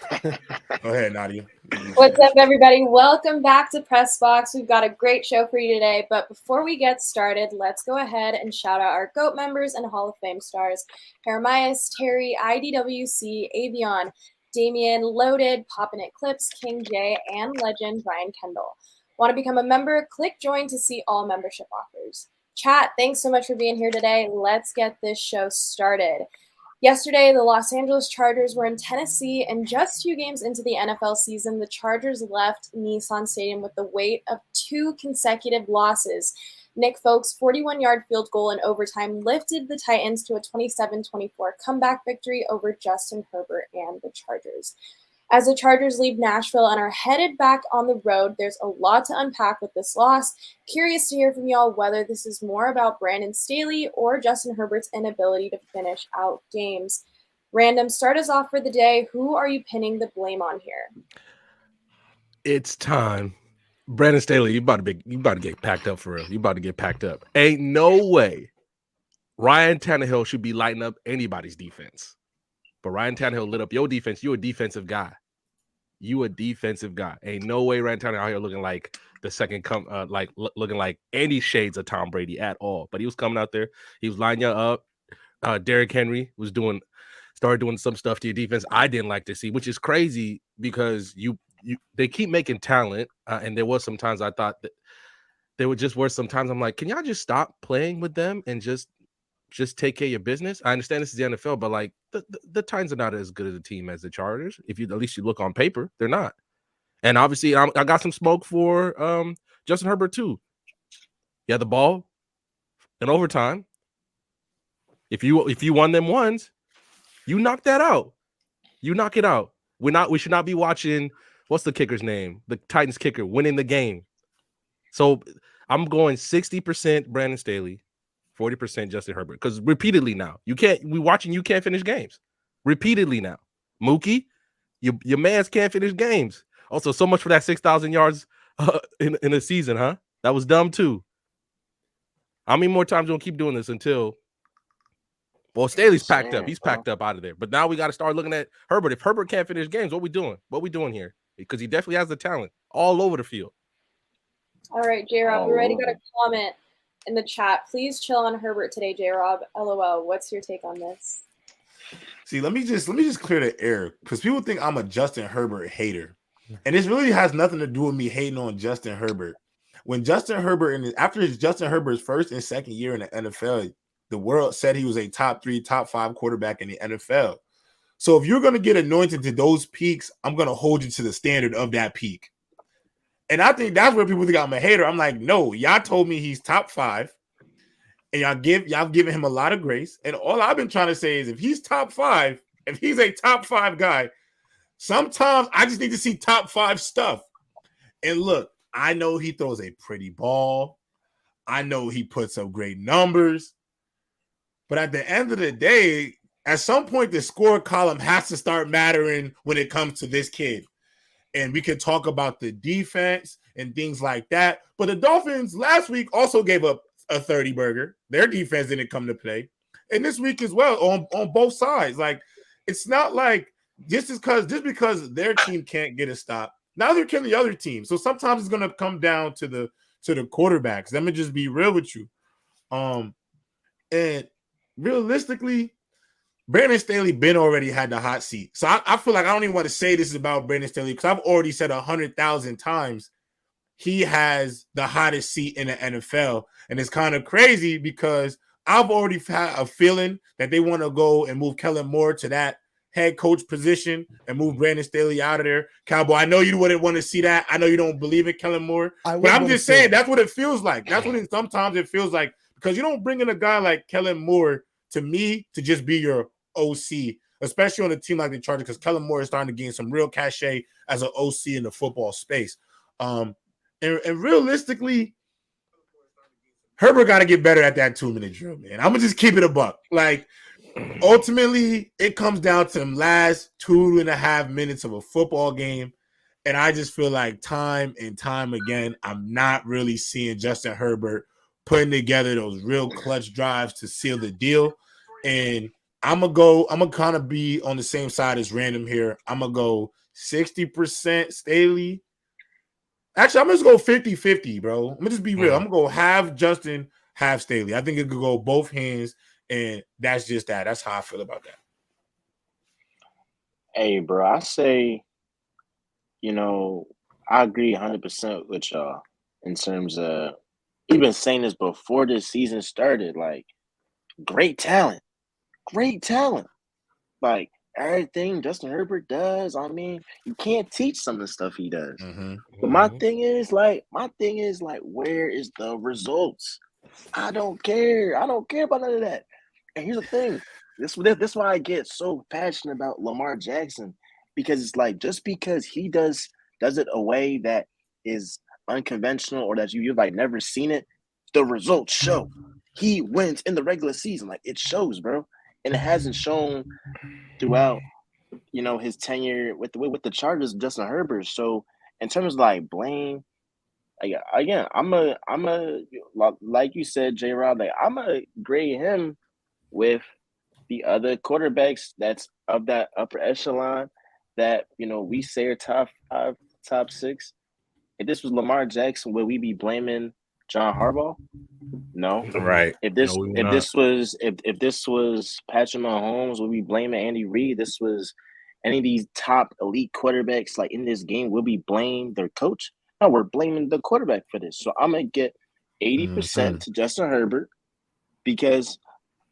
Go ahead, Nadia. What's up, everybody? Welcome back to Press Box. We've got a great show for you today. But before we get started, let's go ahead and shout out our GOAT members and Hall of Fame stars: Jeremias, Terry, IDWC, Avion, Damien, Loaded, Poppin' It Clips, King J, and legend Ryan Kendall. Want to become a member? Click join to see all membership offers. Chat, thanks so much for being here today. Let's get this show started. Yesterday, the Los Angeles Chargers were in Tennessee, and just 2 games into the NFL season, the Chargers left Nissan Stadium with the weight of 2 consecutive losses. Nick Folk's 41-yard field goal in overtime lifted the Titans to a 27-24 comeback victory over Justin Herbert and the Chargers. As the Chargers leave Nashville and are headed back on the road, there's a lot to unpack with this loss. Curious to hear from y'all whether this is more about Brandon Staley or Justin Herbert's inability to finish out games. Random, start us off for the day. Who are you pinning the blame on here? It's time. Brandon Staley, you about to get packed up for real. You about to get packed up. Ain't no way Ryan Tannehill should be lighting up anybody's defense. But Ryan Tannehill lit up your defense. You're a defensive guy. Ain't no way Ryan Tannehill out here looking like the second looking like any shades of Tom Brady at all. But he was coming out there. He was lining you up. Derrick Henry was started doing some stuff to your defense I didn't like to see, which is crazy because they keep making talent. And there was some times I thought that there were just worse. Sometimes I'm like, can y'all just stop playing with them and just take care of your business? I understand this is the NFL, but like the Titans are not as good as a team as the Chargers. If you at least you look on paper, they're not. And obviously, I got some smoke for Justin Herbert too. Yeah, the ball in overtime. If you won them ones, you knock that out. You knock it out. We should not be watching. What's the kicker's name? The Titans kicker winning the game. So I'm going 60% Brandon Staley, 40% Justin Herbert. Because repeatedly now, you can't finish games. Repeatedly now. Mookie, your mans can't finish games. Also, so much for that 6,000 yards in a season, huh? That was dumb too. How many more times we'll keep doing this until Staley's packed up. He's packed up out of there. But now we got to start looking at Herbert. If Herbert can't finish games, what we doing? What we doing here? Because he definitely has the talent all over the field. All right, J-Rob, we already got a comment in the chat. Please chill on Herbert today, J-Rob. LOL. What's your take on this? See, let me just clear the air because people think I'm a Justin Herbert hater, and this really has nothing to do with me hating on Justin Herbert. When Justin Herbert after Justin Herbert's first and second year in the NFL, the world said he was a top 3, top 5 quarterback in the NFL. So if you're going to get anointed to those peaks, I'm going to hold you to the standard of that peak. And I think that's where people think I'm a hater. I'm like, no, y'all told me he's top 5, and y'all given him a lot of grace. And all I've been trying to say is if he's top 5, if he's a top 5 guy, sometimes I just need to see top 5 stuff. And look, I know he throws a pretty ball. I know he puts up great numbers. But at the end of the day, at some point, the score column has to start mattering when it comes to this kid. And we can talk about the defense and things like that. But the Dolphins last week also gave up a 30-burger. Their defense didn't come to play. And this week as well on both sides. Like, it's not like just because their team can't get a stop, neither can the other team. So sometimes it's going to come down to the quarterbacks. Let me just be real with you. And realistically, Brandon Staley already had the hot seat. So I feel like I don't even want to say this is about Brandon Staley because I've already said 100,000 times he has the hottest seat in the NFL. And it's kind of crazy because I've already had a feeling that they want to go and move Kellen Moore to that head coach position and move Brandon Staley out of there. Cowboy, I know you wouldn't want to see that. I know you don't believe in Kellen Moore. But I'm just saying that's what it feels like. That's what sometimes it feels like because you don't bring in a guy like Kellen Moore to me to just be your OC, especially on a team like the Chargers, because Kellen Moore is starting to gain some real cachet as an OC in the football space. And realistically, Herbert got to get better at that 2-minute drill, man. I'm going to just keep it a buck. Like, ultimately, it comes down to them last 2.5 minutes of a football game. And I just feel like time and time again, I'm not really seeing Justin Herbert putting together those real clutch drives to seal the deal. And I'm gonna kind of be on the same side as Random here. I'm gonna go 60% Staley. Actually, I'm just go 50-50, bro. I'm gonna just be real. I'm gonna go half Justin, half Staley. I think it could go both hands, and that's just that. That's how I feel about that. Hey, bro, I say, I agree 100% with y'all in terms of even saying this before this season started. Like, great talent. Like, everything Justin Herbert does, I mean, you can't teach some of the stuff he does. But my thing is, where is the results? I don't care. I don't care about none of that. And here's the thing. This is why I get so passionate about Lamar Jackson, because it's like, just because he does it a way that is unconventional or that you've like never seen it, the results show. He wins in the regular season. Like, it shows, bro. And it hasn't shown throughout, his tenure with the Chargers, Justin Herbert. So in terms of like blame, again, I'm a like you said, J-Rob, like, I'm gonna grade him with the other quarterbacks that's of that upper echelon that we say are top 5, top 6. If this was Lamar Jackson, would we be blaming John Harbaugh? No. Right. If this No, we will if not. this was if this was Patrick Mahomes, would we blame Andy Reid? This was any of these top elite quarterbacks like in this game, will we blame their coach? No, we're blaming the quarterback for this. So I'm gonna get 80% to Justin Herbert because,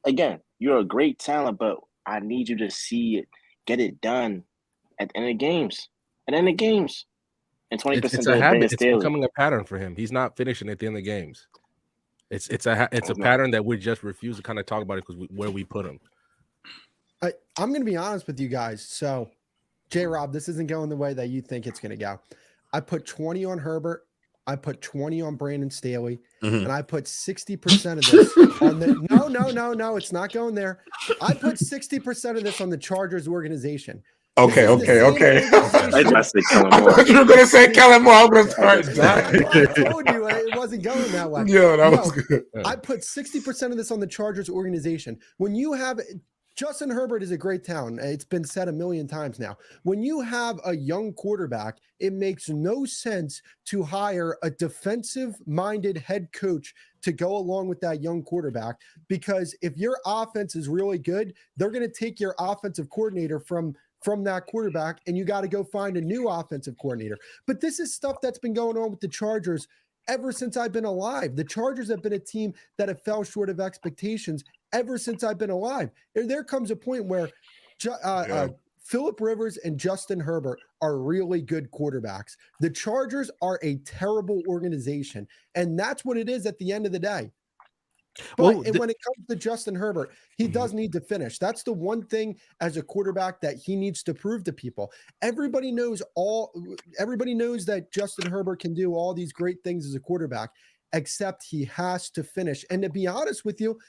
again, you're a great talent, but I need you to see it, get it done at the end of games. And 20% It's to a habit. Brandon It's Staley. becoming a pattern for him. He's not finishing at the end of games. It's a pattern that we just refuse to kind of talk about it because where we put him. I'm going to be honest with you guys. So, J-Rob, this isn't going the way that you think it's going to go. I put 20 on Herbert. I put 20 on Brandon Staley. And I put 60% of this on the no, it's not going there. I put 60% of this on the Chargers organization. Okay. I said Kellen Moore. I thought you were gonna say Kellen Moore. I'm gonna start. I told you it wasn't going that way. Yo, that was good. I put 60% of this on the Chargers organization. When you have Justin Herbert is a great talent. It's been said a million times now. When you have a young quarterback, it makes no sense to hire a defensive-minded head coach to go along with that young quarterback, because if your offense is really good, they're going to take your offensive coordinator from that quarterback, and you got to go find a new offensive coordinator. But this is stuff that's been going on with the Chargers ever since I've been alive. The Chargers have been a team that have fell short of expectations ever since I've been alive. There comes a point where Phillip Rivers and Justin Herbert are really good quarterbacks. The Chargers are a terrible organization, and that's what it is at the end of the day. But when it comes to Justin Herbert, he does need to finish. That's the one thing as a quarterback that he needs to prove to people. Everybody knows that Justin Herbert can do all these great things as a quarterback, except he has to finish. And to be honest with you,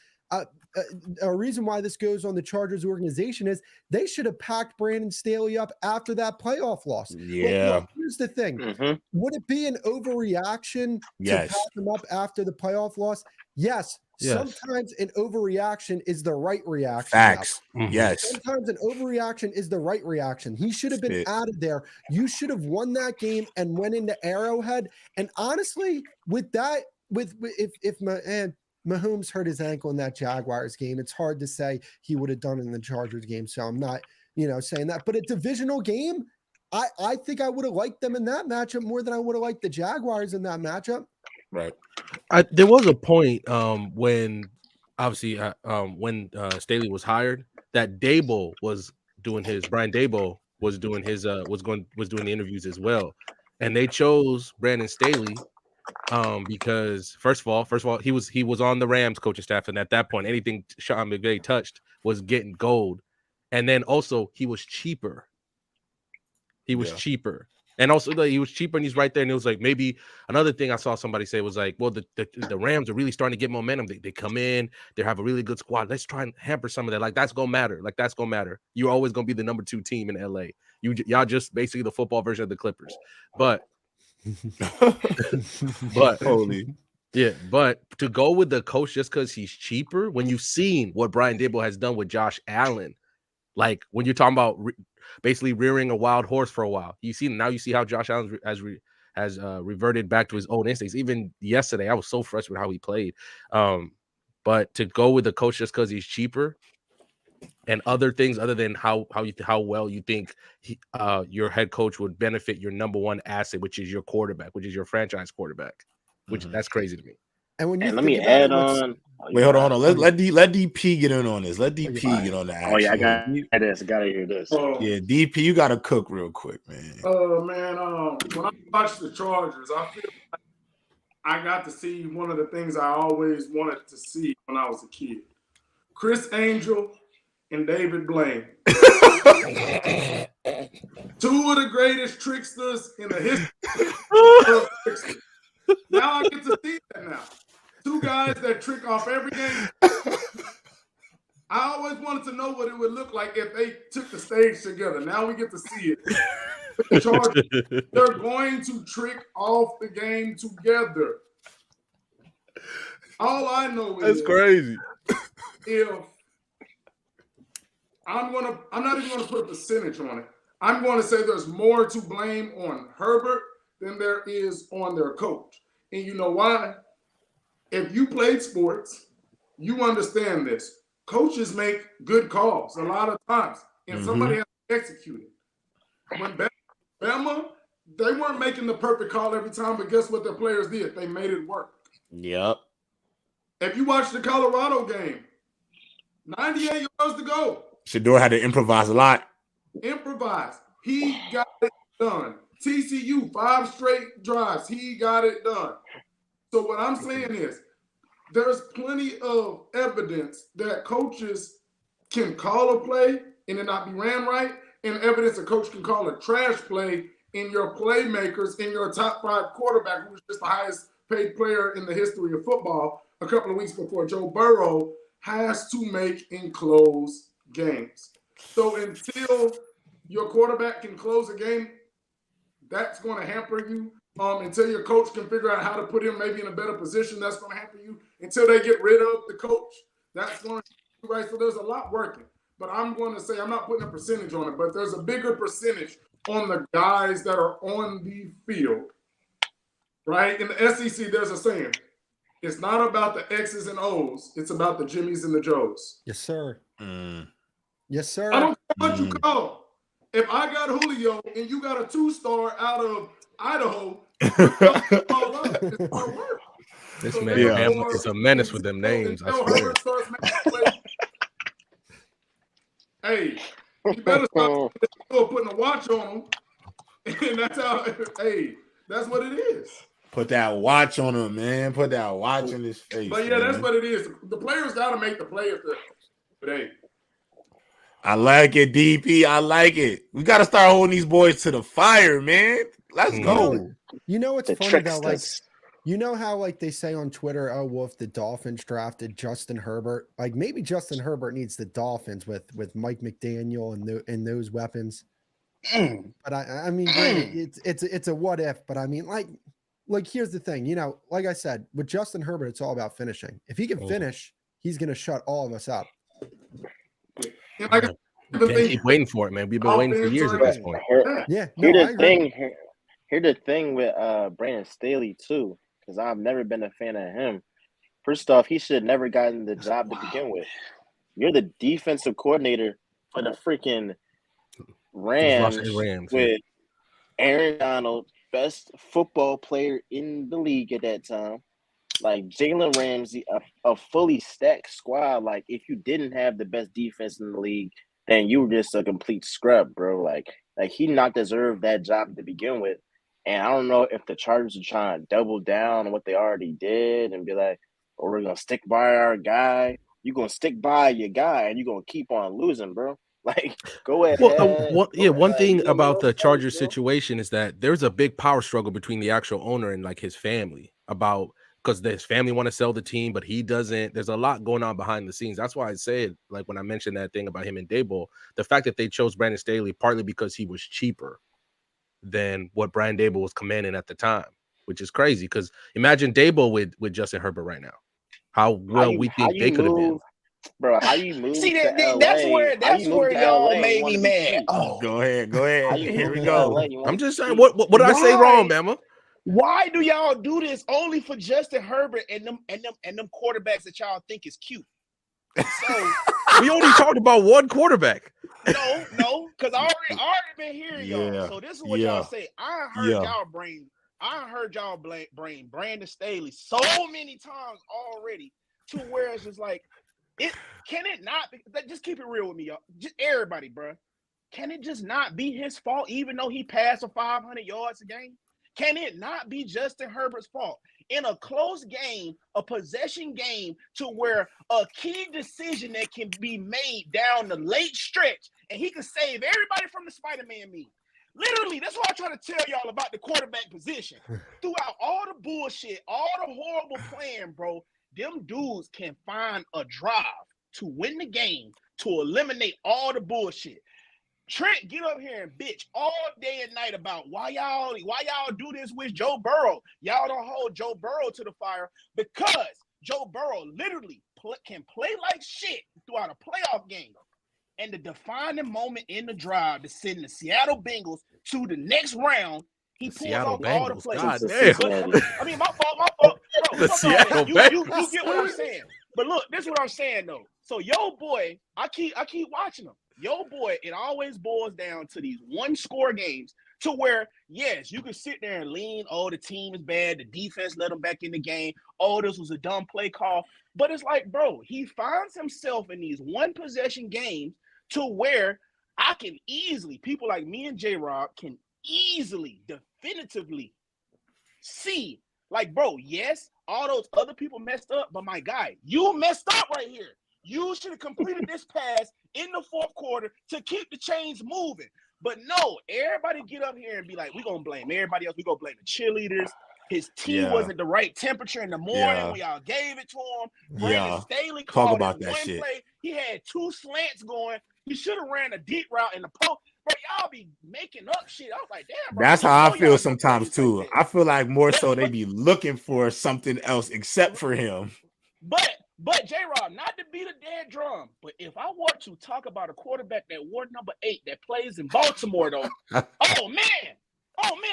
a reason why this goes on the Chargers organization is they should have packed Brandon Staley up after that playoff loss. Yeah. Look, here's the thing. Would it be an overreaction to pack him up after the playoff loss? Yes. Sometimes an overreaction is the right reaction. Facts. Yes. Sometimes an overreaction is the right reaction. He should have been added there. You should have won that game and went into Arrowhead. And honestly, with that, if Mahomes hurt his ankle in that Jaguars game, it's hard to say he would have done it in the Chargers game. So I'm not, saying that. But a divisional game, I think I would have liked them in that matchup more than I would have liked the Jaguars in that matchup. Right. There was a point when obviously when Staley was hired that Dable was doing Brian Dable was doing doing the interviews as well, and they chose Brandon Staley because first of all he was on the Rams coaching staff, and at that point anything Sean McVay touched was getting gold, and then also he was cheaper. Cheaper. And also he was cheaper, and he's right there. And it was like, maybe another thing I saw somebody say was like, well, the Rams are really starting to get momentum. They come in, they have a really good squad. Let's try and hamper some of that. Like, that's gonna matter. You're always gonna be the number 2 team in LA. Y'all just basically the football version of the Clippers. But Holy. Yeah, but to go with the coach just because he's cheaper, when you've seen what Brian Daboll has done with Josh Allen, like when you're talking about basically rearing a wild horse for a while, you see how Josh Allen has reverted back to his own instincts. Even yesterday, I was so frustrated with how he played. But to go with the coach just because he's cheaper, and other things other than how well you think your head coach would benefit your number one asset, which is your quarterback, which is your franchise quarterback, which that's crazy to me. And when you And let think me about add it, on. Wait, hold on. Let DP get in on this. Let DP get on the action. Oh yeah, I got this. I gotta hear this. Yeah, DP, you gotta cook real quick, man. Man, when I watch the Chargers, I feel like I got to see one of the things I always wanted to see when I was a kid. Chris Angel and David Blaine. Two of the greatest tricksters in the history of tricksters. Now I get to see that now. Two guys that trick off every game. I always wanted to know what it would look like if they took the stage together. Now we get to see it. The Chargers, they're going to trick off the game together. All I know is That's crazy. If I'm not even gonna put a percentage on it. I'm going to say there's more to blame on Herbert than there is on their coach. And you know why? If you played sports, you understand this. Coaches make good calls a lot of times, and somebody has to execute it. When Bama, they weren't making the perfect call every time, but guess what their players did? They made it work. Yep. If you watch the Colorado game, 98 yards to go. Shador had to improvise a lot. Improvise. He got it done. TCU, 5 straight drives. He got it done. So what I'm saying is there's plenty of evidence that coaches can call a play and it not be ran right, and evidence a coach can call a trash play in your playmakers, in your top 5 quarterback, who was just the highest paid player in the history of football a couple of weeks before Joe Burrow, has to make and close games. So until your quarterback can close a game, that's going to hamper you. Until your coach can figure out how to put him maybe in a better position, that's going to hamper you. Until they get rid of the coach, that's going to be right. So there's a lot working. But I'm going to say, I'm not putting a percentage on it, but there's a bigger percentage on the guys that are on the field, right? In the SEC, there's a saying. It's not about the X's and O's. It's about the Jimmies and the Joes. Yes, sir. Yes, sir. I don't care what you call them. If I got Julio and you got a 2-star out of Idaho, it's gonna work. This So man therefore, is a menace with them names. I until swear. Herbert starts making plays, hey, you better start putting a watch on him. And that's how, hey, that's what it is. Put that watch on him, man. Put that watch in his face. But yeah, that's man. what it is. The players got to make the play if they're, but hey. I like it, DP. I like it. We got to start holding these boys to the fire, man. Let's go. You know what's The funny though? Like, tricksters. you know how like they say on Twitter, oh, well, if the Dolphins drafted Justin Herbert, like maybe Justin Herbert needs the Dolphins with Mike McDaniel and those weapons. But I mean, granted, it's a what if, but I mean, like here's the thing, you know, like I said, with Justin Herbert, it's all about finishing. If he can finish, he's gonna shut all of us up. Can't keep waiting for it, man. We've been waiting for years at this point. Yeah. Here's No, I the agree. thing. Here's the thing with Brandon Staley too, because I've never been a fan of him. First off, he should have never gotten the job to begin with. You're the defensive coordinator for the freaking Rams with Aaron Donald, best football player in the league at that time. Like Jalen Ramsey, a fully stacked squad. Like if you didn't have the best defense in the league, then you were just a complete scrub, bro. Like he not deserve that job to begin with. And I don't know if the Chargers are trying to double down on what they already did and be like, oh, we're gonna stick by our guy. You're gonna stick by your guy and you're gonna keep on losing, bro. Like, go ahead. One thing about the Chargers situation is that there's a big power struggle between the actual owner and like his family about because his family want to sell the team, but he doesn't. There's a lot going on behind the scenes. That's why I said, like when I mentioned that thing about him and Daboll, the fact that they chose Brandon Staley partly because he was cheaper than what Brian Daboll was commanding at the time, which is crazy because imagine Dabo with Justin Herbert right now. How well we think they could have been. Bro, how you move See, to LA? that's where y'all made me mad. Oh, Go ahead. Here we go. I'm just saying, what did I say wrong, Bama? Why do y'all do this only for Justin Herbert and them quarterbacks that y'all think is cute? So we only talked about one quarterback. No, because I already been hearing y'all. So this is what y'all say. I heard y'all bring Brandon Staley so many times already to where it's just like, can it not be? Just keep it real with me, y'all. Just everybody, bro. Can it just not be his fault, even though he passed for 500 yards a game? Can it not be Justin Herbert's fault in a close game, a possession game, to where a key decision that can be made down the late stretch, and he can save everybody from the Spider-Man meme? Literally, that's what I try to tell y'all about the quarterback position. Throughout all the bullshit, all the horrible playing, bro, them dudes can find a drive to win the game, to eliminate all the bullshit. Trent, get up here and bitch all day and night about why y'all do this with Joe Burrow. Y'all don't hold Joe Burrow to the fire because Joe Burrow literally can play like shit throughout a playoff game. And the defining moment in the drive to send the Seattle Bengals to the next round, he pulls off all the plays. God damn. But, I mean, my fault. Bro, The Seattle Bengals. You get what I'm saying. But look, this is what I'm saying though. So yo boy, I keep watching him. Yo boy, it always boils down to these one-score games to where, yes, you can sit there and lean, oh, the team is bad, the defense let them back in the game, oh, this was a dumb play call. But it's like, bro, he finds himself in these one-possession games to where I can easily, people like me and J-Rob can easily, definitively see, like, bro, yes, all those other people messed up, but my guy, you messed up right here. You should have completed this pass in the fourth quarter to keep the chains moving. But no, everybody get up here and be like, we're going to blame everybody else. We're going to blame the cheerleaders. His tea wasn't the right temperature in the morning when y'all gave it to him. Brandon Staley called about that shit. Play. He had two slants going. He should have ran a deep route in the post. But y'all be making up shit. I was like, damn, bro. That's how I feel sometimes too. I feel like more so they be looking for something else except for him. But J-Rob, not to beat a dead drum, but if I want to talk about a quarterback that wore number 8 that plays in Baltimore, though, oh man,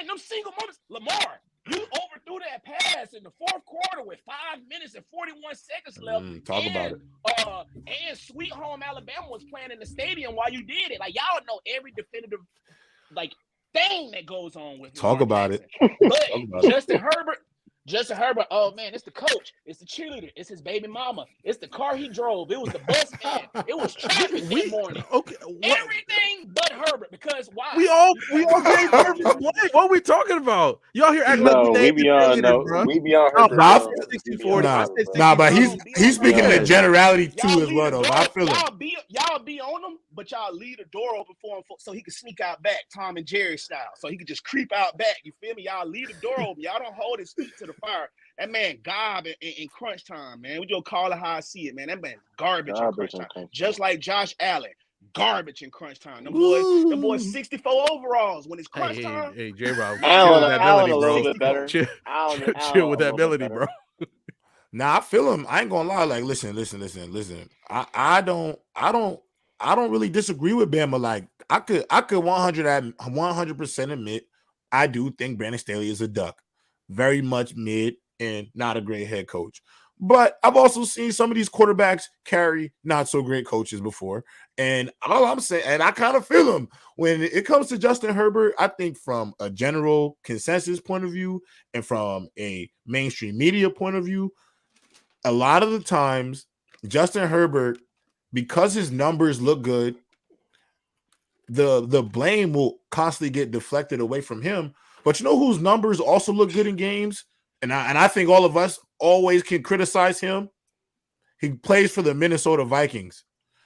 them single moments, Lamar, you overthrew that pass in the fourth quarter with 5 minutes and 41 seconds left. Talk about it. And Sweet Home Alabama was playing in the stadium while you did it. Like, y'all know every definitive, like, thing that goes on with Talk about it. But Justin Herbert, oh man, it's the coach, it's the cheerleader, it's his baby mama, it's the car he drove, it was the bus man, it was traffic that morning. Okay, everything but Herbert, because why? We all gave Herbert the blame. What are we talking about? Y'all here acting like we beyond Herbert. But he's speaking in generality too as well, though. I feel y'all be on him, but y'all leave the door open for him so he can sneak out back, Tom and Jerry style, so he can just creep out back. You feel me? Y'all leave the door open. Y'all don't hold his feet to the fire. That man gob in crunch time, man. We just call it how I see it, man. That man garbage in crunch time. Just like Josh Allen, garbage in crunch time. Them boys 64 overalls when it's crunch time. Hey, J-Rob, Allen a little bit better. Chill with that ability, bro. Nah, I feel him. I ain't gonna lie. Like, listen. I don't really disagree with Bama. Like, I could 100% admit I do think Brandon Staley is a duck. Very much mid and not a great head coach. But I've also seen some of these quarterbacks carry not so great coaches before. And all I'm saying, and I kind of feel them when it comes to Justin Herbert. I think from a general consensus point of view and from a mainstream media point of view, a lot of the times Justin Herbert, because his numbers look good, the blame will constantly get deflected away from him. But you know whose numbers also look good in games? And I think all of us always can criticize him. He plays for the Minnesota Vikings.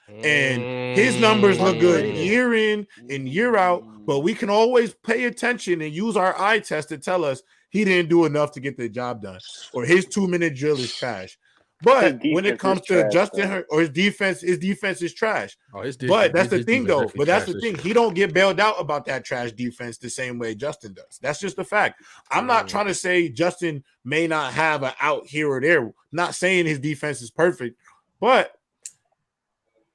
And his numbers look good year in and year out. But we can always pay attention and use our eye test to tell us he didn't do enough to get the job done. Or his 2-minute drill is trash. But when it comes to Justin or his defense is trash. But that's the thing, though. But that's the thing. He don't get bailed out about that trash defense the same way Justin does. That's just a fact. I'm not trying to say Justin may not have an out here or there. Not saying his defense is perfect, but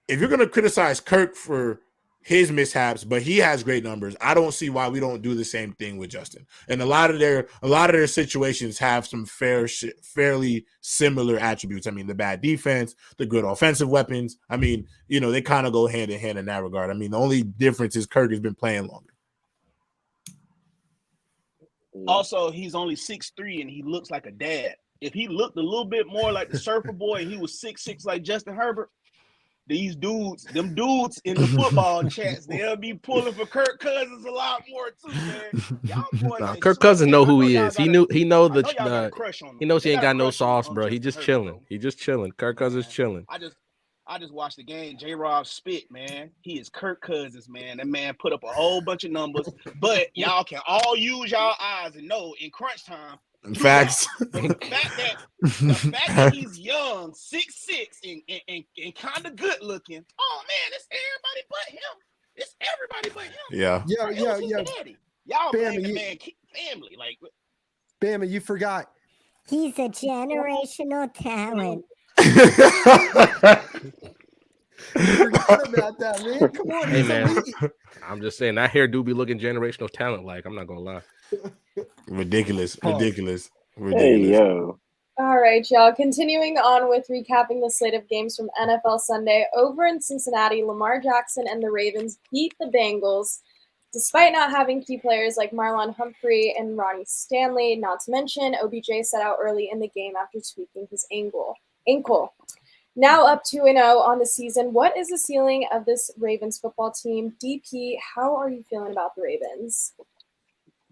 if you're going to criticize Kirk for his mishaps, but he has great numbers, I don't see why we don't do the same thing with Justin. And a lot of their situations have some fairly similar attributes. I mean, the bad defense, the good offensive weapons. I mean, they kind of go hand in hand in that regard. I mean, the only difference is Kirk has been playing longer. Also, he's only 6'3" and he looks like a dad. If he looked a little bit more like the surfer boy and he was 6'6" like Justin Herbert, them dudes in the football chats, they'll be pulling for Kirk Cousins a lot more too, man. Y'all boys Kirk Cousins know who he is. He knows he knows he ain't got no sauce, bro. He just chilling. Kirk Cousins chilling. I just watched the game. J-Rob spit, man. He is Kirk Cousins, man. That man put up a whole bunch of numbers, but y'all can all use y'all eyes and know in crunch time. Facts. The fact that he's young, 6'6", and kind of good looking. Oh man, it's everybody but him. Yeah. Y'all blame the man family. Like, Bama, you forgot. He's a generational talent. Forgot about that, man. Come on, hey man. I'm just saying that hair do be looking generational talent. Like, I'm not gonna lie. Ridiculous. Hey, yo. All right, y'all. Continuing on with recapping the slate of games from NFL Sunday. Over in Cincinnati, Lamar Jackson and the Ravens beat the Bengals, despite not having key players like Marlon Humphrey and Ronnie Stanley. Not to mention, OBJ sat out early in the game after tweaking his ankle. Now up 2-0 on the season. What is the ceiling of this Ravens football team? DP, how are you feeling about the Ravens?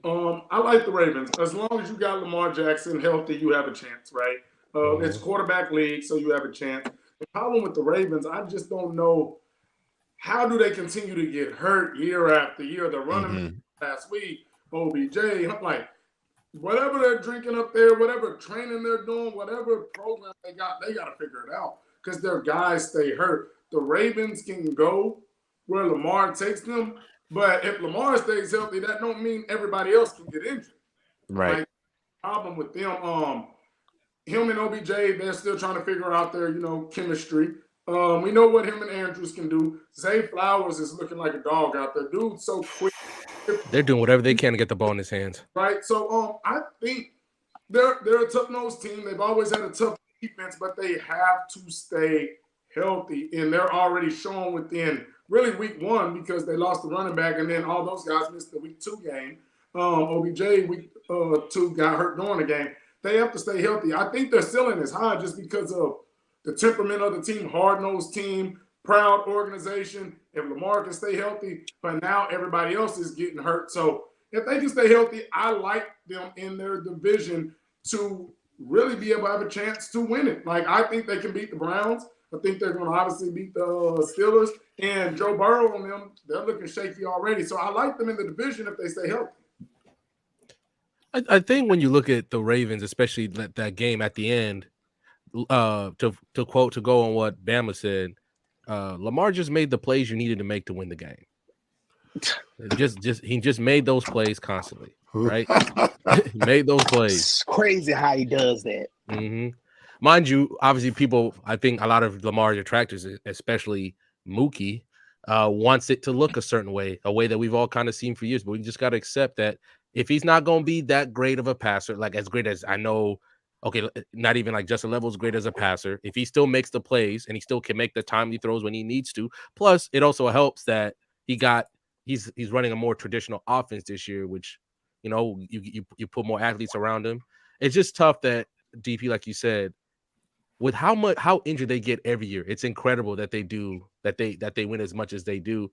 I like the Ravens. As long as you got Lamar Jackson healthy, you have a chance, right? It's quarterback league, so you have a chance. The problem with the Ravens, I just don't know how do they continue to get hurt year after year. They're running last week, OBJ. I'm like, whatever they're drinking up there, whatever training they're doing, whatever program they got to figure it out because their guys stay hurt. The Ravens can go where Lamar takes them. But if Lamar stays healthy, that don't mean everybody else can get injured. Right. Like, problem with them, him and OBJ, they're still trying to figure out their, chemistry. We know what him and Andrews can do. Zay Flowers is looking like a dog out there. Dude's so quick. They're doing whatever they can to get the ball in his hands. Right. So I think they're a tough-nosed team. They've always had a tough defense, but they have to stay healthy. And they're already showing within really week 1 because they lost the running back, and then all those guys missed the week 2 game. OBJ week 2 got hurt during the game. They have to stay healthy. I think their ceiling is high just because of the temperament of the team, hard-nosed team, proud organization. If Lamar can stay healthy, but now everybody else is getting hurt. So if they can stay healthy, I like them in their division to really be able to have a chance to win it. Like, I think they can beat the Browns. I think they're going to obviously beat the Steelers. And Joe Burrow and them, they're looking shaky already. So I like them in the division if they stay healthy. I think when you look at the Ravens, especially that game at the end, to go on what Bama said, Lamar just made the plays you needed to make to win the game. He just made those plays constantly, right? He made those plays. It's crazy how he does that. Mm-hmm. Mind you, obviously, I think a lot of Lamar's detractors, especially Mookie, wants it to look a certain way, a way that we've all kind of seen for years. But we just got to accept that if he's not going to be that great of a passer, like as great as I know, okay, not even like Justin Level's great as a passer, if he still makes the plays and he still can make the timely throws when he needs to, plus it also helps that he's running a more traditional offense this year, which, you put more athletes around him. It's just tough that DP, like you said, with how injured they get every year, it's incredible that they win as much as they do.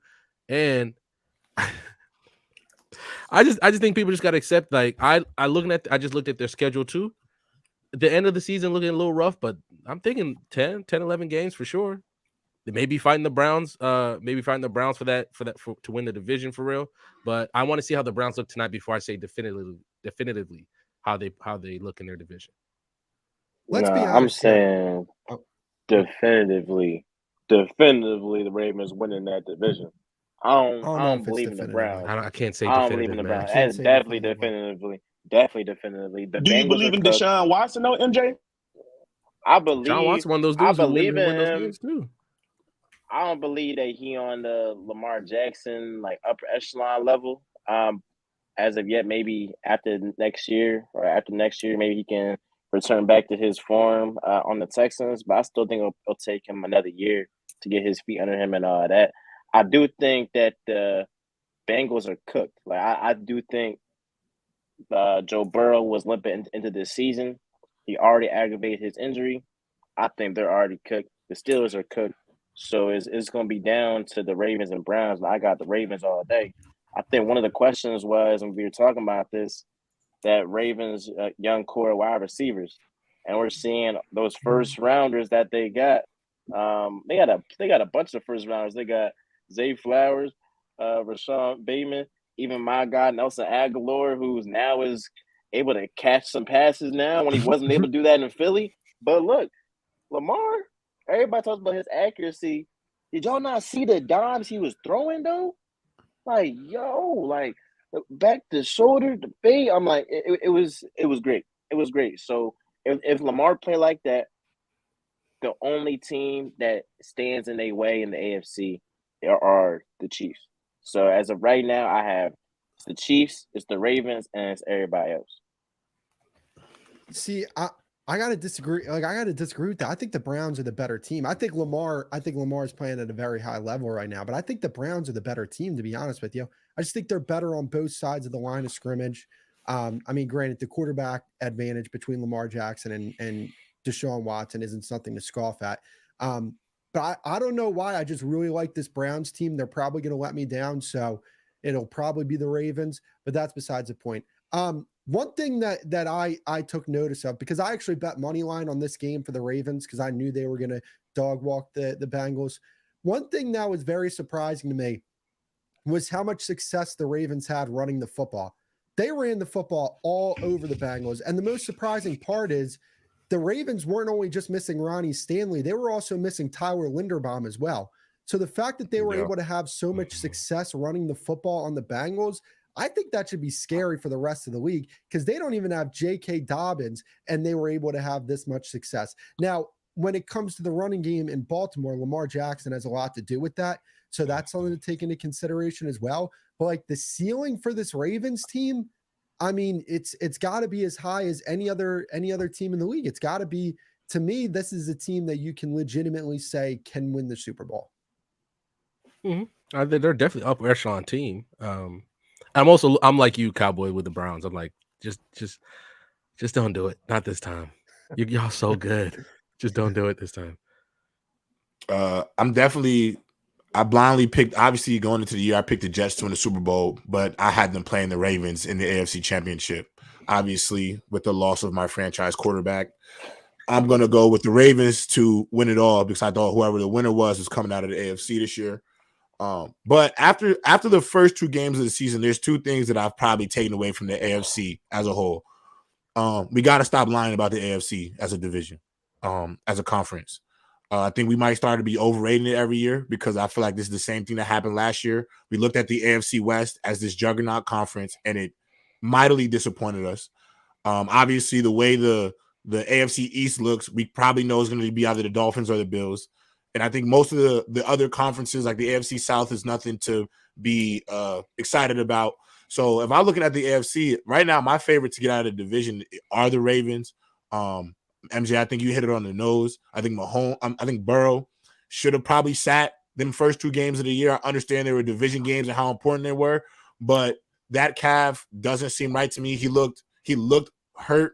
And I just think people just got to accept, like, I just looked at their schedule too. The end of the season looking a little rough, but I'm thinking 10, 11 games for sure. They may be fighting the Browns, for to win the division for real. But I want to see how the Browns look tonight before I say definitively how they look in their division. Let's be I'm honest here. saying definitively the Ravens winning that division. I don't believe in the Browns. I can't say I don't believe in definitive, the man. Browns. That's definitely definitively. The Do you Bengals believe are in cooked. Deshaun Watson, though, MJ? John Watson, one of those I dudes who believe win in those him. games too. I don't believe that he on the Lamar Jackson like upper echelon level. As of yet, maybe after next year, maybe he can return back to his form on the Texans. But I still think it'll take him another year to get his feet under him and all that. I do think that the Bengals are cooked. Like I do think Joe Burrow was limping into this season. He already aggravated his injury. I think they're already cooked. The Steelers are cooked. So it's going to be down to the Ravens and Browns. And I got the Ravens all day. I think one of the questions was, when we were talking about this, that Ravens young core wide receivers, and we're seeing those first rounders that they got. They got a bunch of first rounders. They got Zay Flowers, Rashawn Bateman, even my guy Nelson Aguilar, who's now is able to catch some passes now when he wasn't able to do that in Philly. But look, Lamar, everybody talks about his accuracy. Did y'all not see the dimes he was throwing though? Like, like back to shoulder, the fade. I'm like, it was great. It was great. So if Lamar play like that, the only team that stands in their way in the AFC are the Chiefs. So as of right now, I have the Chiefs, it's the Ravens, and it's everybody else. See, I gotta disagree. Like, I gotta disagree with that. I think the Browns are the better team. I think Lamar is playing at a very high level right now, but I think the Browns are the better team, to be honest with you. I just think they're better on both sides of the line of scrimmage. I mean, granted, the quarterback advantage between Lamar Jackson and Deshaun Watson isn't something to scoff at. But I don't know why. I just really like this Browns team. They're probably going to let me down, so it'll probably be the Ravens, but that's besides the point. One thing that I took notice of, because I actually bet money line on this game for the Ravens because I knew they were going to dog walk the Bengals. One thing that was very surprising to me was how much success the Ravens had running the football. They ran the football all over the Bengals. And the most surprising part is the Ravens weren't only just missing Ronnie Stanley, they were also missing Tyler Linderbaum as well. So the fact that they were able to have so much success running the football on the Bengals, I think that should be scary for the rest of the league because they don't even have J.K. Dobbins, and they were able to have this much success. Now, when it comes to the running game in Baltimore, Lamar Jackson has a lot to do with that. So that's something to take into consideration as well. But like the ceiling for this Ravens team, I mean, it's got to be as high as any other team in the league. It's got to be, to me, this is a team that you can legitimately say can win the Super Bowl. Mm-hmm. They're definitely upper echelon team. I'm like you, Cowboy, with the Browns. I'm like, just don't do it. Not this time. Y'all so good. Just don't do it this time. I blindly picked, obviously going into the year, I picked the Jets to win the Super Bowl, but I had them playing the Ravens in the AFC Championship. Obviously, with the loss of my franchise quarterback, I'm going to go with the Ravens to win it all because I thought whoever the winner was coming out of the AFC this year. But after the first two games of the season, there's two things that I've probably taken away from the AFC as a whole. We got to stop lying about the AFC as a division, as a conference. I think we might start to be overrating it every year because I feel like this is the same thing that happened last year. We looked at the AFC West as this juggernaut conference, and it mightily disappointed us. Obviously, the way the AFC East looks, we probably know is going to be either the Dolphins or the Bills. And I think most of the other conferences, like the AFC South, is nothing to be excited about. So if I'm looking at the AFC right now, my favorite to get out of the division are the Ravens. MJ, I think you hit it on the nose. I think Burrow should have probably sat them first two games of the year. I understand they were division games and how important they were, but that calf doesn't seem right to me. He looked hurt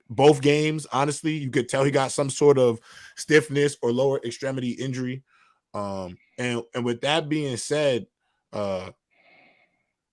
both games. Honestly, you could tell he got some sort of stiffness or lower extremity injury. And with that being said,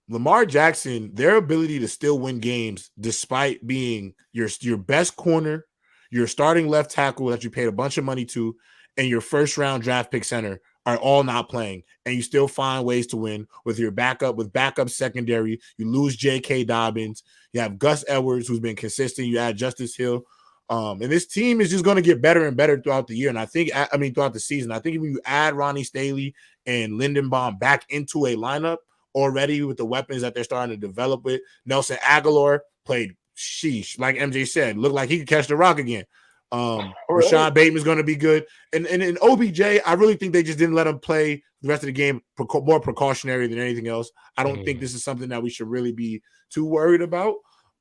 Lamar Jackson, their ability to still win games despite being your best corner, your starting left tackle that you paid a bunch of money to, and your first round draft pick center are all not playing, and you still find ways to win with your backup secondary. You lose J.K. Dobbins. You have Gus Edwards, who's been consistent. You add Justice Hill. And this team is just going to get better and better throughout the year. And I think, throughout the season, I think if you add Ronnie Staley and Lindenbaum back into a lineup already with the weapons that they're starting to develop with, Nelson Aguilar played like MJ said, looked like he could catch the rock again. Rashad Bateman's going to be good. And in OBJ, I really think they just didn't let him play the rest of the game more precautionary than anything else. I don't think this is something that we should really be too worried about.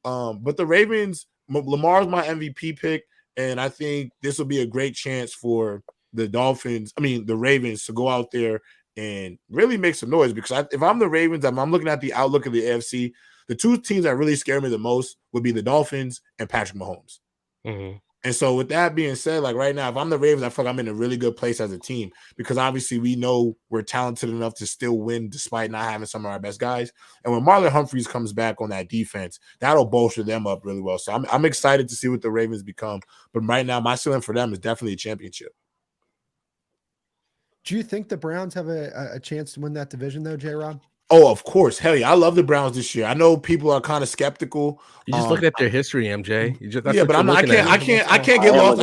But the Ravens, Lamar's my MVP pick, and I think this will be a great chance for the Ravens to go out there and really make some noise. Because if I'm the Ravens, I'm looking at the outlook of the AFC. The two teams that really scare me the most would be the Dolphins and Patrick Mahomes. Mm-hmm. And so with that being said, like right now, if I'm the Ravens, I feel like I'm in a really good place as a team because obviously we know we're talented enough to still win despite not having some of our best guys. And when Marlon Humphreys comes back on that defense, that'll bolster them up really well. So I'm excited to see what the Ravens become. But right now, my ceiling for them is definitely a championship. Do you think the Browns have a chance to win that division though, J-Rob? Oh, of course. Hell yeah. I love the Browns this year. I know people are kind of skeptical. You're just looking at their history, MJ. I can't get lost.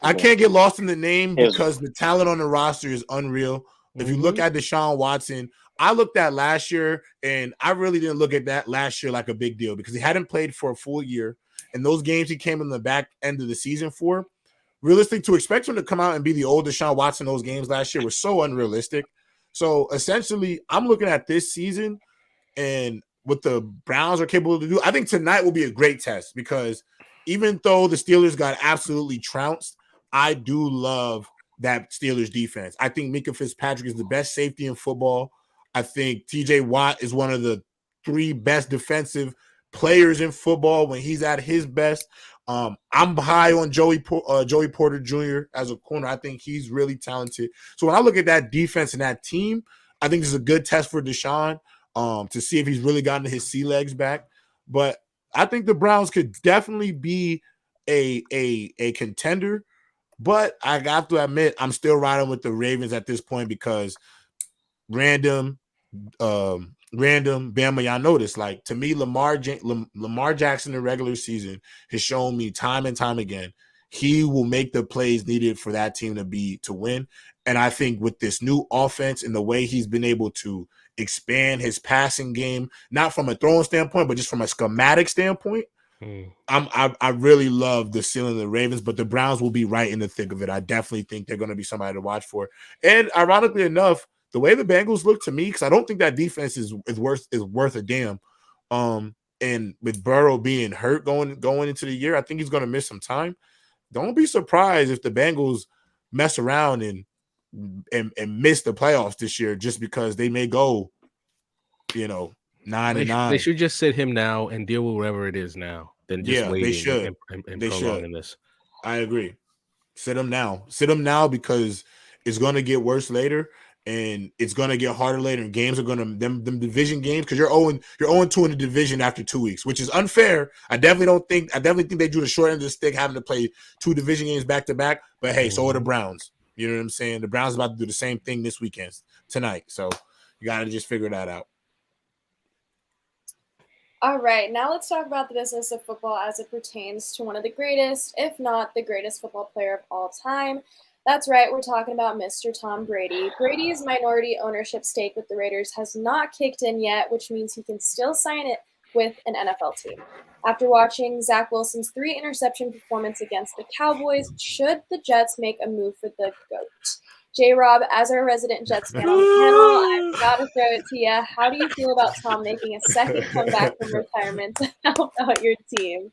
I can't get lost in the name because the talent on the roster is unreal. If you look at Deshaun Watson, I looked at last year and I really didn't look at that last year like a big deal because he hadn't played for a full year. And those games he came in the back end of the season for, realistic to expect him to come out and be the old Deshaun Watson those games last year was so unrealistic. So essentially, I'm looking at this season and what the Browns are capable to do. I think tonight will be a great test because even though the Steelers got absolutely trounced, I do love that Steelers defense. I think Minka Fitzpatrick is the best safety in football. I think TJ Watt is one of the 3 best defensive players in football when he's at his best. I'm high on Joey Porter Jr. as a corner. I think he's really talented. So when I look at that defense and that team, I think this is a good test for Deshaun to see if he's really gotten his sea legs back. But I think the Browns could definitely be a contender. But I have to admit, I'm still riding with the Ravens at this point because random Bama, y'all notice, like to me, Lamar Jackson in the regular season has shown me time and time again he will make the plays needed for that team to win. And I think with this new offense and the way he's been able to expand his passing game, not from a throwing standpoint, but just from a schematic standpoint, I really love the ceiling of the Ravens, but the Browns will be right in the thick of it. I definitely think they're going to be somebody to watch for. And ironically enough, the way the Bengals look to me, because I don't think that defense is worth a damn. And with Burrow being hurt going into the year, I think he's going to miss some time. Don't be surprised if the Bengals mess around and miss the playoffs this year just because they may go, 9-9. They should just sit him now and deal with whatever it is now. Then just waiting they should. and they prolonging should. this. I agree. Sit him now. Sit him now because it's going to get worse later. And it's going to get harder later, and games are going to them division games because you're 0-2 in the division after 2 weeks, which is unfair. I definitely think they drew the short end of the stick having to play 2 division games back to back. But hey, so are the Browns. You know what I'm saying? The Browns are about to do the same thing this weekend tonight, so you got to just figure that out. All right, now let's talk about the business of football as it pertains to one of the greatest, if not the greatest football player of all time. That's right, we're talking about Mr. Tom Brady. Brady's minority ownership stake with the Raiders has not kicked in yet, which means he can still sign it with an NFL team. After watching Zach Wilson's 3-interception performance against the Cowboys, should the Jets make a move for the GOAT? J-Rob, as our resident Jets fan on the panel, I've got to throw it to you. How do you feel about Tom making a second comeback from retirement to help out your team?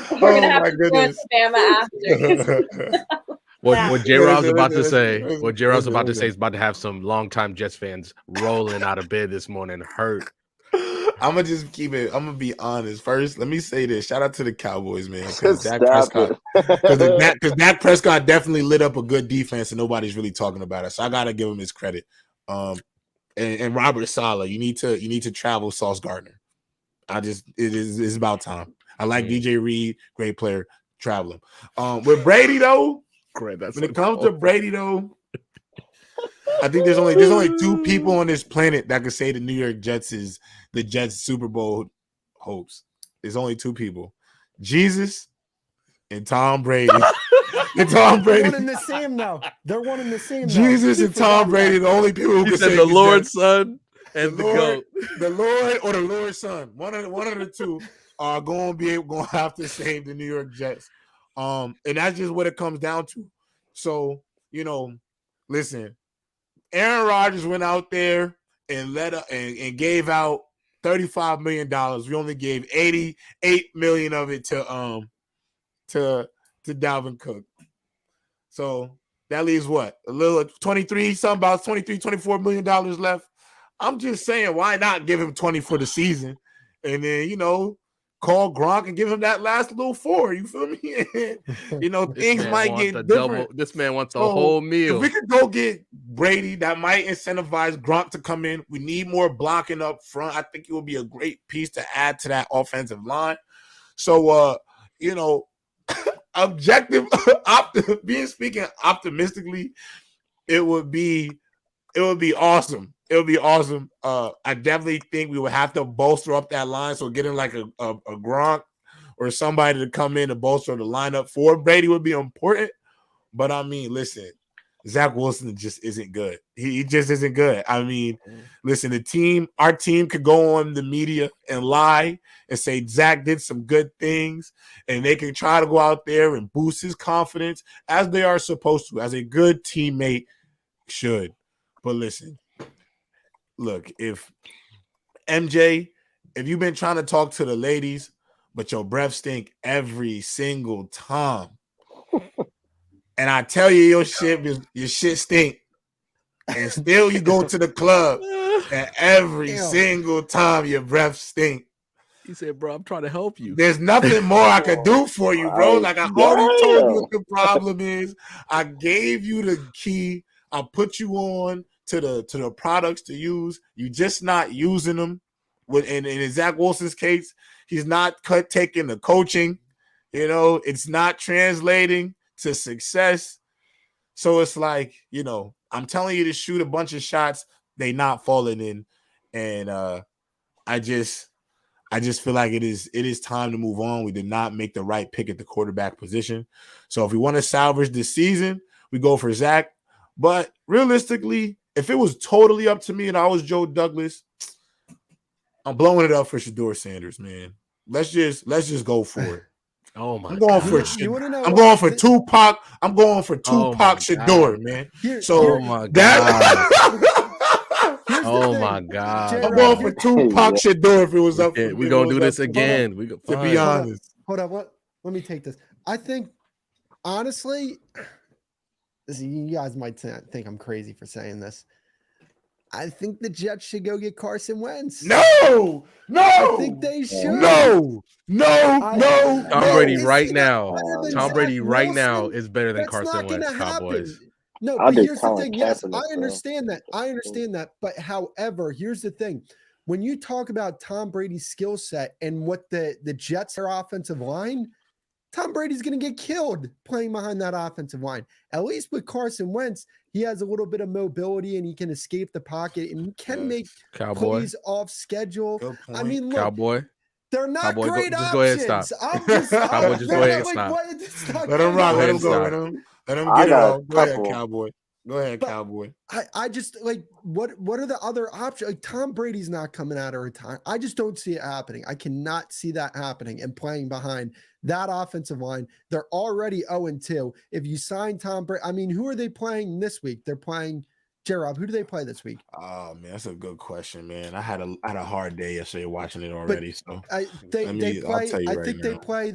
We're going to have to throw it to Bama after. What J-Rob's about to say is about to have some longtime Jets fans rolling out of bed this morning hurt. I'm going to just keep it. I'm going to be honest. First, let me say this. Shout out to the Cowboys, man. Because Dak Prescott definitely lit up a good defense and nobody's really talking about it. So I got to give him his credit. And Robert Saleh, you need to travel Sauce Gardner. It's about time. I like DJ Reed, great player, travel him. With Brady, though, when it comes to Brady, though, I think there's only 2 people on this planet that could say the New York Jets is the Jets Super Bowl hopes. There's only 2 people, Jesus and Tom Brady. And Tom Brady. They're one and the same now. They're one and the same. Jesus and Tom Brady, the only people who He can said say the Lord's son and the goat. The Lord or the Lord's son. One of the two are going to have to save the New York Jets. And that's just what it comes down to. So, listen, Aaron Rodgers went out there and and gave out $35 million. We only gave $88 million of it to Dalvin Cook. So that leaves what? A little 23, something about $24 million left. I'm just saying, why not give him 20 for the season? And then, call Gronk and give him that last little 4. You feel me? Things might get different. This man wants a whole meal. If we could go get Brady, that might incentivize Gronk to come in. We need more blocking up front. I think it would be a great piece to add to that offensive line. So, speaking optimistically, it would be awesome. It would be awesome. I definitely think we would have to bolster up that line. So getting like a Gronk or somebody to come in to bolster the lineup for Brady would be important. But I mean, listen, Zach Wilson just isn't good. He just isn't good. I mean, listen, our team could go on the media and lie and say Zach did some good things, and they can try to go out there and boost his confidence as they are supposed to, as a good teammate should. But listen, look, if you've been trying to talk to the ladies, but your breath stink every single time, and I tell you your shit stink, and still you go to the club, and every single time your breath stink. He said, bro, I'm trying to help you. There's nothing more I could do for you, bro. Like I already told you what the problem is. I gave you the key. I put you on to the products to use. You just not using them. In Zach Wilson's case, he's not taking the coaching. It's not translating to success. So it's like, I'm telling you to shoot a bunch of shots, they not falling in. And I just feel like it is time to move on. We did not make the right pick at the quarterback position. So if we want to salvage this season, we go for Zach. But realistically, if it was totally up to me and I was Joe Douglas, I'm blowing it up for Shedeur Sanders, man. Let's just go for it. Oh my! I'm going for Tupac. I'm going for Tupac Shedeur, man. My God! I'm going for Tupac Shedeur if it was up. We're gonna do this again. To be honest, hold on. Let me take this. I think, honestly, you guys might think I'm crazy for saying this. I think the Jets should go get Carson Wentz. No. I think they should. No. Tom Brady right now is better than Carson Wentz. Cowboys. No, but here's the thing. Yes, I understand that. But however, here's the thing. When you talk about Tom Brady's skill set and what the Jets are offensive line, Tom Brady's going to get killed playing behind that offensive line. At least with Carson Wentz, he has a little bit of mobility and he can escape the pocket and he can make plays off schedule. I mean, look, Cowboy. They're not great options. Just go ahead and stop. Cowboy, just go ahead and stop. Let him rock. Let him go. Let him get it off. Go ahead, Cowboy. Go ahead, Cowboy. I just like what are the other options? Like Tom Brady's not coming out of retirement. I just don't see it happening. I cannot see that happening and playing behind that offensive line. They're already 0-2. If you sign Tom Brady, I mean, who are they playing this week? They're playing J-Rob. Who do they play this week? Oh man, that's a good question, man. I had a hard day yesterday watching it already. So they play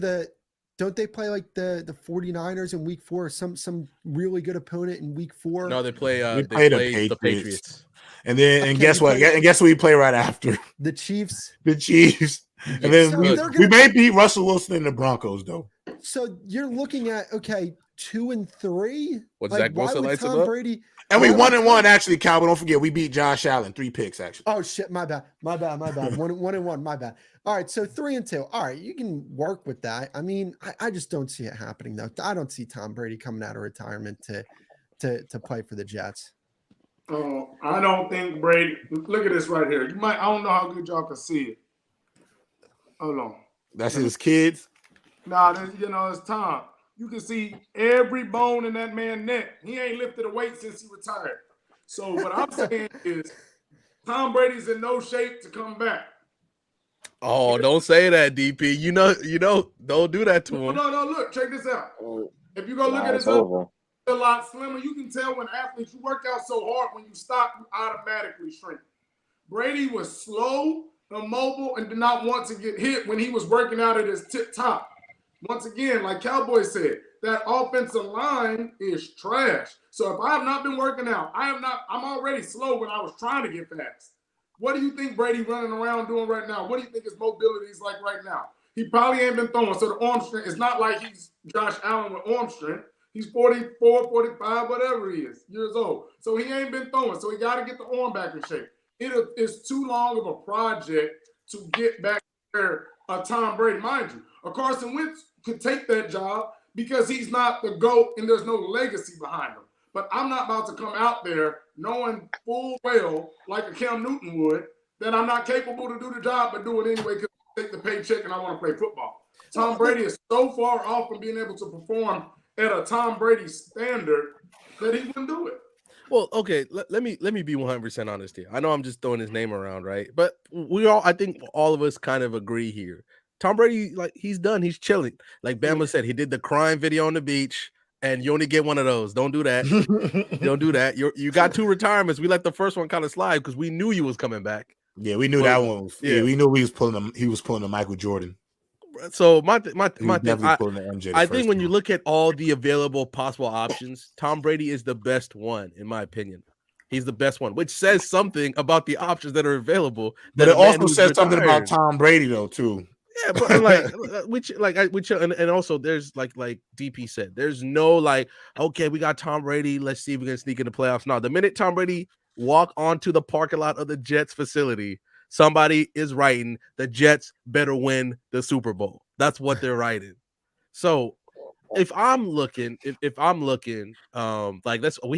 don't they play like the 49ers in week 4? Some really good opponent in week 4? No, they play the Patriots. And then guess what? And guess who we play right after? The Chiefs. And then we may beat Russell Wilson and the Broncos though. So you're looking at 2-3. What's Zach Wilson lights Tom Brady? And we 1-1 actually, Cowboy. Don't forget we beat Josh Allen 3 picks actually. Oh shit, my bad. 1-1, my bad. All right, so 3-2. All right, you can work with that. I mean, I just don't see it happening though. I don't see Tom Brady coming out of retirement to play for the Jets. Oh, I don't think Brady. Look at this right here. I don't know how good y'all can see it. Hold on. That's his kids. Nah, it's Tom. You can see every bone in that man's neck. He ain't lifted a weight since he retired. So what I'm saying is Tom Brady's in no shape to come back. Oh, don't say that, DP. You know, don't do that to him. No, look, check this out. If you go look at his a lot slimmer, you can tell when athletes, you work out so hard, when you stop, you automatically shrink. Brady was slow, immobile, and did not want to get hit when he was working out at his tip top. Once again, like Cowboys said, that offensive line is trash. So if I have not been working out, I'm already slow when I was trying to get fast. What do you think Brady running around doing right now? What do you think his mobility is like right now? He probably ain't been throwing. So the arm strength, it's not like he's Josh Allen with arm strength. He's 44, 45, whatever he is, years old. So he ain't been throwing. So he got to get the arm back in shape. It's too long of a project to get back there. Tom Brady, mind you. Carson Wentz could take that job because he's not the GOAT and there's no legacy behind him. But I'm not about to come out there knowing full well, like a Cam Newton would, that I'm not capable to do the job, but do it anyway because I take the paycheck and I want to play football. Tom Brady is so far off from being able to perform at a Tom Brady standard that he wouldn't do it. Well, okay, let me be 100% honest here. I know I'm just throwing his name around, right? But I think all of us kind of agree here. Tom Brady, like, he's done. He's chilling. Like Bama said, he did the crying video on the beach, and you only get one of those. Don't do that. Don't do that. You got 2 retirements. We let the first one kind of slide because we knew you was coming back. Yeah, we knew that one. Yeah, we knew he was pulling the Michael Jordan. So my thing, I think when one. you look at all the available possible options, Tom Brady is the best one, in my opinion. He's the best one, which says something about the options that are available. But it also says something about Tom Brady, though, too. Yeah, but and also there's like DP said, there's no like, okay, we got Tom Brady. Let's see if we can sneak in the playoffs. No, the minute Tom Brady walk onto the parking lot of the Jets facility, somebody is writing the Jets better win the Super Bowl. That's what they're writing. So if I'm looking, we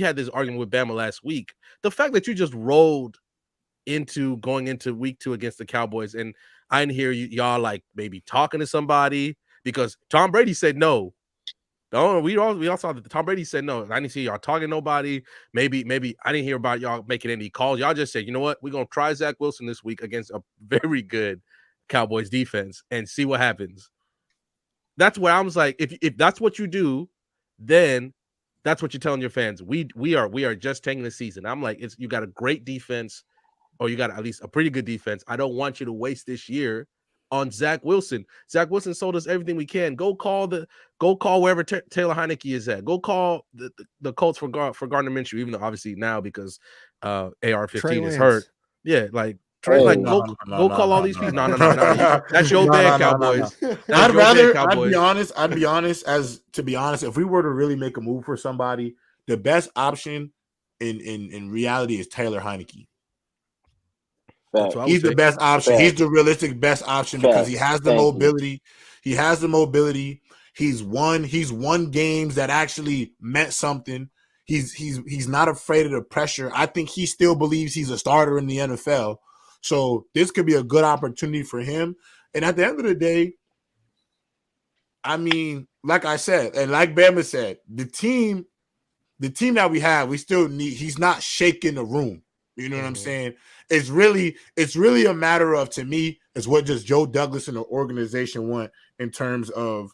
had this argument with Bama last week. The fact that you just rolled going into week 2 against the Cowboys, and I didn't hear y'all like maybe talking to somebody because Tom Brady said no. No, we all saw that Tom Brady said no. I didn't see y'all talking to nobody. Maybe I didn't hear about y'all making any calls. Y'all just said, you know what, we're gonna try Zach Wilson this week against a very good Cowboys defense and see what happens. That's where I was like, if that's what you do, then that's what you're telling your fans. We are just taking the season. I'm like, you got a great defense, or you got at least a pretty good defense. I don't want you to waste this year on Zach Wilson. Zach Wilson sold us everything we can. Go call wherever Taylor Heineke is at. Go call the Colts for Gardner Minshew, even though obviously now because AR-15 is hurt. Yeah, like Trey, go call all these people. No. That's your bad, Cowboys. I'd be honest, if we were to really make a move for somebody, the best option in reality is Taylor Heineke. He's the best option. He's the realistic best option because he has the mobility. He has the mobility. He's won games that actually meant something. He's not afraid of the pressure. I think he still believes he's a starter in the NFL. So this could be a good opportunity for him. And at the end of the day, I mean, like I said, and like Bama said, the team that we have, we still need. He's not shaking the room. You know what I'm saying? It's really a matter of, to me, is what just Joe Douglas and the organization want in terms of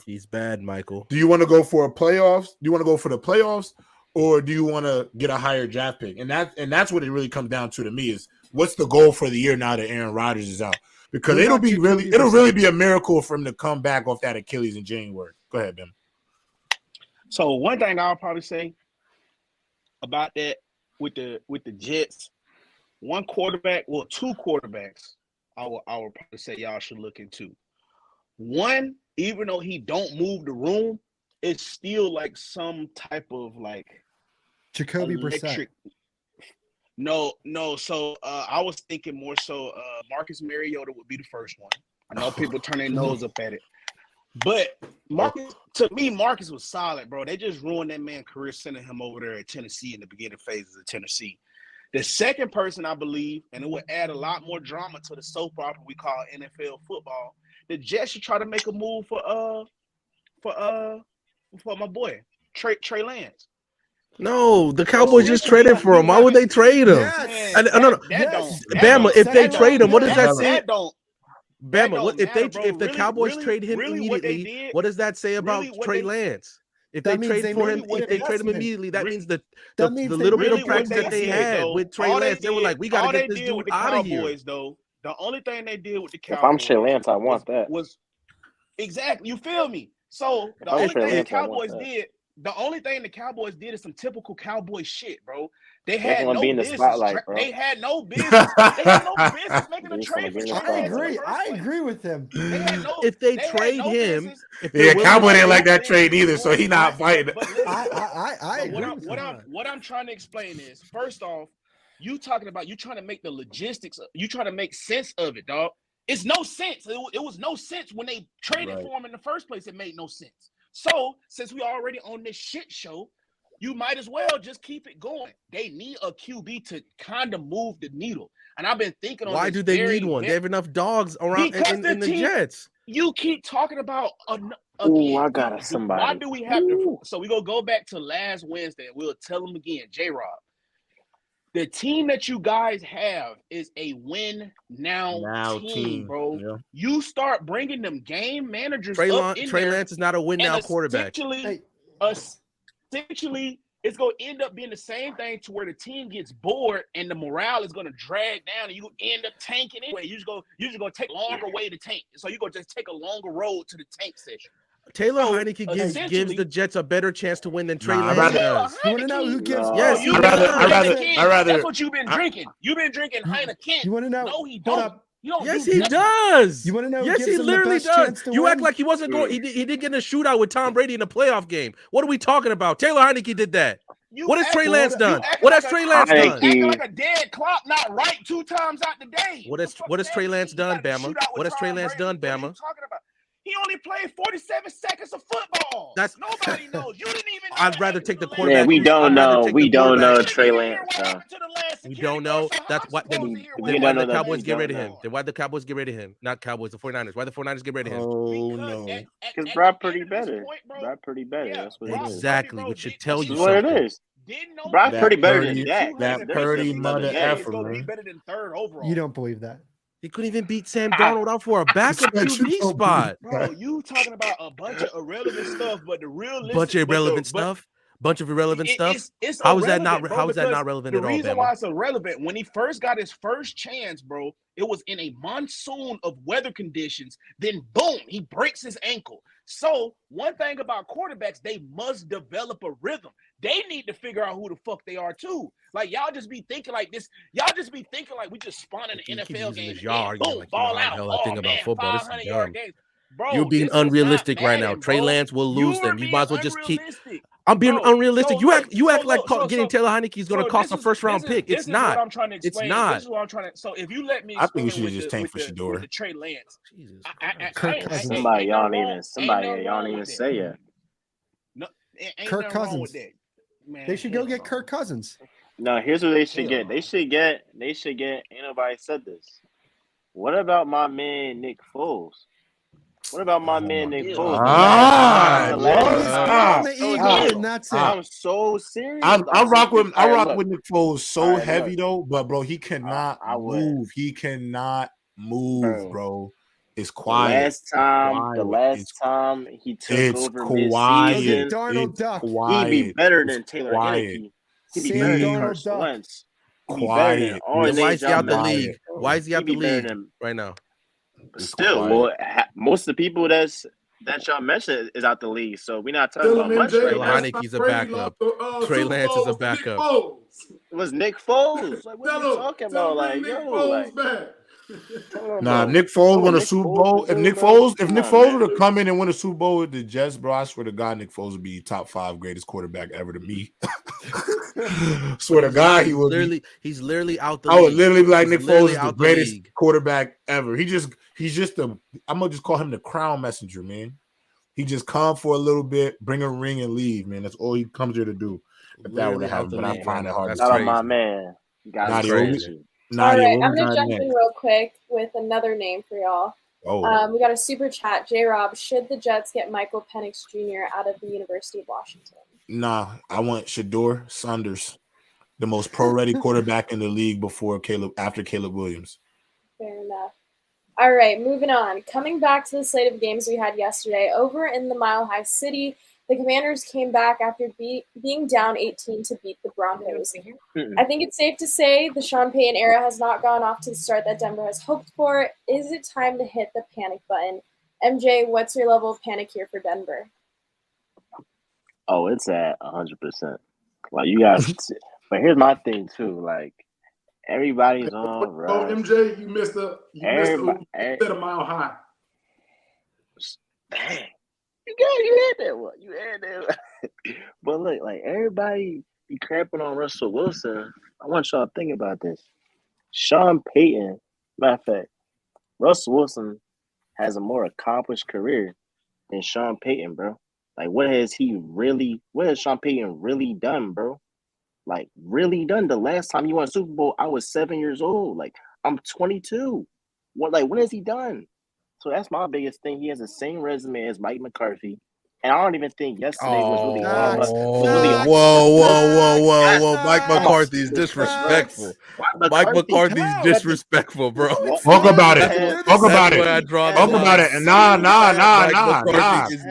he's bad, Michael. Do you want to go for a playoffs? Do you want to go for the playoffs, or do you want to get a higher draft pick? And that's what it really comes down to me is what's the goal for the year now that Aaron Rodgers is out? Because it'll really be a miracle for him to come back off that Achilles in January. Go ahead, Ben. So one thing I'll probably say about that with the Jets, two quarterbacks I will probably say y'all should look into. One, even though he don't move the room, it's still like some type of like Jacoby Brissett. No. So I was thinking more so Marcus Mariota would be the first one. I know people turn their nose up at it. But Marcus was solid, bro. They just ruined that man's career sending him over there at Tennessee in the beginning phases of Tennessee. The second person, I believe, and it would add a lot more drama to the soap opera we call NFL football. The Jets should try to make a move for my boy Trey Lance. No, the Cowboys just traded for him. Why would they trade him? Yes. Bama, if they trade him, what does that say? That don't Bama, matter, bro. if the Cowboys really, trade him really immediately, what does that say about Trey Lance? If they trade for him, if they trade him immediately, that means the little bit of practice that they had with Trey Lance, they were like, we got to get this dude out of here. Though, the only thing they did with the Cowboys, if I'm Trey Lance, I want that. Was exactly, you feel me? So the only thing the Cowboys did. The only thing the Cowboys did is some typical Cowboy shit, bro. They had no business. They had no business. They had no business making a trade for Trey Lance. I agree with him. If they trade him, Cowboy didn't like that trade either, so he not fighting. I agree. What I'm trying to explain is, first off, you trying to make the logistics. You trying to make sense of it, dog. It's no sense. It was no sense when they traded for him in the first place. It made no sense. So, since we already on this shit show, you might as well just keep it going. They need a QB to kind of move the needle. And I've been thinking on why do they need one? They have enough dogs around in the Jets. You keep talking about oh, I got somebody. Why do we have to? So, we're going to go back to last Wednesday and we'll tell them again, J-Rob. The team that you guys have is a win now team, bro. Yeah. You start bringing them game managers Trey Lance is not a win now quarterback. Essentially, it's going to end up being the same thing to where the team gets bored and the morale is going to drag down and you end up tanking anyway. You're just going to take a longer way to tank. So you're going to just take a longer road to the tank session. Taylor Heineke gives the Jets a better chance to win than Trey Lance does. You want to know who gives? Yes, I rather. That's what you've been drinking. You've been drinking Heineken. You want to know? No, he don't. Yes, he does. You want to know? Yes, he literally does. You act like he wasn't going. He did get in a shootout with Tom Brady in a playoff game. What are we talking about? Taylor Heineke did that. What has Trey Lance done? What has Trey Lance done? Acting like a dead clock, not right 2 times out the day. What has Trey Lance done, Bama? What has Trey Lance done, Bama? He only played 47 seconds of football. Nobody knows. You didn't even know. I'd rather take the quarterback. Yeah, we don't know. We don't know Trey Lance. We don't know. That's what. Then why the Cowboys get rid of him? Then why the Cowboys get rid of him? Not Cowboys, the 49ers. Why the 49ers get rid of him? Oh no. Because Brock pretty better. Brock pretty better. That's what it is. Exactly, which should tell you what something. it is. Brock pretty better than Dak. That Purdy mother effer, man. Better than third overall. You don't believe that? He couldn't even beat Sam Darnold out for a backup QB spot. Bro, you talking about a bunch of irrelevant stuff, but the realistic bunch of irrelevant stuff. How is that not relevant at all? The reason why it's irrelevant, when he first got his first chance, bro, it was in a monsoon of weather conditions. Then boom, he breaks his ankle. So one thing about quarterbacks, they must develop a rhythm. They need to figure out who the fuck they are too. Like y'all just be thinking like this. Y'all just be thinking like we just spawn in an NFL game. Boom, ball out. I think about football. This is dumb. Bro, you're being unrealistic right now. Trey Lance will lose them. You might as well just keep. I'm being unrealistic. You act like getting Taylor Heineke is going to cost a first-round pick. It's not. I'm trying to explain. It's not. This is what I'm trying to. So if you let me, I think you should just tank for Shador. Trey Lance. Jesus somebody y'all even say it. No, Kirk Cousins. They should go get Kirk Cousins. No, here's what they should get. They should get. Ain't nobody said this. What about my man Nick Foles? What about my man Nick Foles? I'm so serious. I rock with Nick Foles so heavy though, but bro, he cannot move. He cannot move, bro. It's quiet. The last time he took over mid-season, he'd be better than Taylor Heineke. He'd be better than Carson Wentz. Quiet. Why is he out the league? Why is he out the league right now? Still, most of the people that y'all mentioned is out the league, so we're not talking about much right now. Heineke's a backup. Trey Lance is a backup. It was Nick Foles. Like, what are you talking about? Like, nah, Nick Foles won a Super Bowl. If Nick Foles were to come in and win a Super Bowl with the Jets, bro, I swear to God, Nick Foles would be top 5 greatest quarterback ever to me. Swear to God, he would. He's literally out the league. I would literally be like Nick Foles is the greatest quarterback ever. He's just I'm gonna just call him the crown messenger, man. He just come for a little bit, bring a ring, and leave, man. That's all he comes here to do. If that would have happened, but I find it hard. Not on my man. Nadia, All right, I'm gonna jump in real quick with another name for y'all. Oh. We got a super chat. J. Rob, should the Jets get Michael Penix Jr. out of the University of Washington? Nah, I want Shedeur Sanders, the most pro-ready quarterback in the league after Caleb Williams. Fair enough. All right, moving on. Coming back to the slate of games we had yesterday, over in the Mile High City, the Commanders came back after being down 18 to beat the Broncos. I think it's safe to say the Sean Payton era has not gone off to the start that Denver has hoped for. Is it time to hit the panic button? MJ, what's your level of panic here for Denver? Oh, it's at 100%. Like, you guys, but here's my thing too. Like, everybody's on Russ. Oh, MJ, you missed a Mile High. Dang. You had that one. You had that one. But look, like, everybody be crapping on Russell Wilson. I want y'all to think about this. Sean Payton, matter of fact, Russell Wilson has a more accomplished career than Sean Payton, bro. Like, what has Sean Payton really done, bro? Like, really done? The last time he won a Super Bowl, I was 7 years old. Like, what has he done? So that's my biggest thing. He has the same resume as Mike McCarthy. And I don't even think yesterday was really Whoa. Mike McCarthy is disrespectful. Mike McCarthy is disrespectful, bro. Talk about it. Talk about it. And nah.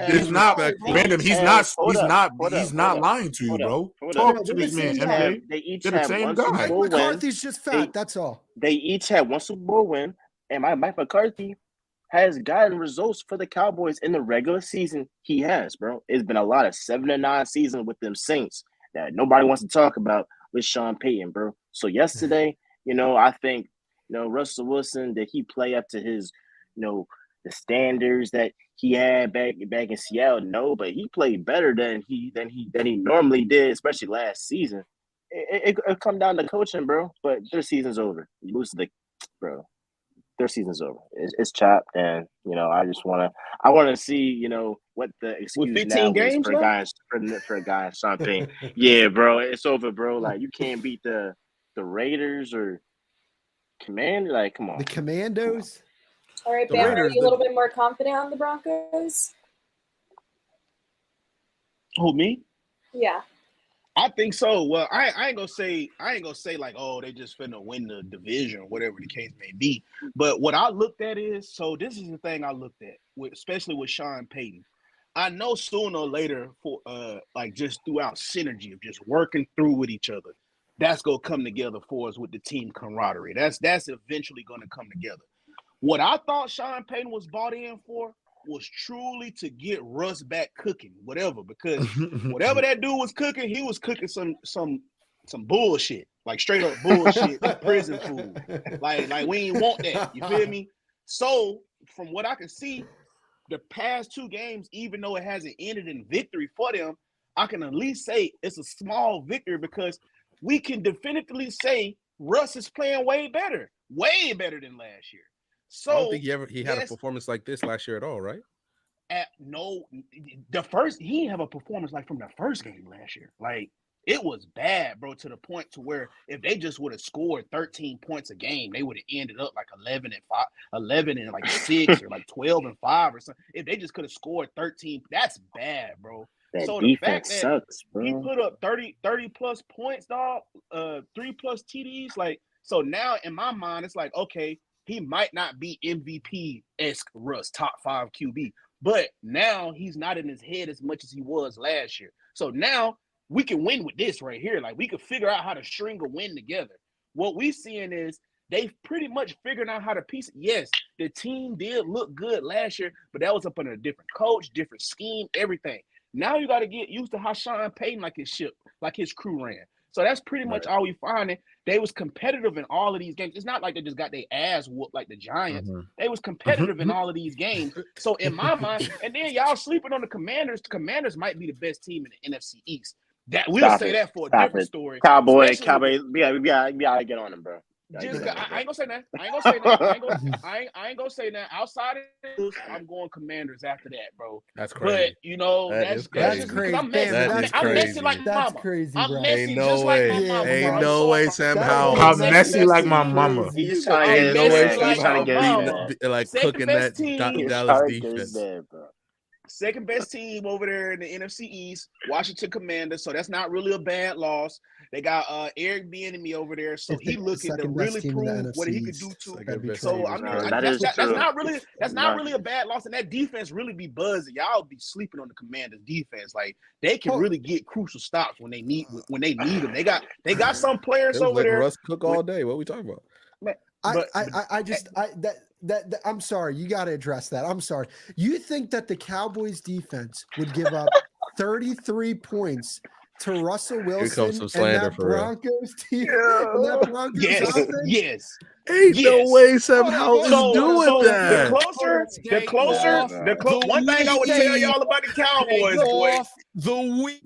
It's not random. He's not lying to you, bro. Talk to this man, MJ. They each They're the same guy. Mike McCarthy's just fat. That's all. They each had one Super Bowl win, and Mike McCarthy has gotten results for the Cowboys in the regular season. He has, bro. It's been a lot of 7-9 seasons with them Saints that nobody wants to talk about with Sean Payton, bro. So yesterday, I think, Russell Wilson, did he play up to his, the standards that he had back in Seattle? No, but he played better than he normally did, especially last season. It come down to coaching, bro. But their season's over. You lose to their season's over. It's chopped, and I want to see what the excuse now is for guys for a guy Sean Payton. Yeah, bro, it's over, bro. Like, you can't beat the Raiders or Commander. Like, come on, the Commandos. All right, Bam, are you a little bit more confident on the Broncos? Who, me? Yeah. I think so. Well, I ain't gonna say like, oh, they just finna win the division or whatever the case may be. But what I looked at is, so this is the thing I looked at, especially with Sean Payton. I know sooner or later, for like, just throughout synergy of just working through with each other, that's gonna come together for us with the team camaraderie. That's eventually gonna come together. What I thought Sean Payton was bought in for was truly to get Russ back cooking, whatever, because whatever that dude was cooking, he was cooking some bullshit, like straight up bullshit, prison food. Like we ain't want that. You feel me? So from what I can see, the past 2 games, even though it hasn't ended in victory for them, I can at least say it's a small victory because we can definitively say Russ is playing way better than last year. So I don't think he had a performance like this last year at all, right? He didn't have a performance like from the first game last year. Like, it was bad, bro, to the point to where if they just would have scored 13 points a game, they would have ended up like 11 and like 6 or like 12 and 5 or something. If they just could have scored 13, that's bad, bro. So the fact that sucks, bro. He put up 30 plus points, dog, 3+ TDs, like, so now in my mind it's like, okay, he might not be MVP-esque Russ, top 5 QB, but now he's not in his head as much as he was last year. So now we can win with this right here. Like, we could figure out how to string a win together. What we seeing is they've pretty much figured out how to piece it. Yes, the team did look good last year, but that was up under a different coach, different scheme, everything. Now you got to get used to how Sean Payton like his crew ran. So that's pretty much all we finding. They was competitive in all of these games. It's not like they just got their ass whooped like the Giants. They was competitive in all of these games. So in my mind, and then y'all sleeping on the Commanders. The Commanders might be the best team in the NFC East. That we'll say that for a different story. Cowboy. We gotta get on them, bro. Just I ain't gonna say that. I ain't gonna say that. Outside of this, I'm going Commanders after that, bro. That's crazy. But that's just because I'm messy. I'm messy like my mama. Crazy, bro. I'm messy just like my mama. Ain't no way, Sam Howell. I'm messy like my mama. He's trying to Ain't get no way his Sam bag. Howell He's be like Second cooking best that team. Dallas trying to get his defense. bag, bro. Second best team over there in the NFC East, Washington Commanders. So that's not really a bad loss. They got Eric Bieniemy over there, so he looking to really prove what he could do too. So I mean, that's not really a bad loss, and that defense really be buzzing. Y'all be sleeping on the Commanders defense. Like they can really get crucial stops when they need them. They got some players over there. Russ Cook all day. What are we talking about? I'm sorry. You got to address that. I'm sorry. You think that the Cowboys defense would give up 33 points to Russell Wilson and that Broncos team? Yes. Ain't no way Sam Howell is doing that. The closer. One thing I would tell y'all about the Cowboys, boy.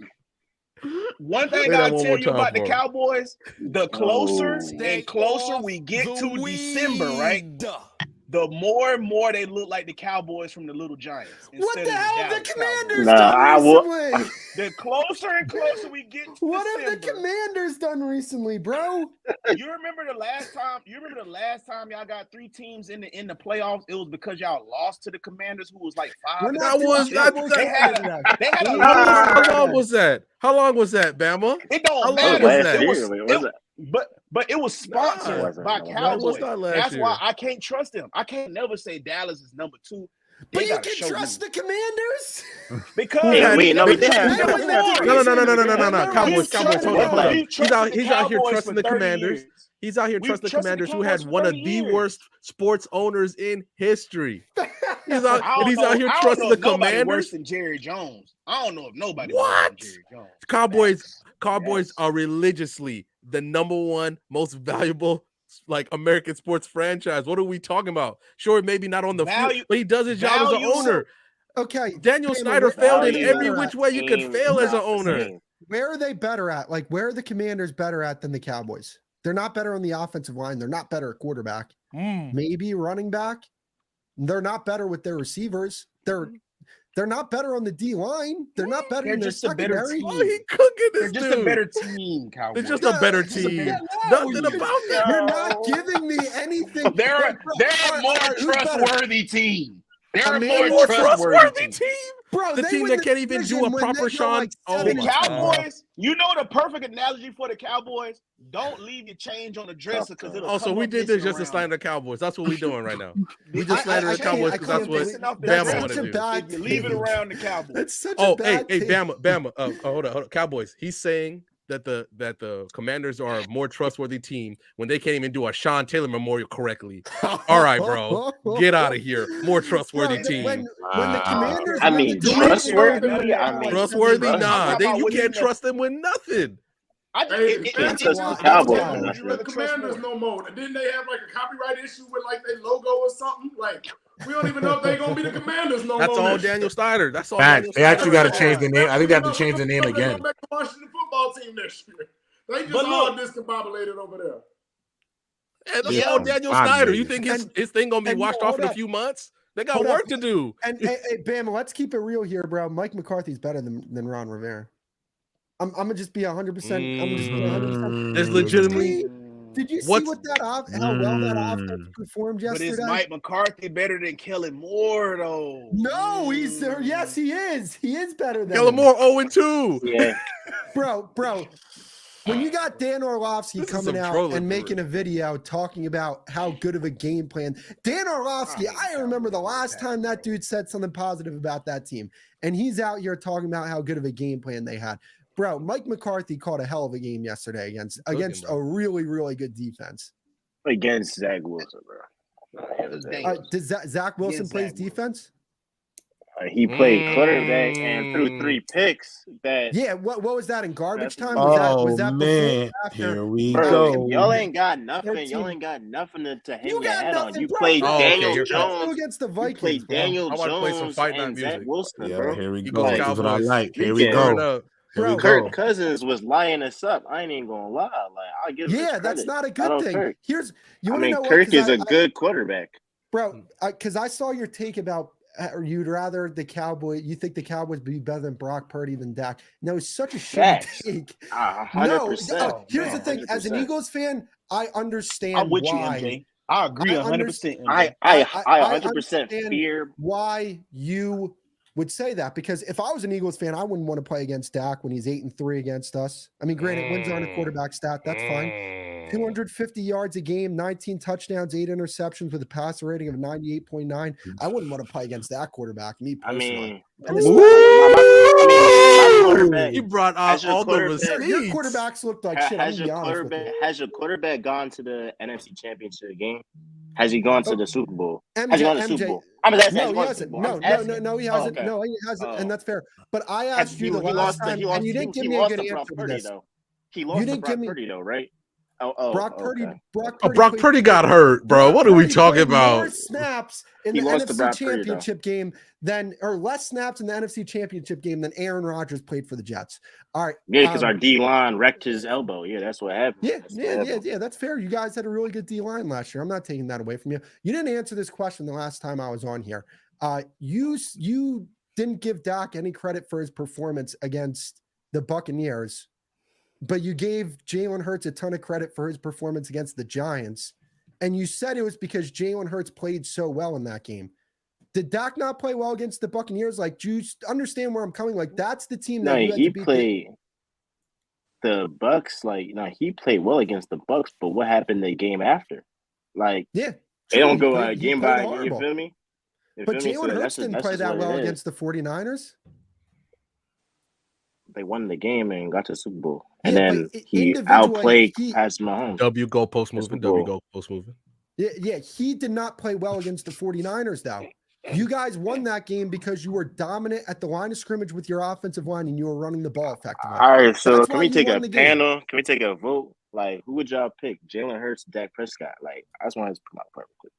One thing I'll tell you about the Cowboys, the closer and closer we get to December, right? The more and more they look like the Cowboys from the Little Giants. What the hell have the Commanders done recently? The closer and closer we get to what December, have the Commanders done recently, bro? You remember the last time y'all got 3 teams in the playoffs? It was because y'all lost to the Commanders, who was like 5. How long was that? How long was that, Bama? It don't matter. But it was sponsored by Cowboys. That's why I can't trust them. I can't never say Dallas is number 2. But you can trust the Commanders because no. Cowboys. Hold on. He's out here trusting the Commanders. He's out here trusting the Commanders, who had one of the worst sports owners in history. He's out here trusting the Commanders. Worse than Jerry Jones. I don't know if nobody. What? Jerry Jones. Cowboys are religiously the number 1 most valuable American sports franchise. What are we talking about? Sure, maybe not on the field, but he does his job as an owner. Okay, Daniel Snyder failed in every which way you could fail as an owner. Where are they better at? Where are the Commanders better at than the Cowboys? They're not better on the offensive line. They're not better at quarterback. Maybe running back. They're not better with their receivers. They're not better on the D line. They're not better in their secondary. Why he cooking this dude? They're just a better team, Cowboys. They're just a better team. Nothing about that. You're not giving me anything. They're a more trustworthy team. They're a more trustworthy team. Bro, the team that can't even do a proper Sean. The Cowboys, you know the perfect analogy for the Cowboys? Don't leave your change on the dresser because it'll so we did this just to slander the Cowboys. That's what we're doing right now. We just slander the Cowboys because that's what Bama want to do. You leave it around the Cowboys. That's such a bad hey, Bama. Hold on. Cowboys. He's saying that the Commanders are a more trustworthy team when they can't even do a Sean Taylor memorial correctly. All right, bro. Get out of here. More trustworthy team. When the Commanders trustworthy? Nah. You can't trust them with nothing. The Commanders no more. Didn't they have a copyright issue with their logo or something? We don't even know if they're gonna be the Commanders no more. That's all Daniel Snyder. That's all. They actually got to change the name. I think they have to change the name again. The Washington football team next year. They just all discombobulated over there. And that's all Daniel Snyder. You think his thing gonna be washed off in a few months? They got work to do. And hey, Bama, let's keep it real here, bro. Mike McCarthy's better than Ron Rivera. I'm gonna just be 100%. I'm gonna just be 100%. There's legitimately. Did you see how well that offense performed yesterday? But is Mike McCarthy better than Kellen Moore, though? No, he's there. Yes, he is. He is better than Kellen Moore 0-2. Yeah, bro. When you got Dan Orlovsky coming out and making a video talking about how good of a game plan, Dan Orlovsky, I remember the last time that dude said something positive about that team, and he's out here talking about how good of a game plan they had. Bro, Mike McCarthy caught a hell of a game yesterday against a really, really good defense. Against Zach Wilson, bro. Does Zach Wilson plays defense? He played quarterback and threw 3 picks. What was that in garbage time? Was that man, here we go. Y'all ain't got nothing. Y'all ain't got nothing to hang your hat on. You played Daniel Jones against the Vikings. You played Daniel Jones play some fight night and Zach music. Wilson, bro. Here we go. That's what I like. Here we go. Bro, Kirk Cousins was lining us up. I ain't even gonna lie. Like, I'll give him his credit. that's not a good thing. Kirk. Here's you want to know Kirk what? is a good quarterback, bro. Because I saw your take about you'd rather the Cowboys. You think the Cowboys be better than Brock Purdy than Dak? No, it's such a shitty take. 100%. Here's the thing: as an Eagles fan, I understand I'm with why. you, MJ. I agree 100%. I 100% fear why you would say that, because if I was an Eagles fan, I wouldn't want to play against Dak when he's 8-3 against us. I mean, granted, wins aren't a quarterback stat. That's fine. 250 yards a game, 19 touchdowns, 8 interceptions with a passer rating of 98.9. I wouldn't want to play against that quarterback. Me personally. My quarterback. You brought out all the receipts. Your quarterbacks looked like shit. Has your quarterback gone to the NFC Championship game? Has he gone to the Super Bowl? Has he gone to the Super Bowl? No, he hasn't. No, he hasn't. Okay. No, he hasn't, and that's fair. But I asked you the last time, and you didn't give me a good answer for this. He lost to Brock Purdy, though, right? Brock Purdy. Brock Purdy got hurt, bro. What are we talking about? More snaps in the NFC Championship game or less snaps in the NFC Championship game than Aaron Rodgers played for the Jets. All right. Yeah, because our D line wrecked his elbow. Yeah, that's what happened. Yeah. That's fair. You guys had a really good D line last year. I'm not taking that away from you. You didn't answer this question the last time I was on here. You didn't give Dak any credit for his performance against the Buccaneers, but you gave Jalen Hurts a ton of credit for his performance against the Giants. And you said it was because Jalen Hurts played so well in that game. Did Dak not play well against the Buccaneers? Like, do you understand where I'm coming? Like, that's the team that he played the Bucks. Like, he played well against the Bucks, but what happened the game after? Like, they don't go game by game. You feel me? But Jalen Hurts didn't play that well against the 49ers. They won the game and got to the Super Bowl. And then he outplayed Patrick Mahomes. W goalpost moving. Yeah, he did not play well against the 49ers, though. You guys won that game because you were dominant at the line of scrimmage with your offensive line and you were running the ball effectively. All right, so can we take a panel? Can we take a vote? Like, who would y'all pick? Jalen Hurts, Dak Prescott? Like, I just want to put my part quick.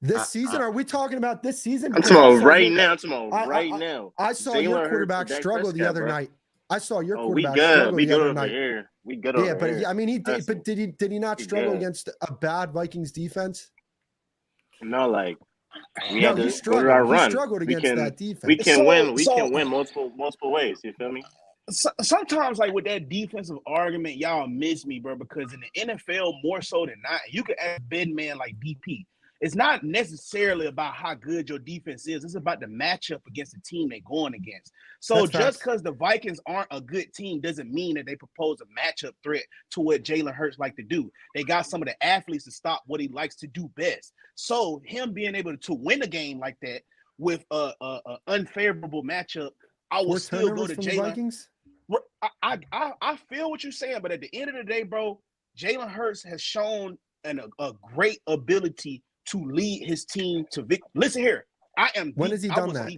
This season? Are we talking about this season? I'm talking about right now. I saw your quarterback struggle the other night. I saw your quarterback struggle the other night. We good over here. But I mean, he did. But did he not struggle against a bad Vikings defense? No, like he struggled. He struggled against that defense. We can win. We can win multiple ways. You feel me? Sometimes, like with that defensive argument, y'all miss me, bro. Because in the NFL, more so than not, you can ask big man like BP. It's not necessarily about how good your defense is. It's about the matchup against the team they're going against. So just because the Vikings aren't a good team doesn't mean that they propose a matchup threat to what Jalen Hurts like to do. They got some of the athletes to stop what he likes to do best. So him being able to win a game like that with a unfavorable matchup, I will still go to Jalen. I feel what you're saying, but at the end of the day, bro, Jalen Hurts has shown a great ability to lead his team to victory. Listen here, when has he done that?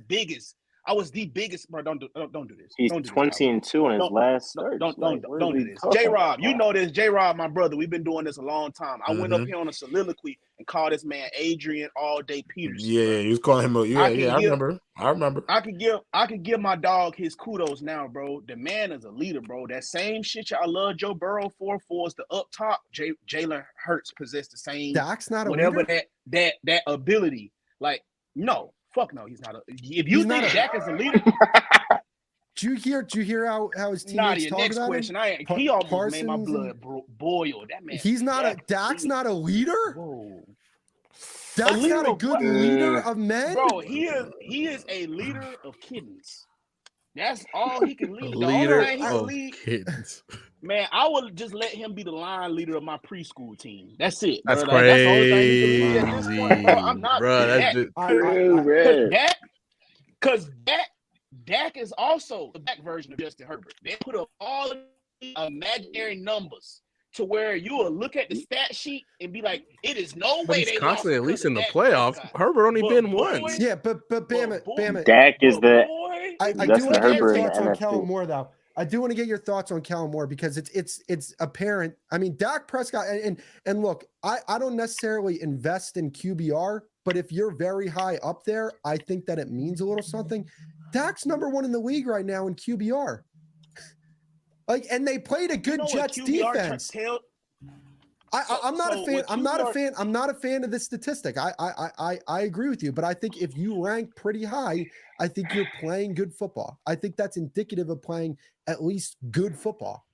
I was the biggest, bro. Don't do this. He's 20-2 in his last start. Don't do this. J-Rob, you know this. J-Rob, my brother, we've been doing this a long time. I went up here on a soliloquy and called this man Adrian All Day Peterson. Yeah, he was calling him. I remember. I could give my dog his kudos now, bro. The man is a leader, bro. That same shit y'all love Joe Burrow for is the up top. Jalen Hurts possessed the same. Dak's not a whatever leader? that ability. Like, no. Fuck no, he's not. If you think Dak is a leader, did you hear how his teammates talk next about question. him? He almost made my blood boil. That man. He's not Dak's not a leader. Whoa. Dak's not a good leader of men. Bro, he is a leader of kittens. That's all he can lead. Kittens. Man, I would just let him be the line leader of my preschool team. That's it. That's bro. crazy. That's the only thing he can lead at this point, bro. I'm not because Dak is also the back version of Justin Herbert. They put up all imaginary numbers to where you will look at the stat sheet and be like, it is no way he's they constantly lost at least in the Dak playoffs. Prescott. Herbert only been once. Yeah, but Bama. Dak is the I do want to get your thoughts on Kellen Moore, though. I do want to get your thoughts on Kellen Moore because it's apparent. I mean, Dak Prescott and look, I don't necessarily invest in QBR, but if you're very high up there, I think that it means a little something. Dak's number 1 in the league right now in QBR. Like, and they played a good Jets defense. I'm not a fan. I'm not a fan of this statistic. I agree with you, but I think if you rank pretty high, I think you're playing good football. I think that's indicative of playing at least good football.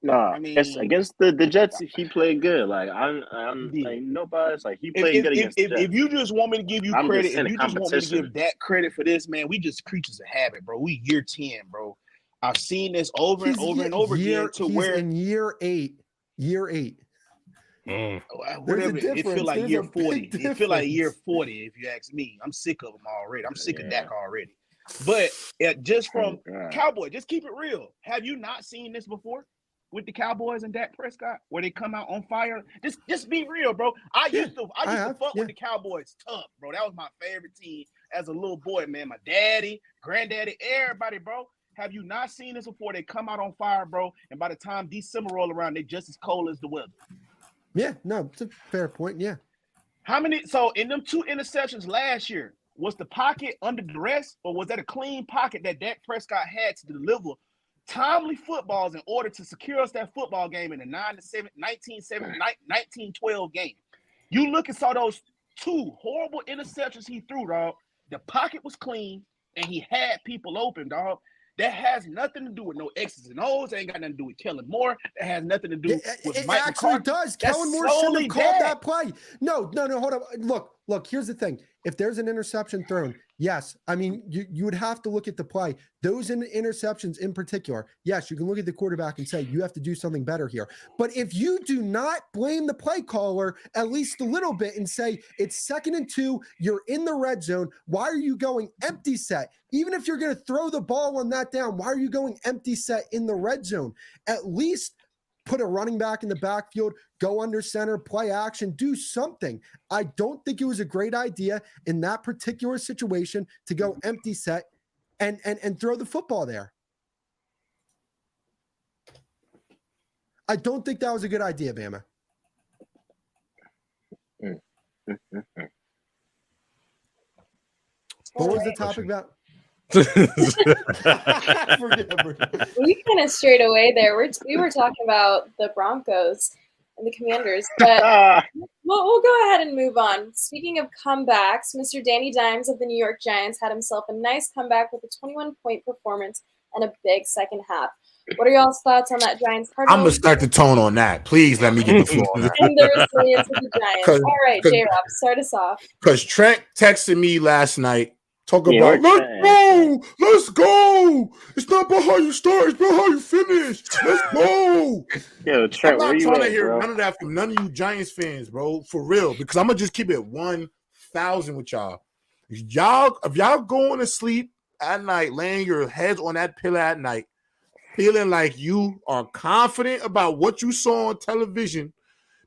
Nah, I mean, against the Jets, he played good. Like I'm like nobody's like he played good against the Jets. If you just want me to give you credit, if you just want me to give Dak credit for this, man, we just creatures of habit, bro. We year 10, bro. I've seen this over and over again to where in year 8. Whatever. It feel like year 40. It feel like year 40 if you ask me. I'm sick of them already. I'm sick of Dak already. But just from Cowboy, just keep it real. Have you not seen this before with the Cowboys and Dak Prescott, where they come out on fire? Just be real, bro. I used to fuck with the Cowboys tough, bro. That was my favorite team as a little boy, man. My daddy, granddaddy, everybody, bro. Have you not seen this before? They come out on fire, bro, and by the time December roll around, they're just as cold as the weather. Yeah, no, it's a fair point. Yeah. So in them 2 interceptions last year, was the pocket under duress, or was that a clean pocket that Dak Prescott had to deliver timely footballs in order to secure us that football game in the 1912 game? You look and saw those 2 horrible interceptions he threw, dog. The pocket was clean, and he had people open, dog. That has nothing to do with no X's and O's. It ain't got nothing to do with Kellen Moore. It has nothing to do with Mike actually McCarthy. Does. Kellen Moore shouldn't have called that play. No, hold on. Look, here's the thing. If there's an interception thrown, yes, I mean, you would have to look at the play. Those interceptions in particular, yes, you can look at the quarterback and say, you have to do something better here. But if you do not blame the play caller at least a little bit and say, it's 2nd and 2, you're in the red zone, why are you going empty set? Even if you're going to throw the ball on that down, why are you going empty set in the red zone? At least put a running back in the backfield, go under center, play action, do something. I don't think it was a great idea in that particular situation to go empty set and throw the football there. I don't think that was a good idea, Bama. What was the topic about? We kind of strayed away there. We were talking about the Broncos and the Commanders, but we'll go ahead and move on. Speaking of comebacks, Mr. Danny Dimes of the New York Giants had himself a nice comeback with a 21-point performance and a big second half. What are y'all's thoughts on that Giants Cardinals? I'm gonna start the tone on that. Please let me get the floor on that. And the resilience of the Giants. All right, J-Rob, start us off. Because Trent texted me last night. Talk about let's go. It's not about how you start, it's about how you finish. Let's go. Yo, Trent, I'm not trying to hear bro? none of that from none of you Giants fans, bro. For real. Because I'm gonna just keep it 1,000 with y'all. If y'all going to sleep at night, laying your heads on that pillow at night, feeling like you are confident about what you saw on television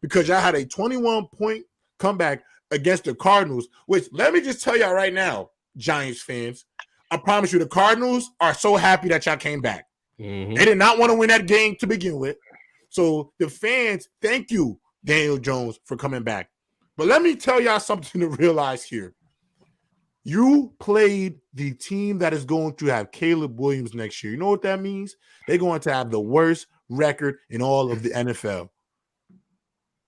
because y'all had a 21-point comeback against the Cardinals, which let me just tell y'all right now, Giants fans, I promise you the Cardinals are so happy that y'all came back. Mm-hmm. They did not want to win that game to begin with. So the fans, thank you, Daniel Jones, for coming back. But let me tell y'all something to realize here. You played the team that is going to have Caleb Williams next year. You know what that means? They're going to have the worst record in all of the NFL.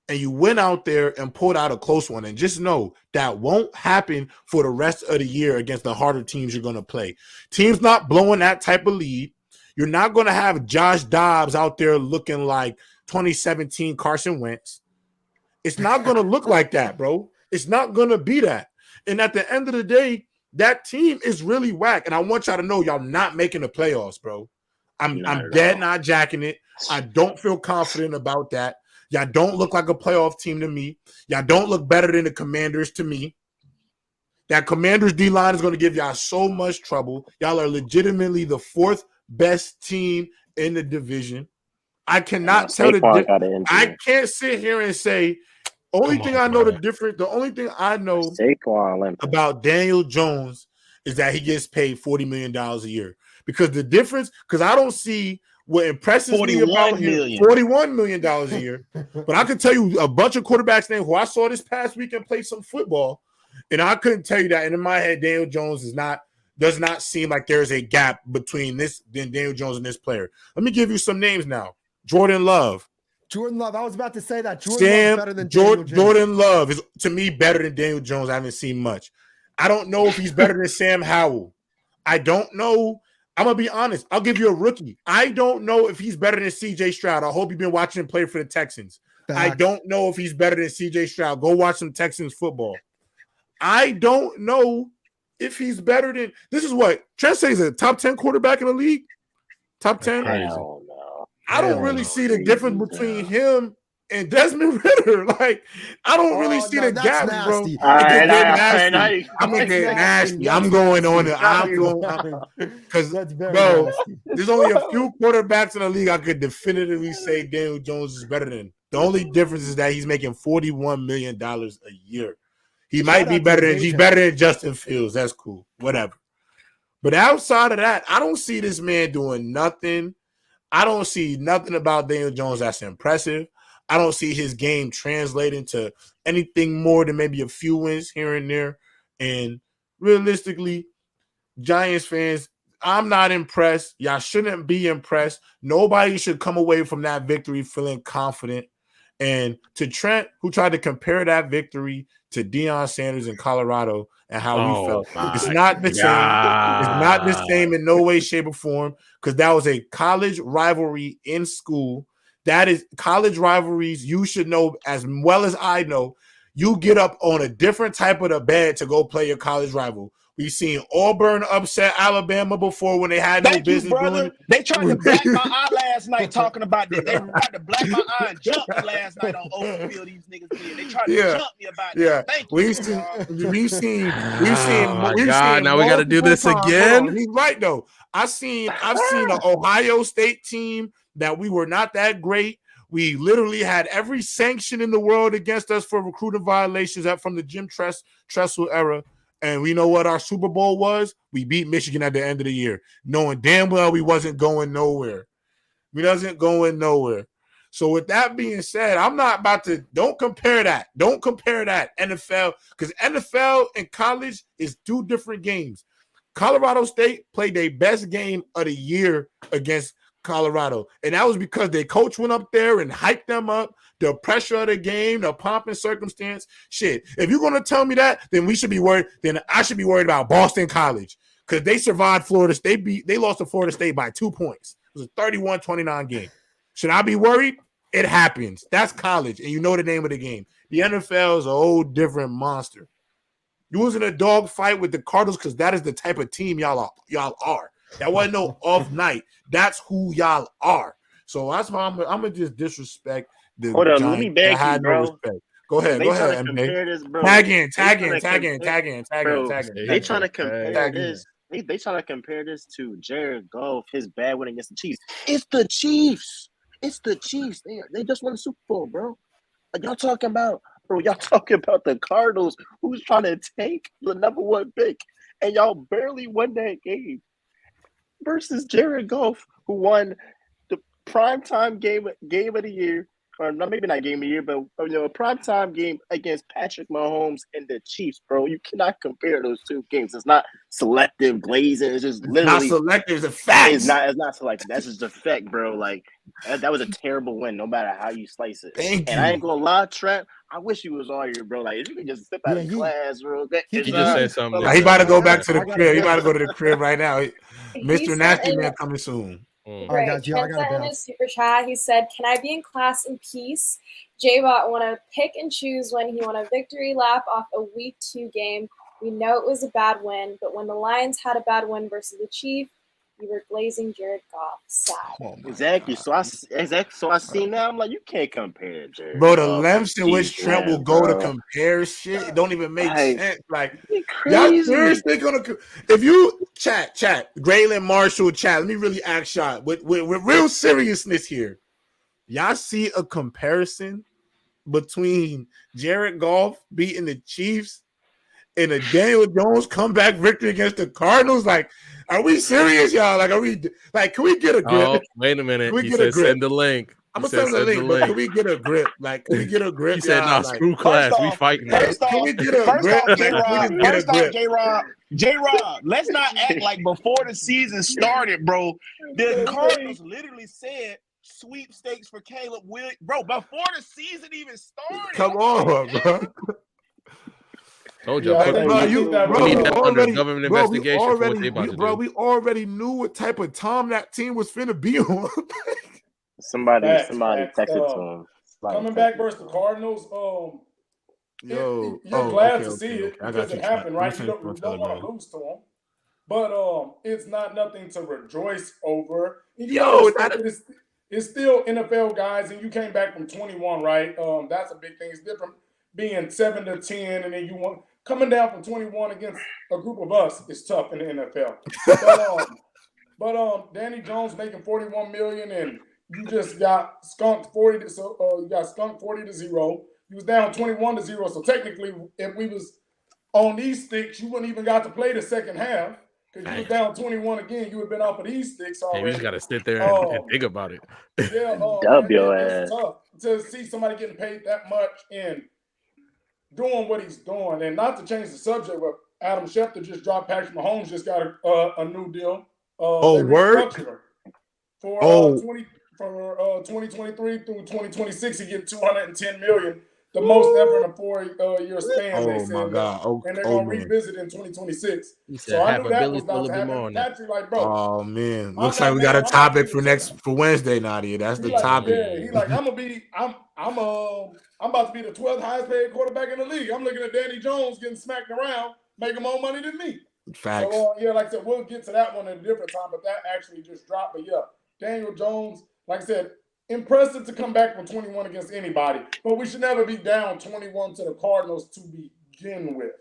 And you went out there and pulled out a close one. And just know that won't happen for the rest of the year against the harder teams you're going to play. Teams not blowing that type of lead. You're not going to have Josh Dobbs out there looking like 2017 Carson Wentz. It's not going to look like that, bro. It's not going to be that. And at the end of the day, that team is really whack. And I want y'all to know y'all not making the playoffs, bro. I'm dead not jacking it. I don't feel confident about that. Y'all don't look like a playoff team to me. Y'all don't look better than the Commanders to me. That Commanders D-line is going to give y'all so much trouble. Y'all are legitimately the 4th best team in the division. I cannot tell the difference. I can't sit here and say the only thing I know about Daniel Jones is that he gets paid $40 million a year. Because the difference, because I don't see what impresses me about him, $41 million a year. But I can tell you a bunch of quarterbacks names who I saw this past weekend play some football, and I couldn't tell you that. And in my head, Daniel Jones is not does not seem like there's a gap between Daniel Jones and this player. Let me give you some names now. Jordan Love. Jordan Love. I was about to say that. Jordan Love's better than Daniel Jones. Jordan Love is, to me, better than Daniel Jones. I haven't seen much. I don't know if he's better than Sam Howell. I don't know. I'm going to be honest. I'll give you a rookie. I don't know if he's better than C.J. Stroud. I hope you've been watching him play for the Texans. I don't know if he's better than C.J. Stroud. Go watch some Texans football. I don't know if he's better than – this is what? Trent says a top 10 quarterback in the league? Top 10? I don't really see the difference between him and Desmond Ridder. Like, I don't really see the gap, bro. I'm going to get nasty. I'm going on it. Because, bro, there's only a few quarterbacks in the league I could definitively say Daniel Jones is better than. The only difference is that he's making $41 million a year. He might be better than he's better than Justin Fields. That's cool. Whatever. But outside of that, I don't see this man doing nothing. I don't see nothing about Daniel Jones that's impressive. I don't see his game translating to anything more than maybe a few wins here and there. And realistically, Giants fans, I'm not impressed. Y'all shouldn't be impressed. Nobody should come away from that victory feeling confident. And to Trent, who tried to compare that victory to Deion Sanders in Colorado and how he felt, it's not the same. It's not the same in no way, shape, or form, because that was a college rivalry in school. That is college rivalries. You should know as well as I know. You get up on a different type of the bed to go play your college rival. We've seen Auburn upset Alabama before when they had no business doing it. They tried to black my eye last night talking about that. They tried to black my eye and jump me last night on open field. These niggas did. They tried to jump me about that. Thank you. We've seen. Now we got to do this again. He's right though. I've seen an Ohio State team that we were not that great. We literally had every sanction in the world against us for recruiting violations from the Jim Tressel era. And we know what our Super Bowl was? We beat Michigan at the end of the year, knowing damn well we wasn't going nowhere. We wasn't going nowhere. So with that being said, I'm not about to – don't compare that. Don't compare that, NFL, because NFL and college is two different games. Colorado State played their best game of the year against Colorado, and that was because their coach went up there and hyped them up. The pressure of the game, the pomp and circumstance. Shit. If you're going to tell me that, then we should be worried. Then I should be worried about Boston College because they survived Florida State. They lost to Florida State by 2 points. It was a 31-29 game. Should I be worried? It happens. That's college, and you know the name of the game. The NFL is a whole different monster. You was in a dog fight with the Cardinals because that is the type of team y'all are. That wasn't no off night. That's who y'all are. So that's why I'm gonna just disrespect the Hold on, Giants. let me beg you, bro. Respect. Go ahead, MJ. Tag in. They trying to compare this. They trying to compare this to Jared Goff, his bad win against the Chiefs. It's the Chiefs. They just won the Super Bowl, bro. Like, y'all talking about the Cardinals, who's trying to take the number one pick, and y'all barely won that game. Versus Jared Goff, who won the primetime game of the year, or not, maybe not game of the year, but a primetime game against Patrick Mahomes and the Chiefs, bro. You cannot compare those two games. It's not selective glazing. It's just literally not selective. It's a fact. It's not selective. That's just a fact, bro. Like that was a terrible win, no matter how you slice it. Thank you. I ain't gonna lie, Trent. I wish you was on here, bro. Like if you could just step out of class, bro. He just said something. He about to go back to the crib. He about to go to the crib right now. Mr. Nasty Man coming soon. Right. Trent sent in his super chat. He said, "Can I be in class in peace? J-Bot want to pick and choose when he won a victory lap off a week 2 game. We know it was a bad win, but when the Lions had a bad win versus the Chiefs, you were glazing Jared Goff. Sad." Exactly. So I see now. I'm like, you can't compare Jared. Bro, the lengths in which Trent will go to compare shit, it don't even make sense. Like, y'all seriously gonna? If you chat, Graylin Marshall chat. Let me really ask shot with real seriousness here. Y'all see a comparison between Jared Goff beating the Chiefs and a Daniel Jones comeback victory against the Cardinals? Like, are we serious, y'all? Like, are we like? Can we get a grip? Oh, wait a minute. He said send the link. I'm gonna send the link, but can we get a grip? Like, can we get a grip? He said, "Nah, like, screw class. We fighting." Can we get a grip? J-Rod, let's not act like before the season started, bro. The Cardinals literally said sweepstakes for Caleb Williams. Bro, before the season even started. Come on, bro. Told you, Yeah, we need that under government investigation. We already knew what type of time that team was finna be on. Somebody Facts. texted to him. Coming back versus the Cardinals, you're glad to see it because it happened, right? You don't want to lose to them, but it's not nothing to rejoice over. It's still NFL guys, and you came back from 21, right? That's a big thing. It's different being 7-10, and then you want coming down from 21 against a group of us is tough in the NFL. But Danny Jones making $41 million, and you just got skunked 40 to you got skunked 40-0. You was down 21-0. So technically, if we was on these sticks, you wouldn't even got to play the second half because you was down 21 again. You would have been off of these sticks already. Hey, we just gotta sit there and think about it. Yeah, it's tough to see somebody getting paid that much and doing what he's doing. And not to change the subject, but Adam Schefter just dropped Patrick Mahomes. Just got a new deal. Word. For 2023 through 2026, he get $210 million, the most ever in a 4-year span. They said, my God! And they're gonna revisit in 2026. So I knew that was about to happen. Patrick, like, bro. Oh man, looks like we got a topic for Wednesday, Nadia. That's the topic. Yeah, he's like, I'm about to be the 12th highest paid quarterback in the league. I'm looking at Danny Jones getting smacked around, making more money than me. Facts. So like I said, we'll get to that one at a different time, but that actually just dropped. But yeah, Daniel Jones, like I said, impressive to come back from 21 against anybody, but we should never be down 21 to the Cardinals to begin with,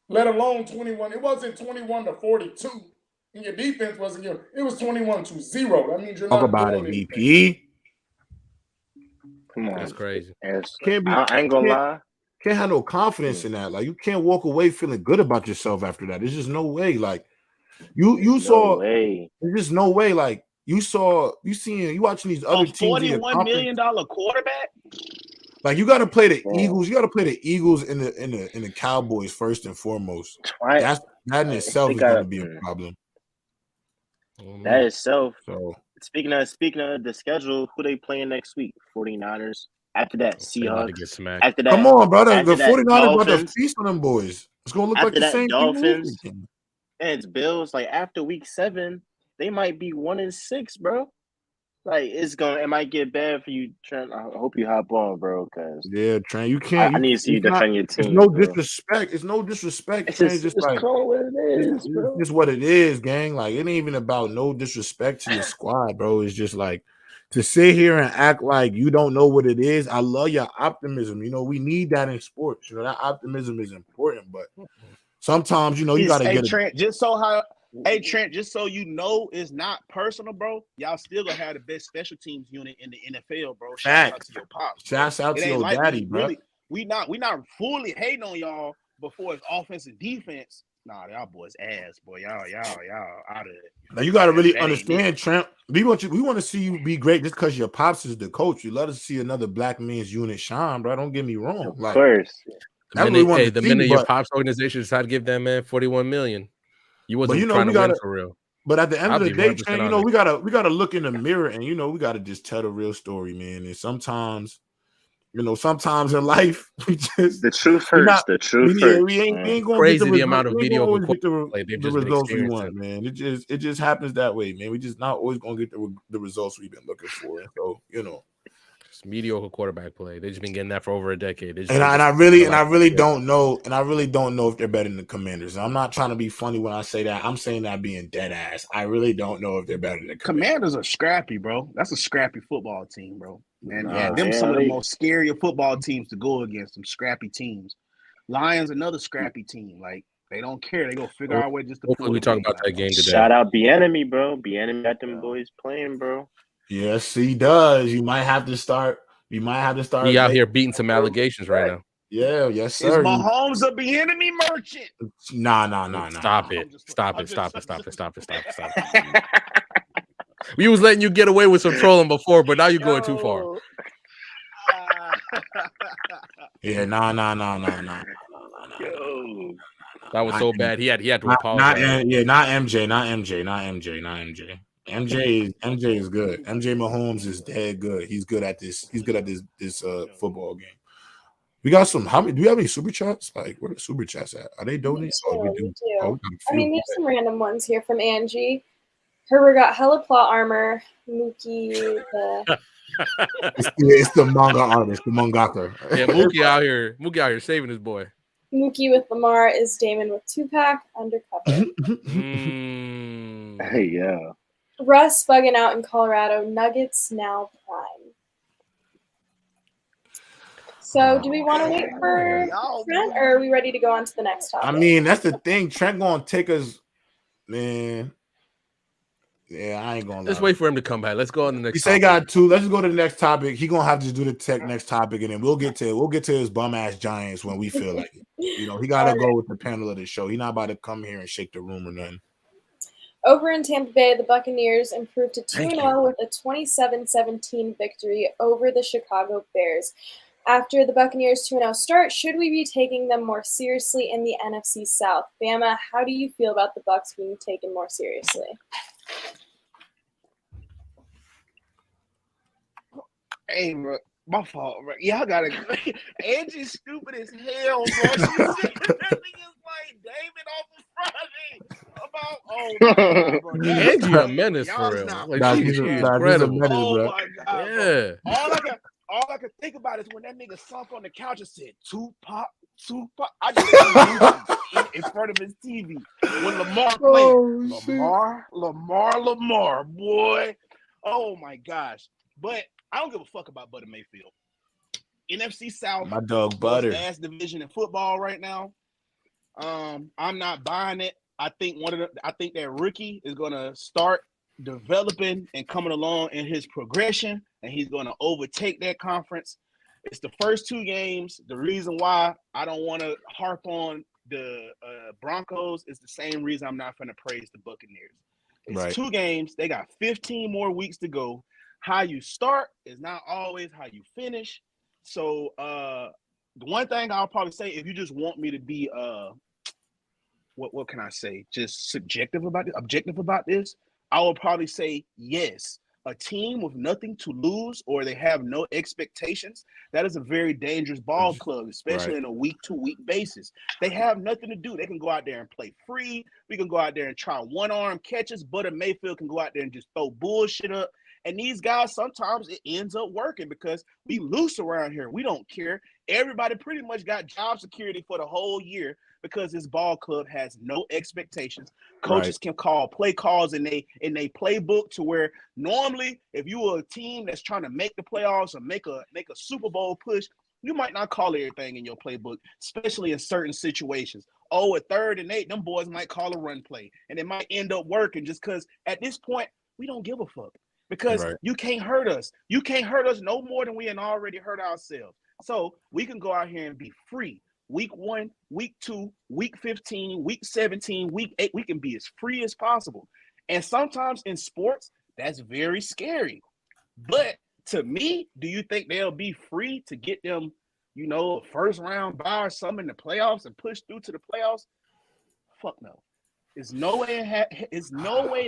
let alone 21. It wasn't 21-42, and your defense wasn't it was 21-0. That means you're not about it, doing anything. VP. Come on, that's crazy. I ain't gonna lie. Can't have no confidence in that. Like, you can't walk away feeling good about yourself after that. There's just no way. Like, you saw. There's just no way. Like, you watching these other teams. $41 million quarterback. Like, you got to play the Eagles. You got to play the Eagles and the Cowboys first and foremost. That in itself is going to be a problem. That itself. So speaking of the schedule, who they playing next week? 49ers. After that, Seahawks. After that, come on, brother. The 49ers about to feast on them boys. It's going to look like the same Dolphins, thing. And it's Bills. Like, after week 7, they might be 1-6, bro. Like, it might get bad for you, Trent. I hope you hop on, bro. Cause Trent, you can't. I need to see you defend your team. It's no disrespect. It's no disrespect. It's just like what it is, bro. It's what it is, gang. Like, it ain't even about no disrespect to your squad, bro. It's just like, to sit here and act like you don't know what it is. I love your optimism. We need that in sports. That optimism is important, but sometimes, you got to get Trent, Trent, just so you know, it's not personal, bro. Y'all still gonna have the best special teams unit in the NFL, bro. Shout out to your pops. Shout out to your daddy, bro. Really, we not fully hating on y'all before it's offense and defense. Nah, y'all boys ass, boy. Y'all out of it. Now you got to really understand, Trent. We want to see you be great just because your pops is the coach. You let us see another black man's unit shine, bro. Don't get me wrong. Of course. The minute your pops organization decided to give that man $41 million, you wasn't trying to win for real. But at the end of the day, Trent, we gotta look in the mirror and we gotta just tell the real story, man. And sometimes in life, we just the truth hurts. The truth hurts. We ain't going crazy the amount of video the results we want, man. It just happens that way, man. We just not always gonna get the results we've been looking for. And so it's mediocre quarterback play. They've just been getting that for over a decade. And I really don't know if they're better than the Commanders. I'm not trying to be funny when I say that. I'm saying that being dead ass. I really don't know if they're better than the Commanders are scrappy, bro. That's a scrappy football team, bro. And them some of the most scary football teams to go against, some scrappy teams. Lions, another scrappy team. Like, they don't care. They go figure out a way just to hopefully we talk about that game today. Shout out Bieniemy, bro. Bieniemy got them boys playing, bro. Yes, he does. You might have to start. He out here beating some allegations right now. Yeah, yes, sir. Is Mahomes a Bieniemy merchant? Nah. Stop it. We was letting you get away with some trolling before, but now you're going too far. Yeah, nah. That was so bad. He had to apologize. Not MJ. MJ is good. MJ Mahomes is dead good. He's good at this. He's good at this football game. We got some. Do we have any super chats? Like, where are the super chats at? Are they donating? We do. I mean, we have some random ones here from Angie. Herbert got hella plot armor. Mookie, it's the manga artist, the mangaka. Yeah, Mookie out here saving his boy. Mookie with Lamar is Damon with Tupac undercover. Hey, yeah. Russ bugging out in Colorado. Nuggets now prime. So, do we want to wait for Trent, or are we ready to go on to the next topic? I mean, that's the thing. Trent gonna take us, man. Yeah, I ain't gonna. Let's wait for him to come back. Let's go on the next. He say got two. Let's go to the next topic. He gonna have to do the next topic, and then we'll get to his bum ass Giants when we feel like it. You know, he gotta go with the panel of the show. He not about to come here and shake the room or nothing. Over in Tampa Bay, the Buccaneers improved to 2-0 with a 27-17 victory over the Chicago Bears. After the Buccaneers' 2-0 start, should we be taking them more seriously in the NFC South? Bama, how do you feel about the Bucs being taken more seriously? Hey, bro, my fault, bro. Y'all gotta. Angie's stupid as hell, bro. She said that nigga's like David off of Friday. Angie a menace for real. Like, she's incredible. Oh my god! Yeah. All I could think about is when that nigga sunk on the couch and said, Tupac. I just in front of his TV when Lamar played. Lamar, boy. Oh my gosh. But I don't give a fuck about Butter Mayfield. NFC South. My dog Butter. Last division in football right now. I'm not buying it. I think that rookie is gonna start developing and coming along in his progression, and he's going to overtake that conference. It's the first two games. The reason why I don't want to harp on the Broncos is the same reason I'm not going to praise the Buccaneers. It's 2 games. They got 15 more weeks to go. How you start is not always how you finish. So the one thing I'll probably say, if you just want me to be what can I say? Just objective about this. I would probably say yes. A team with nothing to lose or they have no expectations, that is a very dangerous ball club, especially in a week-to-week basis. They have nothing to do. They can go out there and play free. We can go out there and try one-arm catches. Butter Mayfield can go out there and just throw bullshit up. And these guys, sometimes it ends up working because we loose around here. We don't care. Everybody pretty much got job security for the whole year because this ball club has no expectations. Coaches can call play calls in they playbook to where normally if you were a team that's trying to make the playoffs or make a Super Bowl push, you might not call everything in your playbook, especially in certain situations. Oh, at 3rd and 8, them boys might call a run play, and it might end up working just because at this point we don't give a fuck. Because you can't hurt us. You can't hurt us no more than we had already hurt ourselves. So we can go out here and be free. Week 1, week 2, week 15, week 17, week 8, we can be as free as possible. And sometimes in sports, that's very scary. But to me, do you think they'll be free to get them, a first round bye or something in the playoffs and push through to the playoffs? Fuck no. There's no way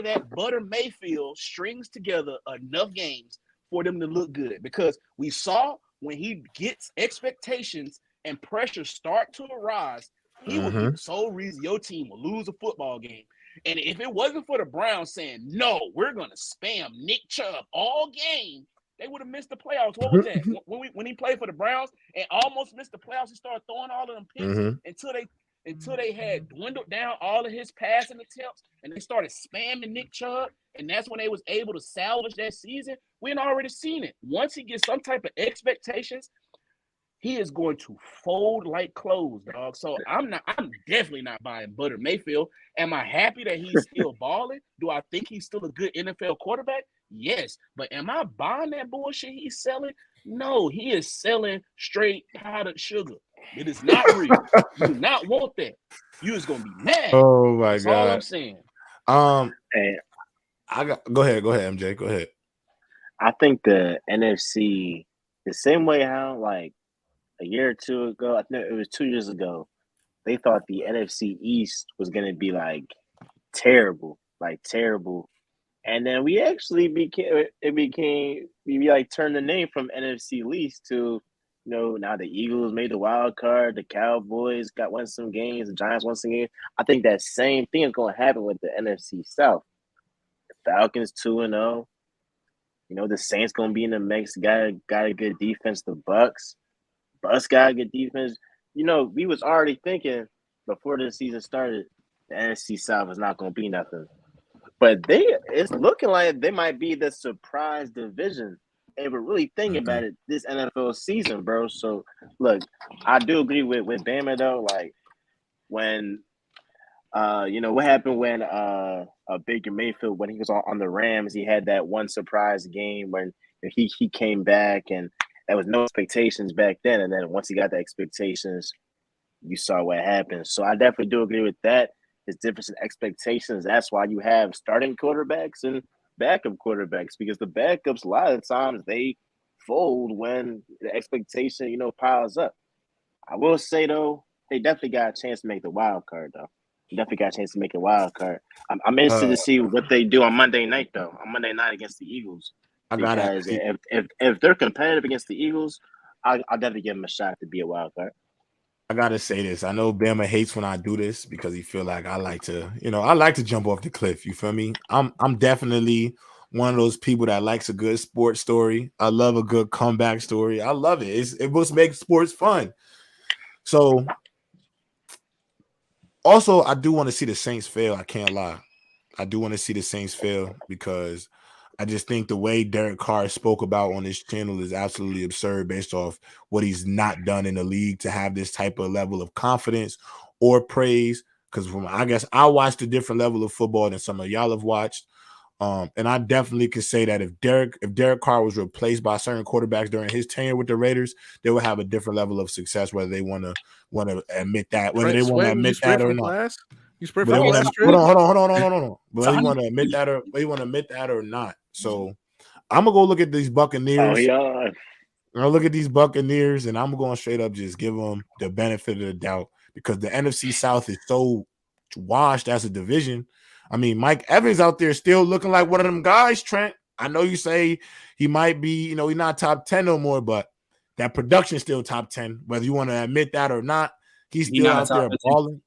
that Butter Mayfield strings together enough games for them to look good, because we saw when he gets expectations and pressure start to arise, he will be the sole reason your team will lose a football game. And if it wasn't for the Browns saying, no, we're going to spam Nick Chubb all game, they would have missed the playoffs. What was that? When he played for the Browns and almost missed the playoffs, he started throwing all of them picks until they had dwindled down all of his passing attempts and they started spamming Nick Chubb, and that's when they was able to salvage that season. We had already seen it. Once he gets some type of expectations, he is going to fold like clothes, dog. So I'm definitely not buying Butter Mayfield. Am I happy that he's still balling? Do I think he's still a good NFL quarterback? Yes. But am I buying that bullshit he's selling? No, he is selling straight powdered sugar. It is not real. You do not want that. You is gonna be mad. Oh my That's God. all I'm saying. Go ahead, MJ. Go ahead. I think the NFC, the same way how like a year or two ago, I think it was 2 years ago, they thought the NFC East was gonna be like terrible. And then we actually we like turned the name from NFC least to, now the Eagles made the wild card, the Cowboys won some games, the Giants won some games. I think that same thing is going to happen with the NFC South. The Falcons 2-0. The Saints going to be in the mix. Got a good defense. The Bucks got a good defense. We was already thinking before the season started, the NFC South is not going to be nothing. But it's looking like they might be the surprise division. And we're really thinking about it this NFL season, bro. So, look, I do agree with Bama, though. Like, when, what happened when Baker Mayfield, when he was on the Rams, he had that one surprise game when he came back and there was no expectations back then. And then once he got the expectations, you saw what happened. So I definitely do agree with that. It's difference in expectations. That's why you have starting quarterbacks and backup quarterbacks, because the backups, a lot of times, they fold when the expectation, piles up. I will say, though, they definitely got a chance to make the wild card, though. Definitely got a chance to make a wild card. I'm interested to see what they do on Monday night, though. On Monday night against the Eagles. Because if they're competitive against the Eagles, I'll definitely give them a shot to be a wild card. I gotta say this. I know Bama hates when I do this because he feel like I like to jump off the cliff. You feel me? I'm definitely one of those people that likes a good sports story. I love a good comeback story. I love it. It must make sports fun. So also, I do want to see the Saints fail. I can't lie. I do want to see the Saints fail because I just think the way Derek Carr spoke about on this channel is absolutely absurd based off what he's not done in the league to have this type of level of confidence or praise. Because I guess I watched a different level of football than some of y'all have watched. And I definitely could say that if Derek Carr was replaced by certain quarterbacks during his tenure with the Raiders, they would have a different level of success, whether they want to admit that, whether they want to admit that or not. You spread Hold on. Whether you want to admit that or not. So I'm gonna go look at these Buccaneers. Oh, yeah. I'm gonna look at these Buccaneers, and I'm going to straight up just give them the benefit of the doubt because the NFC South is so washed as a division. I mean, Mike Evans out there still looking like one of them guys, Trent. I know you say he might be, he's not top 10 no more, but that production is still top 10. Whether you want to admit that or not, he's still out there balling.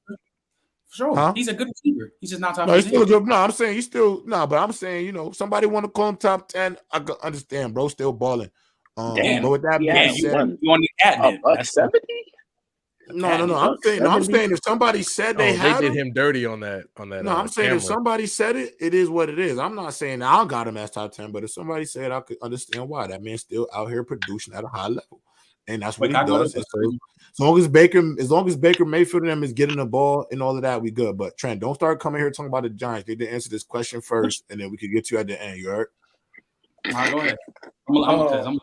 Sure, huh? He's a good receiver. He's just not top 10. No, he's still good. No, I'm saying he's still but I'm saying, somebody want to call him top 10. I can understand, bro. Still balling. Damn. But with that being said, you want to add that's 70? No. I'm saying if somebody said they did him dirty on that. No, I'm saying if somebody said it, it is what it is. I'm not saying I got him as top 10, but if somebody said, I could understand why that man's still out here producing at a high level, and that's what he does. As long as Baker Mayfield and them is getting the ball and all of that, we good. But Trent, don't start coming here talking about the Giants. They did answer this question first, and then we could get to you at the end. You heard? All right, go ahead. I'm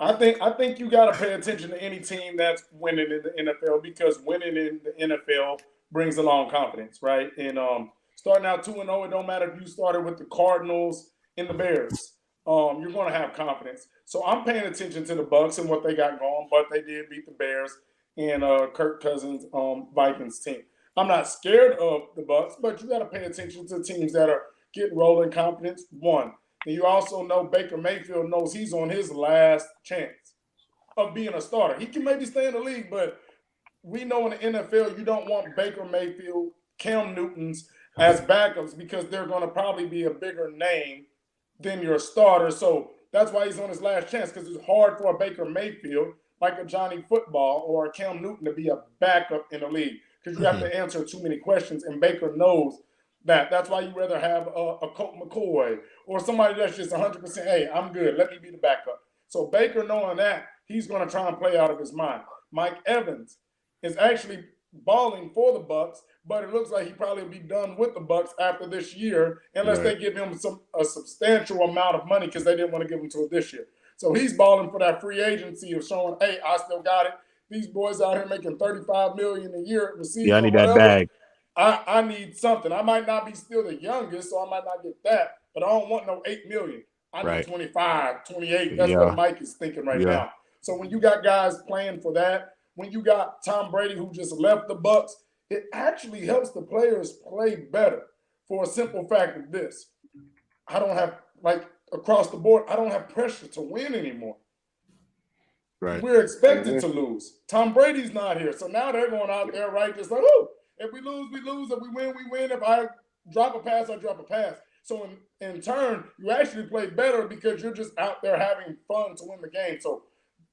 I think you got to pay attention to any team that's winning in the NFL because winning in the NFL brings along confidence, right? And starting out 2-0, it don't matter if you started with the Cardinals and the Bears. You're going to have confidence. So I'm paying attention to the Bucs and what they got going, but they did beat the Bears and Kirk Cousins' Vikings team. I'm not scared of the Bucs, but you got to pay attention to teams that are getting rolling confidence. One. And you also know Baker Mayfield knows he's on his last chance of being a starter. He can maybe stay in the league, but we know in the NFL you don't want Baker Mayfield, Cam Newtons as backups because they're going to probably be a bigger name than your starter. So that's why he's on his last chance because it's hard for a Baker Mayfield, like a Johnny Football or a Cam Newton, to be a backup in the league because you have to answer too many questions, and Baker knows that. That's why you rather have a Colt McCoy or somebody that's just 100%, hey, I'm good. Let me be the backup. So Baker, knowing that, he's going to try and play out of his mind. Mike Evans is actually balling for the Bucs, but it looks like he probably will be done with the Bucs after this year unless they give him a substantial amount of money because they didn't want to give him to him this year. So he's balling for that free agency of showing, hey, I still got it. These boys out here making $35 million a year receiving. Yeah, I need that bag. I need something. I might not be still the youngest, so I might not get that, but I don't want no $8 million. I need 25, 28. That's what Mike is thinking right now. So when you got guys playing for that, when you got Tom Brady who just left the Bucs, it actually helps the players play better for a simple fact of this. I don't have, like, across the board, I don't have pressure to win anymore. Right. We're expected to lose. Tom Brady's not here. So now they're going out there, right, just like, oh, if we lose, we lose. If we win, we win. If I drop a pass, I drop a pass. So in turn, you actually play better because you're just out there having fun to win the game. So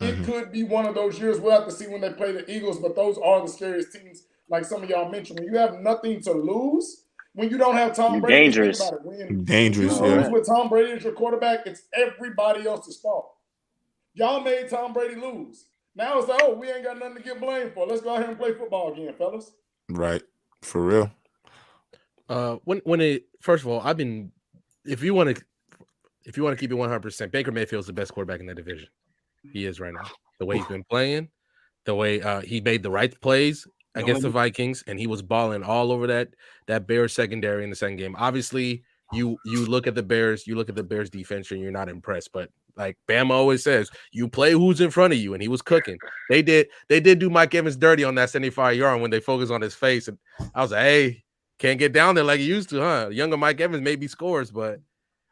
it could be one of those years. We'll have to see when they play the Eagles, but those are the scariest teams, like some of y'all mentioned. When you have nothing to lose, when you don't have Tom Brady, dangerous. Think about it. When Dangerous. you lose with Tom Brady as your quarterback, it's everybody else's fault. Y'all made Tom Brady lose. Now it's like, oh, we ain't got nothing to get blamed for. Let's go out here and play football again, fellas. Right. For real. First of all, if you want to keep it 100%, Baker Mayfield's the best quarterback in that division. He is right now. The way he's been playing, the way he made the right plays against the Vikings, and he was balling all over that Bears secondary in the second game. Obviously, you look at the Bears defense and you're not impressed, but like Bama always says, you play who's in front of you, and he was cooking. They did do Mike Evans dirty on that 75-yard when they focused on his face, and I was like, hey, can't get down there like he used to, huh? Younger Mike Evans maybe scores, but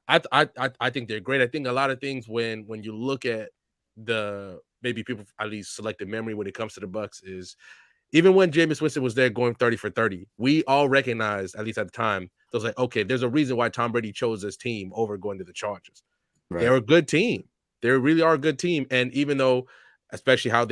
I think they're great. I think a lot of things when you look at maybe people at least selective memory when it comes to the Bucs is even when Jameis Winston was there going 30 for 30, we all recognized, at least at the time, it was like, okay, there's a reason why Tom Brady chose this team over going to the Chargers. Right. They're a good team. They really are a good team. And even though, especially how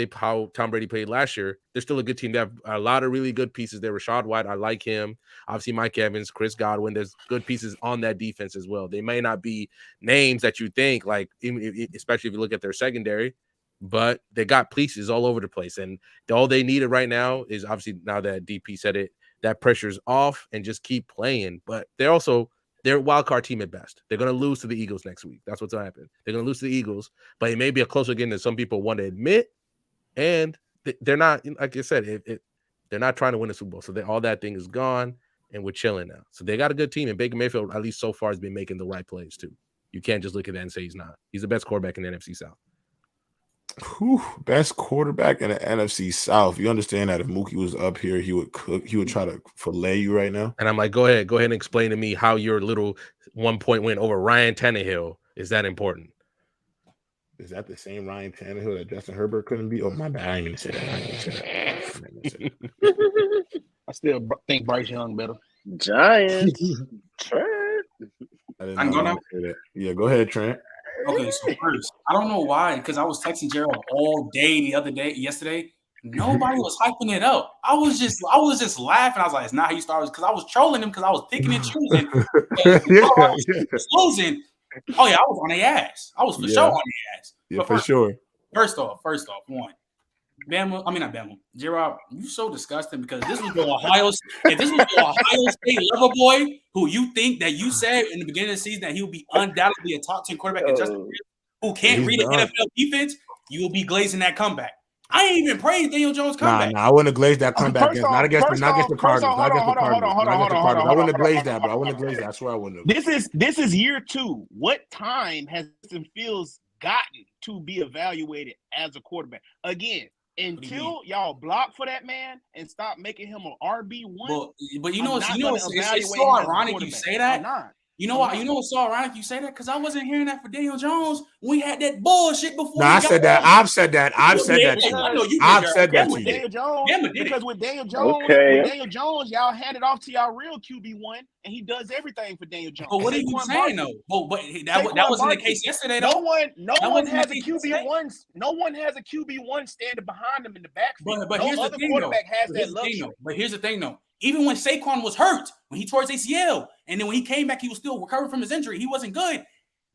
Tom Brady played last year, they're still a good team. They have a lot of really good pieces there. Rashad White, I like him. Obviously, Mike Evans, Chris Godwin. There's good pieces on that defense as well. They may not be names that you think, like, especially if you look at their secondary, but they got pieces all over the place. And all they needed right now is, obviously, now that DP said it, that pressure's off and just keep playing. But they're a wild card team at best. They're going to lose to the Eagles next week. That's what's going to happen. They're going to lose to the Eagles, but it may be a closer game than some people want to admit. And they're not, like I said, they're not trying to win a Super Bowl. So all that thing is gone, and we're chilling now. So they got a good team, and Baker Mayfield, at least so far, has been making the right plays too. You can't just look at that and say he's not. He's the best quarterback in the NFC South. Best quarterback in the NFC South. You understand that if Mookie was up here, he would try to fillet you right now. And I'm like, go ahead and explain to me how your little 1-point win over Ryan Tannehill is that important. Is that the same Ryan Tannehill that Justin Herbert couldn't beat? Oh, my bad. I ain't even say that. I still think Bryce Young better. Giants. I can go now? Yeah, go ahead, Trent. Okay, so first, I don't know why, because I was texting Gerald all day yesterday. Nobody was hyping it up. I was just laughing. I was like, it's not how you started, because I was trolling him because I was picking and choosing. Losing. Oh yeah, I was on their ass. I was for sure on their ass. Yeah, but for sure. First off, one. Not Bama. Gerard, you so disgusting because this was the Ohio State lover boy who you think that you said in the beginning of the season that he would be undoubtedly a top 10 quarterback at Justin Fields, who can't read an NFL defense, you will be glazing that comeback. I ain't even praised Daniel Jones' comeback. Nah, I wouldn't have glazed that comeback. Not against the Cardinals. I wouldn't have glazed that, bro. I wouldn't have glazed that. I swear I wouldn't have. This is year 2. What time has Justin Fields gotten to be evaluated as a quarterback? Again, until y'all block for that man and stop making him an RB1. But you know it's so ironic you say that. You know what? You know what's so ironic you say that? Because I wasn't hearing that for Daniel Jones. We had that bullshit before. No, I've said that. I've said that to you. Daniel Jones, because with Daniel Jones, y'all hand it off to y'all real QB1, and he does everything for Daniel Jones. But what are you saying though? But that wasn't the case yesterday though. No one has a QB1. No one has a QB1 standing behind him in the backfield. But here's the thing though. But here's the thing though. Even when Saquon was hurt, when he tore his ACL, and then when he came back, he was still recovering from his injury. He wasn't good.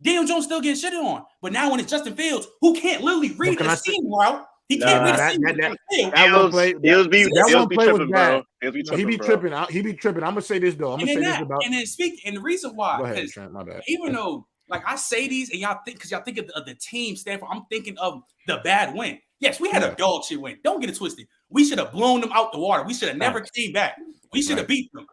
Daniel Jones still getting shitted on. But now when it's Justin Fields, who can't literally read the seam route, he can't read the seam. That one play was bad. He be tripping. He be tripping. I'm gonna say this though. And the reason why, go ahead, Trent, my bad. Even though like I say these and y'all think because y'all think of the team stand for, I'm thinking of the bad win. Yes, we had a dog shit win. Don't get it twisted. We should have blown them out the water. We should have never came back. We should have beat them.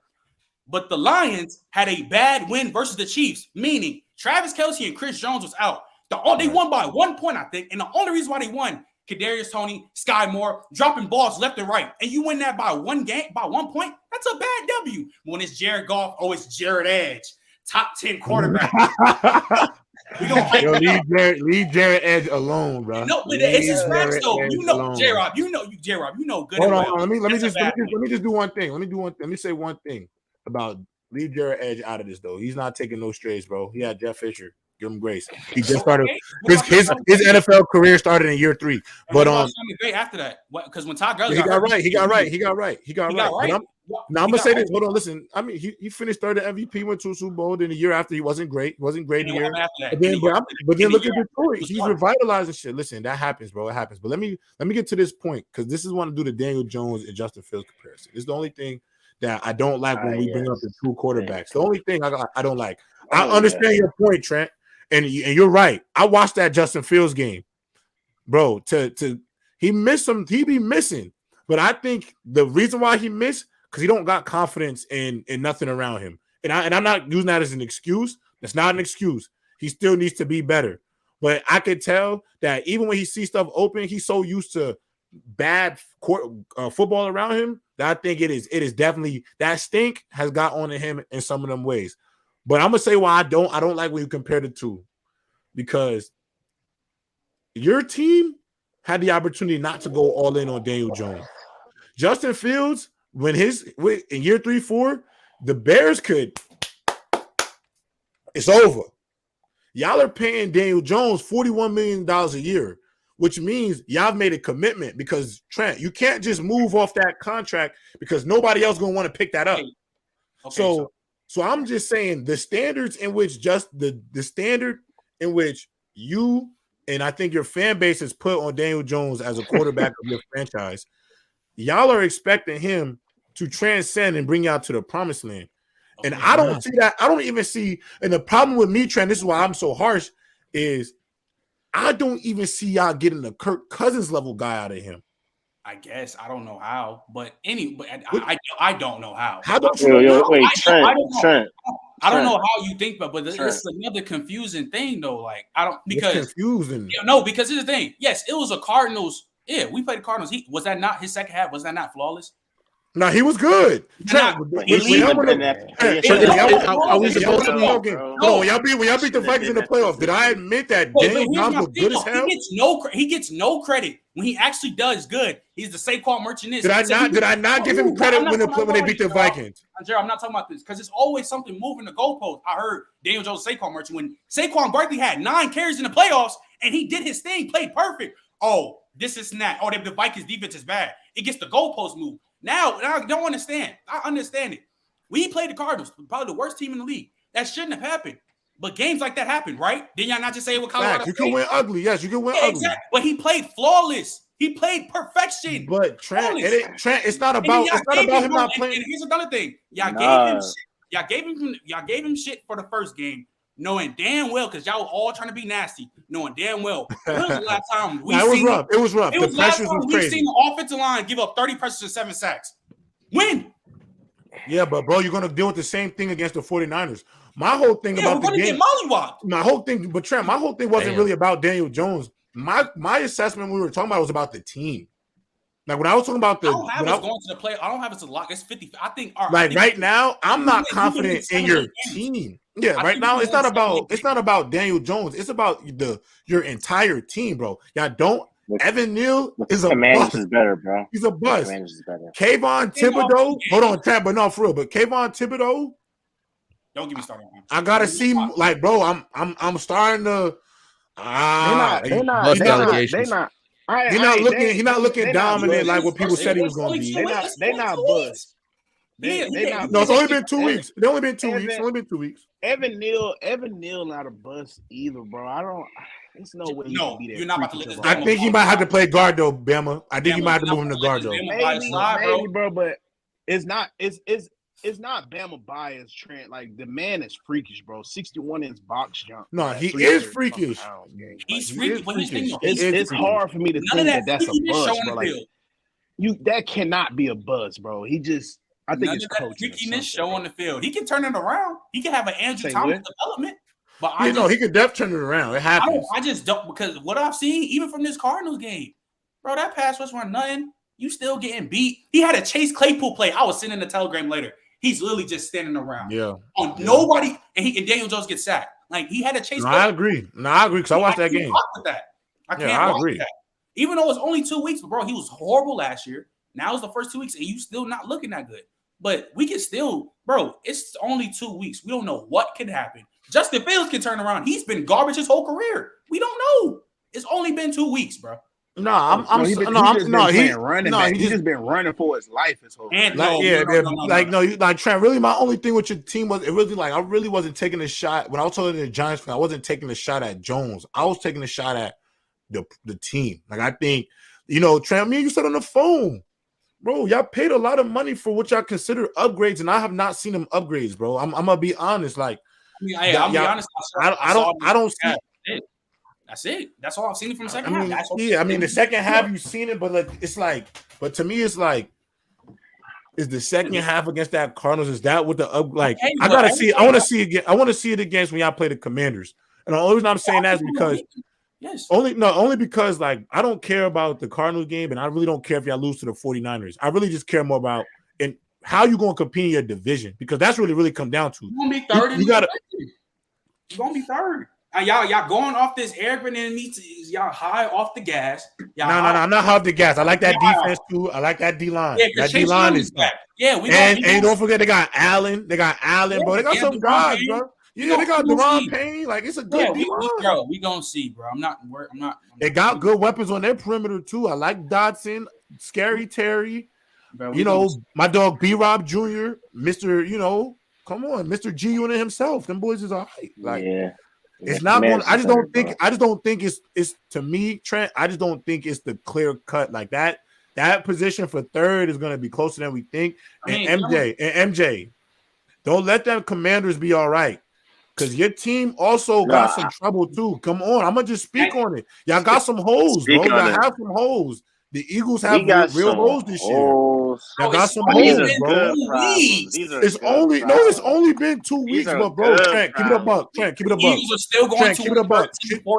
But the Lions had a bad win versus the Chiefs, meaning Travis Kelce and Chris Jones was out. They won by 1 point, I think. And the only reason why they won, Kadarius Toney, Sky Moore, dropping balls left and right. And you win that by 1 point, that's a bad W. When it's Jared Goff, it's Jared Edge. Top 10 quarterback. Leave Jared Edge alone, bro. No, but it's his facts though. J-Rob, you know good. Hold on. Let me just do one thing. Let me say one thing about leave Jared Edge out of this though. He's not taking no strays, bro. He had Jeff Fisher. Give him grace. He just started his NFL career started in year 3. But great after that, because when Todd Gurley he got right. Now I'm gonna say this. Hold on, listen. I mean, he finished third at MVP, went to a Super Bowl. Then the year after, he wasn't great. He wasn't great year. But then look at Detroit. He's revitalizing shit. Listen, that happens, bro. It happens. But let me get to this point because this is want to do the Daniel Jones and Justin Fields comparison. It's the only thing that I don't like when we bring up the two quarterbacks. The only thing I don't like. I understand your point, Trent, and you're right. I watched that Justin Fields game, bro. He missed some. He be missing, but I think the reason why he missed. Because he don't got confidence in nothing around him. And I'm not using that as an excuse. That's not an excuse. He still needs to be better. But I could tell that even when he sees stuff open, he's so used to bad football around him that I think it is definitely that stink has got on to him in some of them ways. But I'm gonna say why I don't like when you compare the two. Because your team had the opportunity not to go all in on Daniel Jones. Justin Fields, when in year 3, 4, the Bears it's over. Y'all are paying Daniel Jones $41 million a year, which means y'all have made a commitment because Trent, you can't just move off that contract because nobody else gonna want to pick that up. Okay, so I'm just saying the standards in which the standard in which you and I think your fan base has put on Daniel Jones as a quarterback of your franchise, y'all are expecting him to transcend and bring y'all to the promised land. And I don't see that. I don't even see. And the problem with me, Trent, this is why I'm so harsh, is I don't even see y'all getting a Kirk Cousins level guy out of him. I guess I don't know how, but I don't know how. How don't you know? Wait, Trent. I don't know how you think, but this is another confusing thing though. Like because it's confusing. Because here's the thing. Yes, it was a Cardinals. Yeah, we played the Cardinals. Was that not his second half? Was that not flawless? No, he was good. Are we supposed to be? No, when y'all beat the Vikings in the playoffs, did I admit that Daniel Jones was good as hell? He gets no credit when he actually does good. He's the Saquon merchandise. Did I not give him credit when they beat the Vikings? Jared, I'm not talking about this because it's always something moving the goalpost. I heard Daniel Jones Saquon merchant when Saquon Barkley had 9 carries in the playoffs and he did his thing, played perfect. Oh, this is not. Oh, the Vikings defense is bad. It gets the goalpost moved. Now I don't understand. I understand it. We played the Cardinals, probably the worst team in the league. That shouldn't have happened. But games like that happen, right? Didn't y'all not just say it with Colorado? You can win ugly. Yes, you can win ugly. Exactly. But he played flawless. He played perfection. But Trent, it's not about him not playing. And here's another thing. Y'all gave him shit for the first game, knowing damn well, because y'all were all trying to be nasty, knowing damn well. When was the last time it was rough. The pressures was crazy. We've seen the offensive line give up 30 pressures and 7 sacks. When? Yeah, but bro, you're gonna deal with the same thing against the 49ers. My whole thing about the game, my whole thing wasn't really about Daniel Jones. My assessment when we were talking about was about the team. Like when I was talking about I don't have us going to the play. I don't have us to lock. It's 50. I think right now, I'm not confident in your team. Yeah, right now it's not about Daniel Jones. It's about your entire team, bro. Y'all don't. Evan Neal is a bust. Is better, bro. He's a bust. Kayvon Thibodeau. Hold on, Tab, but no, for real. But Kayvon Thibodeau. Don't get me started on him. I gotta see, like, bro. I'm starting to. They're not. He's not looking dominant like what people said he was going to be. They're not bust. No, it's only been 2 weeks. It's only been 2 weeks. Evan Neal not a bust either, bro. There's no way. No, you're not about to let this. I think he might have to play guard though, Bama. I think he might have to move him to guard though. Maybe, bro, but it's not. It's not Bama bias, Trent. Like the man is freakish, bro. 61-inch box jump. No, he is freakish. He's freakish. It's hard for me to think that's a buzz, bro. Like that cannot be a buzz, bro. He just I think None it's of that coaching. freakiness show on the field. He can turn it around. He can have an Andrew Thomas development. But he could definitely turn it around. It happens. I just don't, because what I've seen, even from this Cardinals game, bro, that pass rush run nothing. You still getting beat. He had a Chase Claypool play. I was sending the telegram later. He's literally just standing around. Nobody, and Daniel Jones gets sacked. Like, he had a Chase. I agree. I agree because I watched that game. With that. I can't agree. That. Even though it's only 2 weeks, but bro, he was horrible last year. Now it's the first 2 weeks, and you still not looking that good. But we can still, bro, it's only 2 weeks. We don't know what can happen. Justin Fields can turn around. He's been garbage his whole career. We don't know. It's only been 2 weeks, bro. He's just been running for his life his whole career. Like Trent, really my only thing with your team was, it really, like, I really wasn't taking a shot. When I was telling the Giants fan, I wasn't taking a shot at Jones. I was taking a shot at the team. Like, I think, Trent, me and you said on the phone, bro, y'all paid a lot of money for what y'all consider upgrades, and I have not seen them upgrades, bro. I'm gonna be honest. Like, I'll be honest. I don't see. That's it. That's all I've seen from the second half. The second half you've seen it, but but to me, it's like, is the second half against that Cardinals? Is that what the like? I gotta see. I want to see again. I want to see it against when y'all play the Commanders. And the only reason I'm saying that is because only because, like, I don't care about the Cardinals game, and I really don't care if y'all lose to the 49ers. I really just care more about how you gonna compete in your division, because that's really come down to. You're gonna be third. You're gonna be third. Y'all going off this air grenade, y'all high off the gas. No, I'm not high off the gas. I like that defense too. I like that D line. Yeah, that D line is back. Yeah, and don't forget they got Allen. They got Allen, bro. They got some guys, bro. Yeah, they got Deron Payne. Like, it's a good D line. Bro, we gonna see, bro. I'm not. They got good weapons on their perimeter too. I like Dotson, Scary Terry. Bro, my dog B-Rob Jr., Mr. Come on, Mr. G Unit himself. Them boys is all right. Like, it's not going. I just don't think. I just don't think it's to me, Trent. I just don't think it's the clear cut like that. That position for third is going to be closer than we think. And MJ, don't let them Commanders be all right, because your team also got some trouble too. Come on, I'm gonna just speak on it. Y'all got some holes, bro. Y'all have some holes. The Eagles have real holes this year. Y'all got some holes, bro. It's only been 2 weeks, but bro, Trent, keep it a buck. Trent, keep it a buck. Eagles are still going Trent, keep it a buck.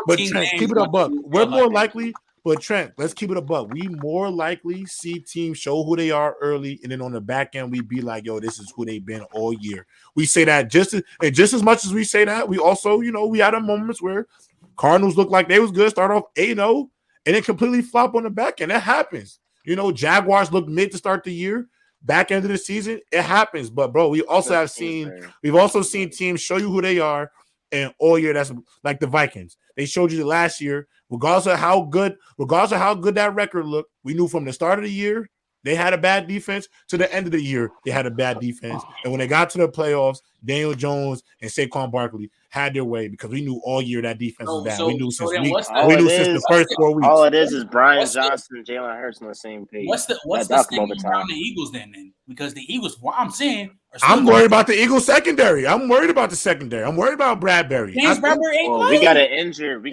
But Trent, keep it a buck. We're more likely, but Trent, let's keep it a buck. We more likely see teams show who they are early, and then on the back end, we be like, yo, this is who they've been all year. We say that just as much as we say that, we also, we had moments where Cardinals looked like they was good, start off 8-0. And it completely flop on the back end. That happens. Jaguars look mid to start the year. Back end of the season, it happens. But bro, we've also seen teams show you who they are, and all year that's like the Vikings. They showed you last year, regardless of how good that record looked. We knew from the start of the year they had a bad defense to the end of the year they had a bad defense. And when they got to the playoffs, Daniel Jones and Saquon Barkley had their way, because we knew all year that defense was bad. We knew since the first 4 weeks. All it is Brian Johnson and Jalen Hurts on the same page. What's the stigma around the Eagles then? Because the Eagles, what I'm saying, I'm worried about the Eagles secondary. I'm worried about the secondary. I'm worried about Bradbury. We got an injured.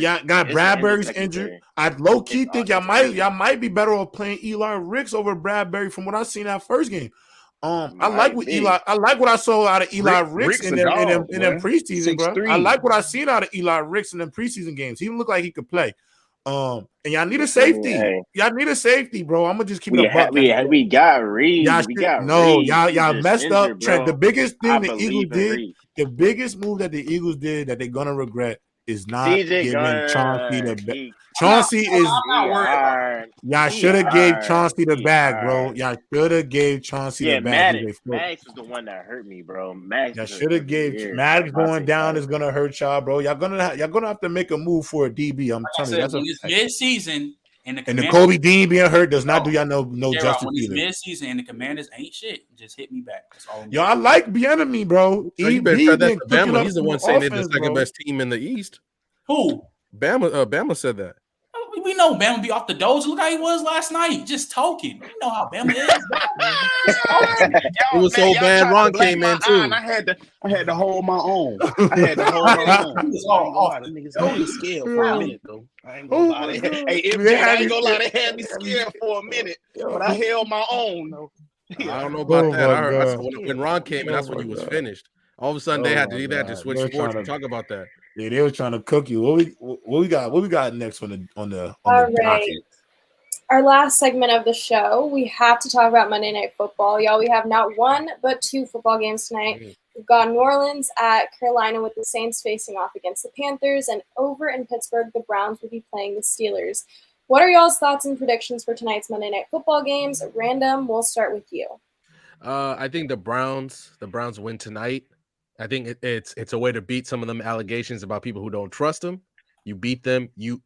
Yeah, got Bradbury's injured. I low key think y'all might be better off playing Eli Ricks over Bradbury from what I seen that first game. I like what I saw out of Eli Ricks in them preseason, bro. I like what I seen out of Eli Ricks in them preseason games. He looked like he could play. And y'all need a safety. Y'all need a safety, bro. I'm gonna just keep it a buck. We got Reed. Y'all messed up. Trent, the biggest thing the Eagles did, the biggest move that the Eagles did that they're gonna regret is not giving Chauncey the bag. Chauncey is. Y'all should have gave Chauncey the bag, bro. Y'all should have gave Chauncey the bag. Max is the one that hurt me, bro. Y'all should have gave Max going down is gonna hurt y'all, bro. Y'all gonna have to make a move for a DB. I'm telling you, that's it's mid-season. And the Kobe Dean being hurt does not do y'all no justice when it's either. Mid-season and the Commanders ain't shit. Just hit me back. That's all. Yo, I like Bieniemy, bro. He's the one saying they're the second best team in the East. Who? Bama said that. We know Bama be off the doge. Look how he was last night, just talking. You know how Bama is. It was so bad. Ron came in too. I had to hold my own. He was all off. The niggas had me scared for a minute though. I ain't gonna lie. Hey, MJ, I ain't gonna lie. They had me scared for a minute, but I held my own. I don't know about that. I saw God. when Ron came in, that's when he was finished. All of a sudden, they had to switch sports and talk about that. Yeah, they were trying to cook you. What we got next on the All right. docket? Our last segment of the show, we have to talk about Monday Night Football. Y'all, we have not one, but two football games tonight. We've got New Orleans at Carolina with the Saints facing off against the Panthers, and over in Pittsburgh, the Browns will be playing the Steelers. What are y'all's thoughts and predictions for tonight's Monday Night Football games? Random, we'll start with you. I think the Browns win tonight. I think it's a way to beat some of them allegations about people who don't trust them. You beat them, you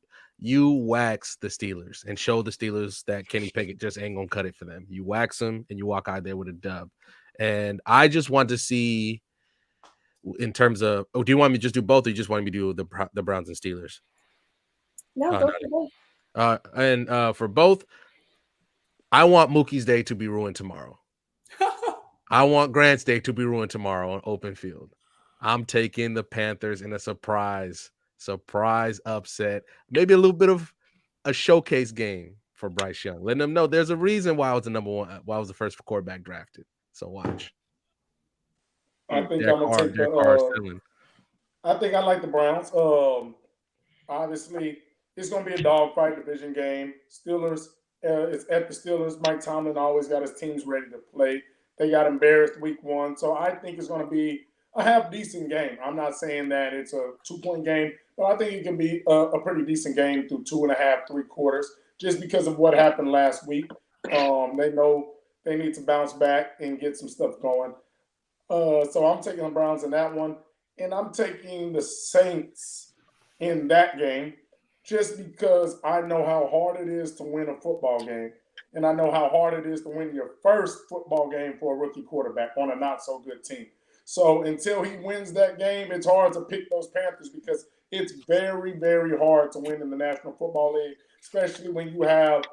wax the Steelers and show the Steelers that Kenny Pickett just ain't gonna cut it for them. You wax them and you walk out there with a dub. And I just want to see, in terms of, do you want me to just do both, or you just want me to do the Browns and Steelers? No, go for both. And for both, I want Mookie's day to be ruined tomorrow. I want Grant's day to be ruined tomorrow on open field. I'm taking the Panthers in a surprise upset, maybe a little bit of a showcase game for Bryce Young, letting them know there's a reason why I was the number one, why I was the first quarterback drafted. So watch. I think I'm gonna take I think I like the Browns. Obviously, it's gonna be a dogfight division game. Steelers, it's at the Steelers. Mike Tomlin always got his teams ready to play. They got embarrassed week 1, so I think it's gonna be a half decent game. I'm not saying that it's a 2-point game, but I think it can be a pretty decent game through 2.5, 3 quarters, just because of what happened last week. They know they need to bounce back and get some stuff going. So I'm taking the Browns in that one, and I'm taking the Saints in that game, just because I know how hard it is to win a football game, and I know how hard it is to win your first football game for a rookie quarterback on a not-so-good team. So until he wins that game, it's hard to pick those Panthers, because it's very, very hard to win in the National Football League, especially when you have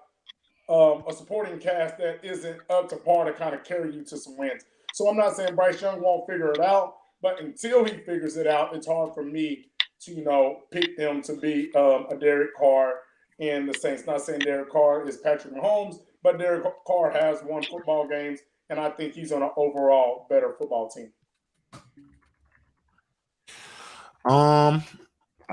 a supporting cast that isn't up to par to kind of carry you to some wins. So I'm not saying Bryce Young won't figure it out, but until he figures it out, it's hard for me to, pick them to be a Derek Carr and the Saints. Not saying Derek Carr is Patrick Mahomes, but Derek Carr has won football games, and I think he's on an overall better football team. I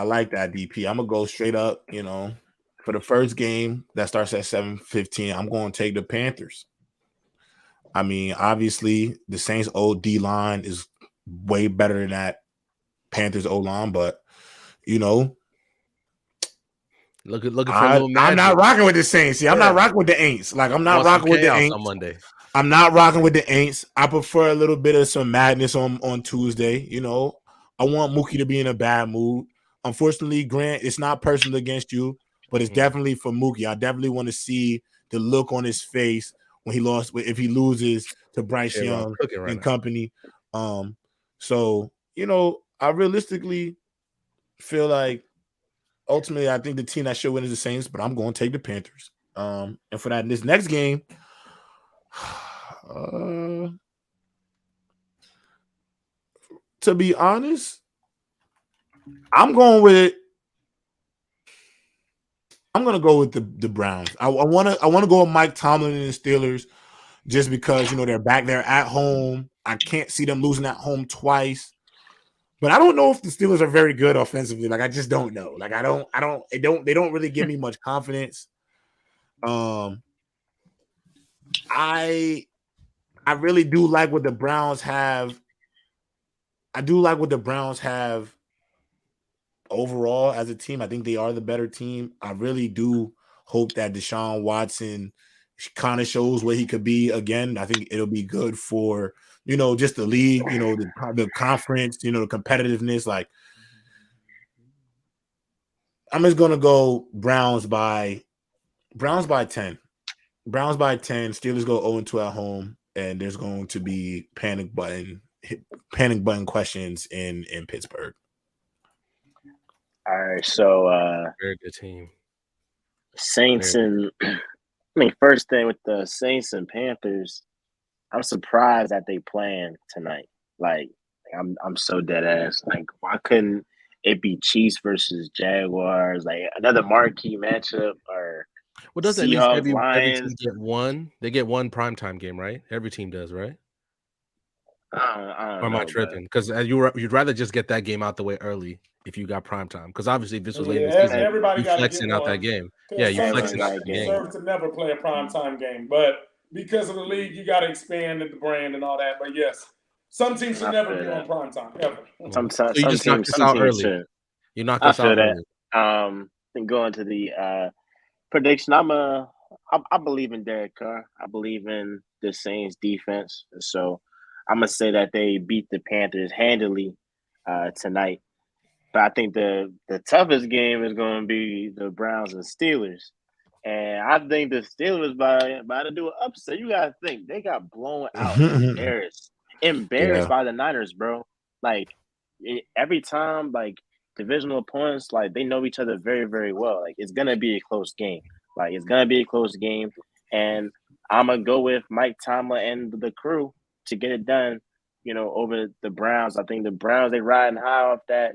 like that, DP. I'm gonna go straight up. For the first game that starts at 7:15, I'm going to take the Panthers. I mean, obviously, the Saints' old D line is way better than that Panthers O line, but looking for a little magic. I'm not rocking with the Saints. See, I'm not rocking with the Aints. Like, I'm not rocking with the Aints on Monday. I'm not rocking with the Aints. I prefer a little bit of some madness on Tuesday. I want Mookie to be in a bad mood. Unfortunately, Grant, it's not personal against you, but it's definitely for Mookie. I definitely want to see the look on his face when if he loses to Bryce Young and company. So, I realistically feel like ultimately I think the team that should win is the Saints, but I'm going to take the Panthers. And for that, in this next game, to be honest, I'm going to go with the Browns. I want to go with Mike Tomlin and the Steelers, just because they're back there at home. I can't see them losing at home twice. But I don't know if the Steelers are very good offensively. Like, I just don't know. Like, they don't really give me much confidence. I really do like what the Browns have. I do like what the Browns have overall as a team. I think they are the better team. I really do hope that Deshaun Watson kind of shows what he could be again. I think it'll be good for, just the league, the conference, the competitiveness. Like, I'm just going to go Browns by 10. Browns by 10. Steelers go 0-2 at home, and there's going to be panic button questions in Pittsburgh. All right, so very good team. Saints first thing with the Saints and Panthers, I'm surprised that they playing tonight. Like, I'm so dead ass. Like, why couldn't it be Chiefs versus Jaguars? Like, another marquee matchup, or Well, doesn't at least Seahawks, every Lions. team get one? They get one primetime game, right? Every team does, right? I don't Or am I know, tripping? Because you'd rather just get that game out the way early if you got primetime. Because obviously, if this was late in the season, everybody you got to flexing get out that one. game. Yeah, you flexing out that game. Deserve to never play a primetime game, but because of the league, you got to expand the brand and all that. But yes, some teams should never be on primetime ever. So you just knocked us out early. You knocked us out early. Then going to the prediction, I believe in Derek Carr. I believe in the Saints defense. So I'm gonna say that they beat the Panthers handily tonight. But I think the toughest game is going to be the Browns and Steelers. And I think the Steelers about to do an upset. You gotta think they got blown out, embarrassed by the Niners, bro. Like every time, like divisional opponents, like they know each other very, very well. Like it's gonna be a close game. And I'm gonna go with Mike Tomlin and the crew to get it done. Over the Browns. I think the Browns, they riding high off that.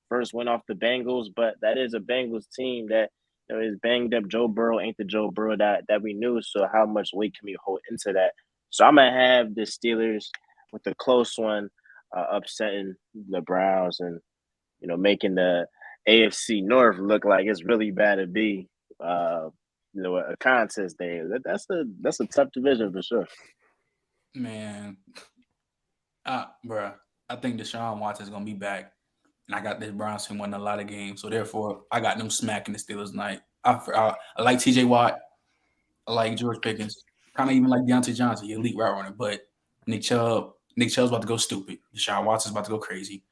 First win off the Bengals, but that is a Bengals team that is banged up. Joe Burrow ain't the Joe Burrow that we knew. So how much weight can we hold into that? So I'm gonna have the Steelers with the close one, upsetting the Browns and making the AFC North look like it's really bad to be a contest there. That's a tough division for sure. Man, bruh, I think Deshaun Watson's gonna be back. And I got this Browns team winning a lot of games. So, therefore, I got them smacking the Steelers tonight. I like T.J. Watt. I like George Pickens. Kind of even like Deontay Johnson, elite route runner. But Nick Chubb's about to go stupid. Deshaun Watson's about to go crazy.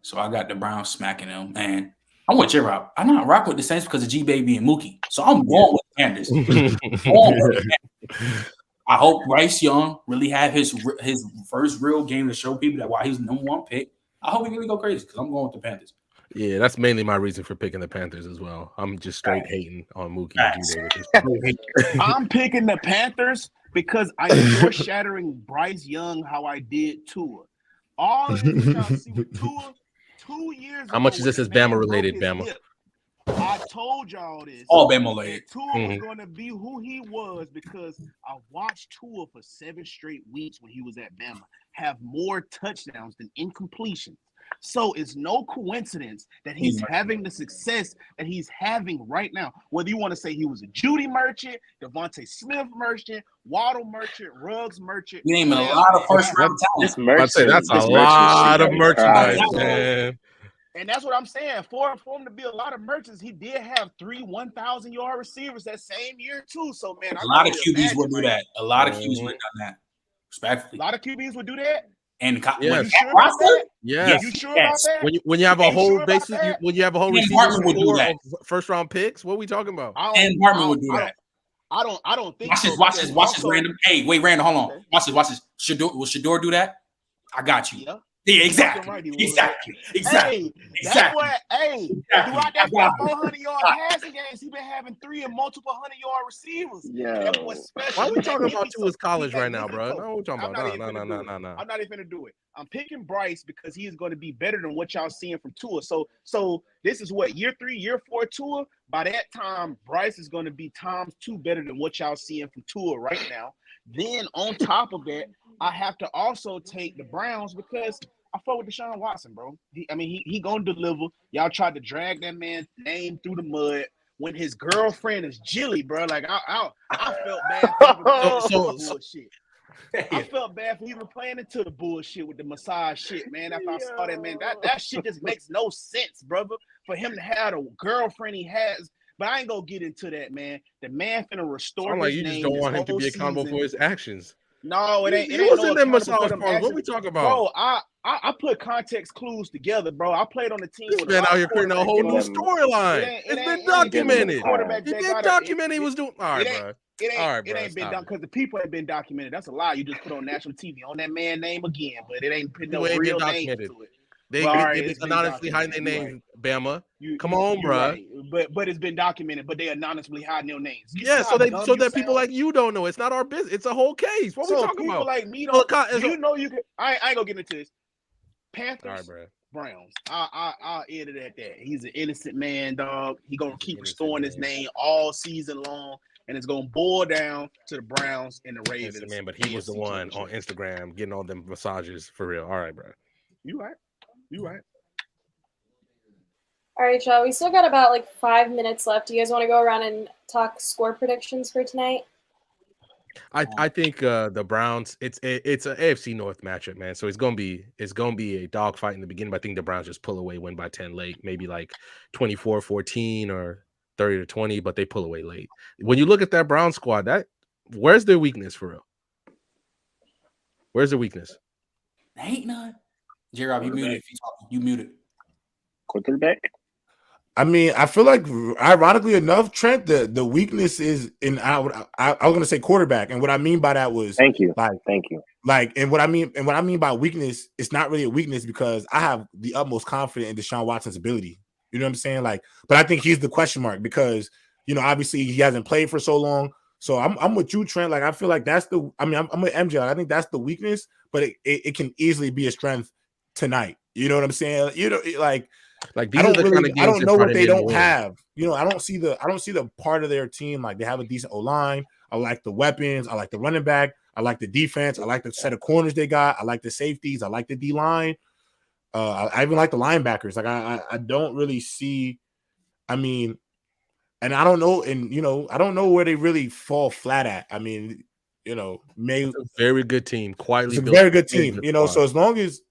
So, I got the Browns smacking them. And I'm with your route. I'm not rock with the Saints because of G-Baby and Mookie. So, I'm going with the Panthers. I hope Bryce Young really have his first real game to show people that why he's the number one pick. I hope he really go crazy because I'm going with the Panthers. Yeah, that's mainly my reason for picking the Panthers as well. I'm just straight hating on Mookie. I'm picking the Panthers because I'm foreshadowing Bryce Young how I did Tua. All of this y'all see with Tua 2 years ago. How much is this Bama related, Bama? I told y'all this. All Bama related. Tua was going to be who he was because I watched Tua for 7 straight weeks when he was at Bama have more touchdowns than incompletions. So it's no coincidence that he's having the success that he's having right now. Whether you want to say he was a Judy merchant, Devontae Smith merchant, Waddle merchant, Ruggs merchant. You name a lot of first round talent. That's a lot of merchandise, man. And that's what I'm saying. For him to be a lot of merchants, he did have 3 1,000-yard receivers that same year too. So man, a lot of QBs would do that. A lot of QBs would have done that. Respectfully, a lot of QBs would do that. And yes. You sure about that? Yes. You sure about that? When you have a whole when you have a whole receiver would do that. First round picks, what are we talking about? And Hartman would do that. I don't think. Watch this random. Hey, wait, Randall, hold on. Okay. Watch this. Will Shador do that? I got you. Yeah, exactly. Exactly. That's what. Throughout that 400-yard passing games, he's been having 3 and multiple 100-yard receivers. Yeah. Why are we talking about Tua's college right now, bro? No, we're talking about no. I'm not even gonna do it. I'm picking Bryce because he is going to be better than what y'all seeing from Tua. So this is what year 3, year 4 Tua. By that time, Bryce is going to be times 2 better than what y'all seeing from Tua right now. Then on top of that, I have to also take the Browns because I fuck with Deshaun Watson, bro. He gonna deliver. Y'all tried to drag that man's name through the mud when his girlfriend is Jilly, bro. Like I felt bad for bullshit. I felt bad for even playing into the bullshit with the massage shit, man. After I saw that, man, that shit just makes no sense, brother. For him to have a girlfriend he has. But I ain't gonna get into that, man. The man finna restore his you name. Just don't want him to be accountable for his actions. No, it ain't. He was in them massage parties. What we talking about, bro? I put context clues together, bro. I played on the team. This man out here creating a whole new storyline. It's been documented. It's been documented. He was doing all right, bro. It ain't been done because the people ain't been documented. That's a lie. You just put on national TV on that man name again, but it ain't put no real name to it. They've been anonymously hiding their names, Bama. Come on, bro. Right. But it's been documented. But they anonymously hiding their names. So that people like you don't know. It's not our business. It's a whole case. What we talking about? People like me don't. You know you can. I ain't gonna get into this. Panthers. All right, bro. Browns. I'll end it at that. He's an innocent man, dog. He gonna keep restoring his name all season long, and it's gonna boil down to the Browns and the Ravens. Man, but he was the one on Instagram getting all them massages for real. All right, bro. You right. All right, y'all. We still got about like 5 minutes left. Do you guys want to go around and talk score predictions for tonight? I think the Browns. It's an AFC North matchup, man. So it's gonna be a dogfight in the beginning. But I think the Browns just pull away, win by 10 late, maybe like 24-14 or 30-20. But they pull away late. When you look at that Brown squad, where's their weakness for real? Where's their weakness? Ain't none. J-Rob, you muted. If you talking, you muted. Quarterback. I mean, I feel like, ironically enough, Trent, the weakness is in I was going to say quarterback, and what I mean by that was thank you. And what I mean by weakness, it's not really a weakness because I have the utmost confidence in Deshaun Watson's ability. You know what I'm saying? Like, but I think he's the question mark because obviously he hasn't played for so long. So I'm with you, Trent. Like, I feel like I'm with MJ. I think that's the weakness, but it can easily be a strength tonight. You know what I'm saying? Like these I don't know what they don't have. I don't see the part of their team. Like, they have a decent O-line. I like the weapons. I like the running back. I like the defense. I like the set of corners they got. I like the safeties. I like the D-line. I even like the linebackers. Like, I don't really see. I mean, and I don't know, I don't know where they really fall flat at. I mean, it's a very good team. Quietly, it's a very good team. So as long as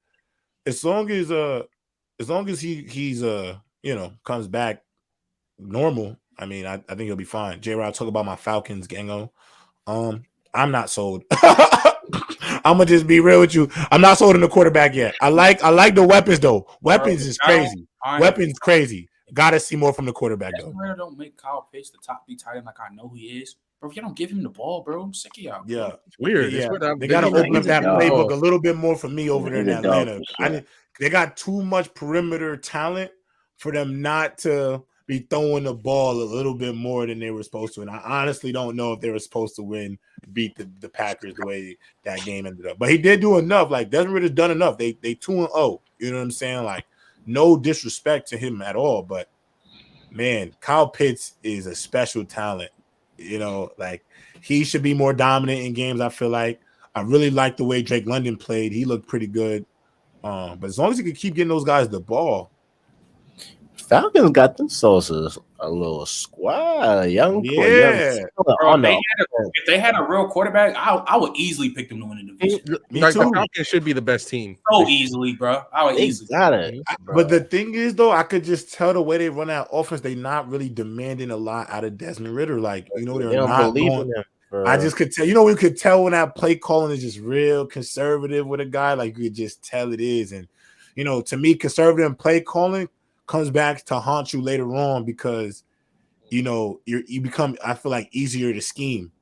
he's comes back normal, I mean, I think he'll be fine. J-Rod, talk about my Falcons, gango. I'm not sold. I'm gonna just be real with you. I'm not sold on the quarterback yet. I like the weapons though. Weapons is crazy. Weapons crazy. Gotta see more from the quarterback though. I don't make Kyle Pitts the top B tight end like I know he is. Bro, if you don't give him the ball, bro, I'm sick of y'all. Bro. Yeah, it's weird. Yeah, they gotta open up that playbook a little bit more for me over there in Atlanta. They got too much perimeter talent for them not to be throwing the ball a little bit more than they were supposed to. And I honestly don't know if they were supposed to beat the Packers the way that game ended up. But he did do enough. Like, Desmond Ridder's done enough. They 2-0. You know what I'm saying? Like, no disrespect to him at all. But, man, Kyle Pitts is a special talent. Like, he should be more dominant in games, I feel like. I really like the way Drake London played. He looked pretty good. But as long as he can keep getting those guys the ball. Falcons got themselves a little squad, young. Yeah. If they had a real quarterback, I would easily pick them to win the division. Me too. The Falcons should be the best team. So easily, bro. I would easily. Got it. But the thing is, though, I could just tell the way they run that offense, they're not really demanding a lot out of Desmond Ridder. Like, they're not going. I just could tell. We could tell when that play calling is just real conservative with a guy. Like, you could just tell it is. And, to me, conservative play calling comes back to haunt you later on because, you become, I feel like, easier to scheme.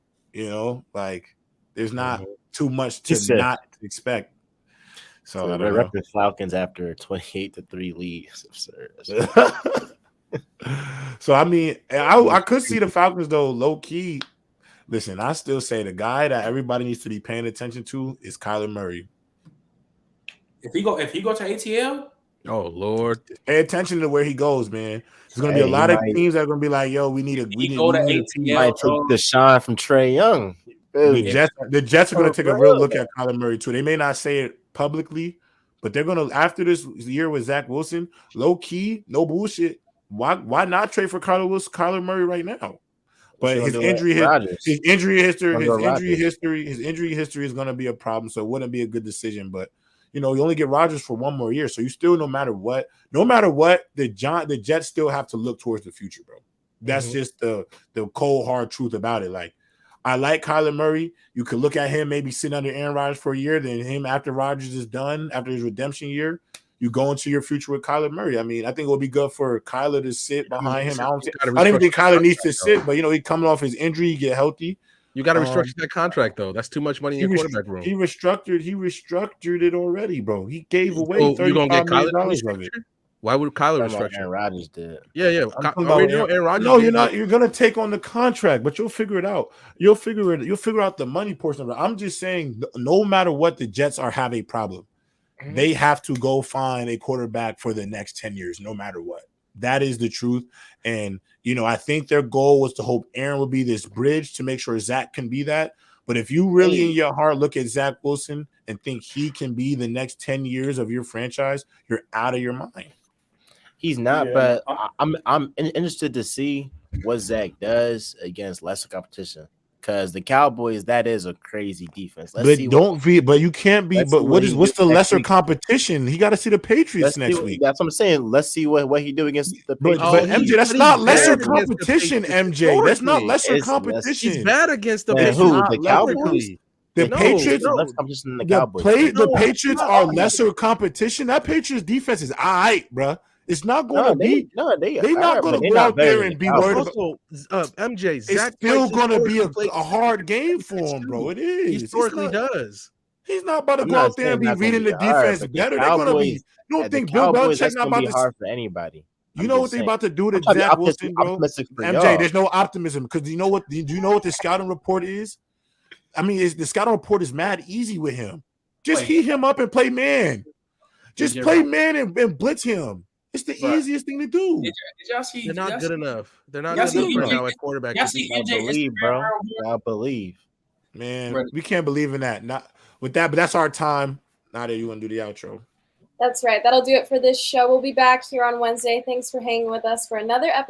Like, there's not too much to not expect. So they're repping Falcons after a 28-3 lead. It's absurd. So, I mean, I could see the Falcons, though, low key. Listen, I still say the guy that everybody needs to be paying attention to is Kyler Murray. If he go to ATL, oh Lord, pay attention to where he goes, man. There's gonna be a lot of teams that are gonna be like, "Yo, we need a ATL." Might take the shine from Trey Young. The Jets are gonna take a real look at Kyler Murray too. They may not say it publicly, but they're gonna, after this year with Zach Wilson, low key, no bullshit. Why not trade for Kyler Murry right now? But his injury history is going to be a problem. So it wouldn't be a good decision. But you only get Rodgers for one more year, so you still, no matter what, the Jets still have to look towards the future, bro. That's just the cold hard truth about it. Like, I like Kyler Murray. You could look at him maybe sitting under Aaron Rodgers for a year, then him after Rodgers is done, after his redemption year, you go into your future with Kyler Murray. I mean, I think it would be good for Kyler to sit behind him. I don't even think Kyler needs to sit, but he coming off his injury, he get healthy. You got to restructure that contract though. That's too much money in your quarterback room. He restructured it already, bro. He gave away $35 million of it. Why would Kyler restructure? Aaron Rodgers did. Yeah. Aaron Rodgers. No, you're not. You're gonna take on the contract, but you'll figure it out. You'll figure out the money portion of it. I'm just saying, no matter what, the Jets have a problem. They have to go find a quarterback for the next 10 years, no matter what. That is the truth. And, I think their goal was to hope Aaron would be this bridge to make sure Zach can be that. But if you really in your heart look at Zach Wilson and think he can be the next 10 years of your franchise, you're out of your mind. He's not, but I'm interested to see what Zach does against lesser competition. Because the Cowboys, that is a crazy defense. But you can't be. But what's the lesser competition? He got to see the Patriots next week. That's what I'm saying. Let's see what he do against the Patriots. But MJ, that's not lesser competition. MJ, that's not lesser competition. He's bad against the Patriots. Who? The Cowboys? The Patriots. The Patriots are lesser competition. That Patriots defense is all right, bro. It's not going to be. They're not going to go out there and be worried about. MJ, Zach, it's still going to be a hard game for him, bro. It is. He historically does. He's not about to go out there and be reading the defense better. They're going to be. You don't think Bill Belichick not about to be hard for anybody? You know what they're about to do to Zach Wilson, bro? MJ, there's no optimism because do you know what the scouting report is? I mean, the scouting report is mad easy with him. Just heat him up and play man. Just play man and blitz him. It's the easiest thing to do. Did y'all see? They're not good enough. They're not good enough right now at quarterback. I believe. Man, we can't believe in that. Not with that, but that's our time. Now that you want to do the outro. That's right. That'll do it for this show. We'll be back here on Wednesday. Thanks for hanging with us for another episode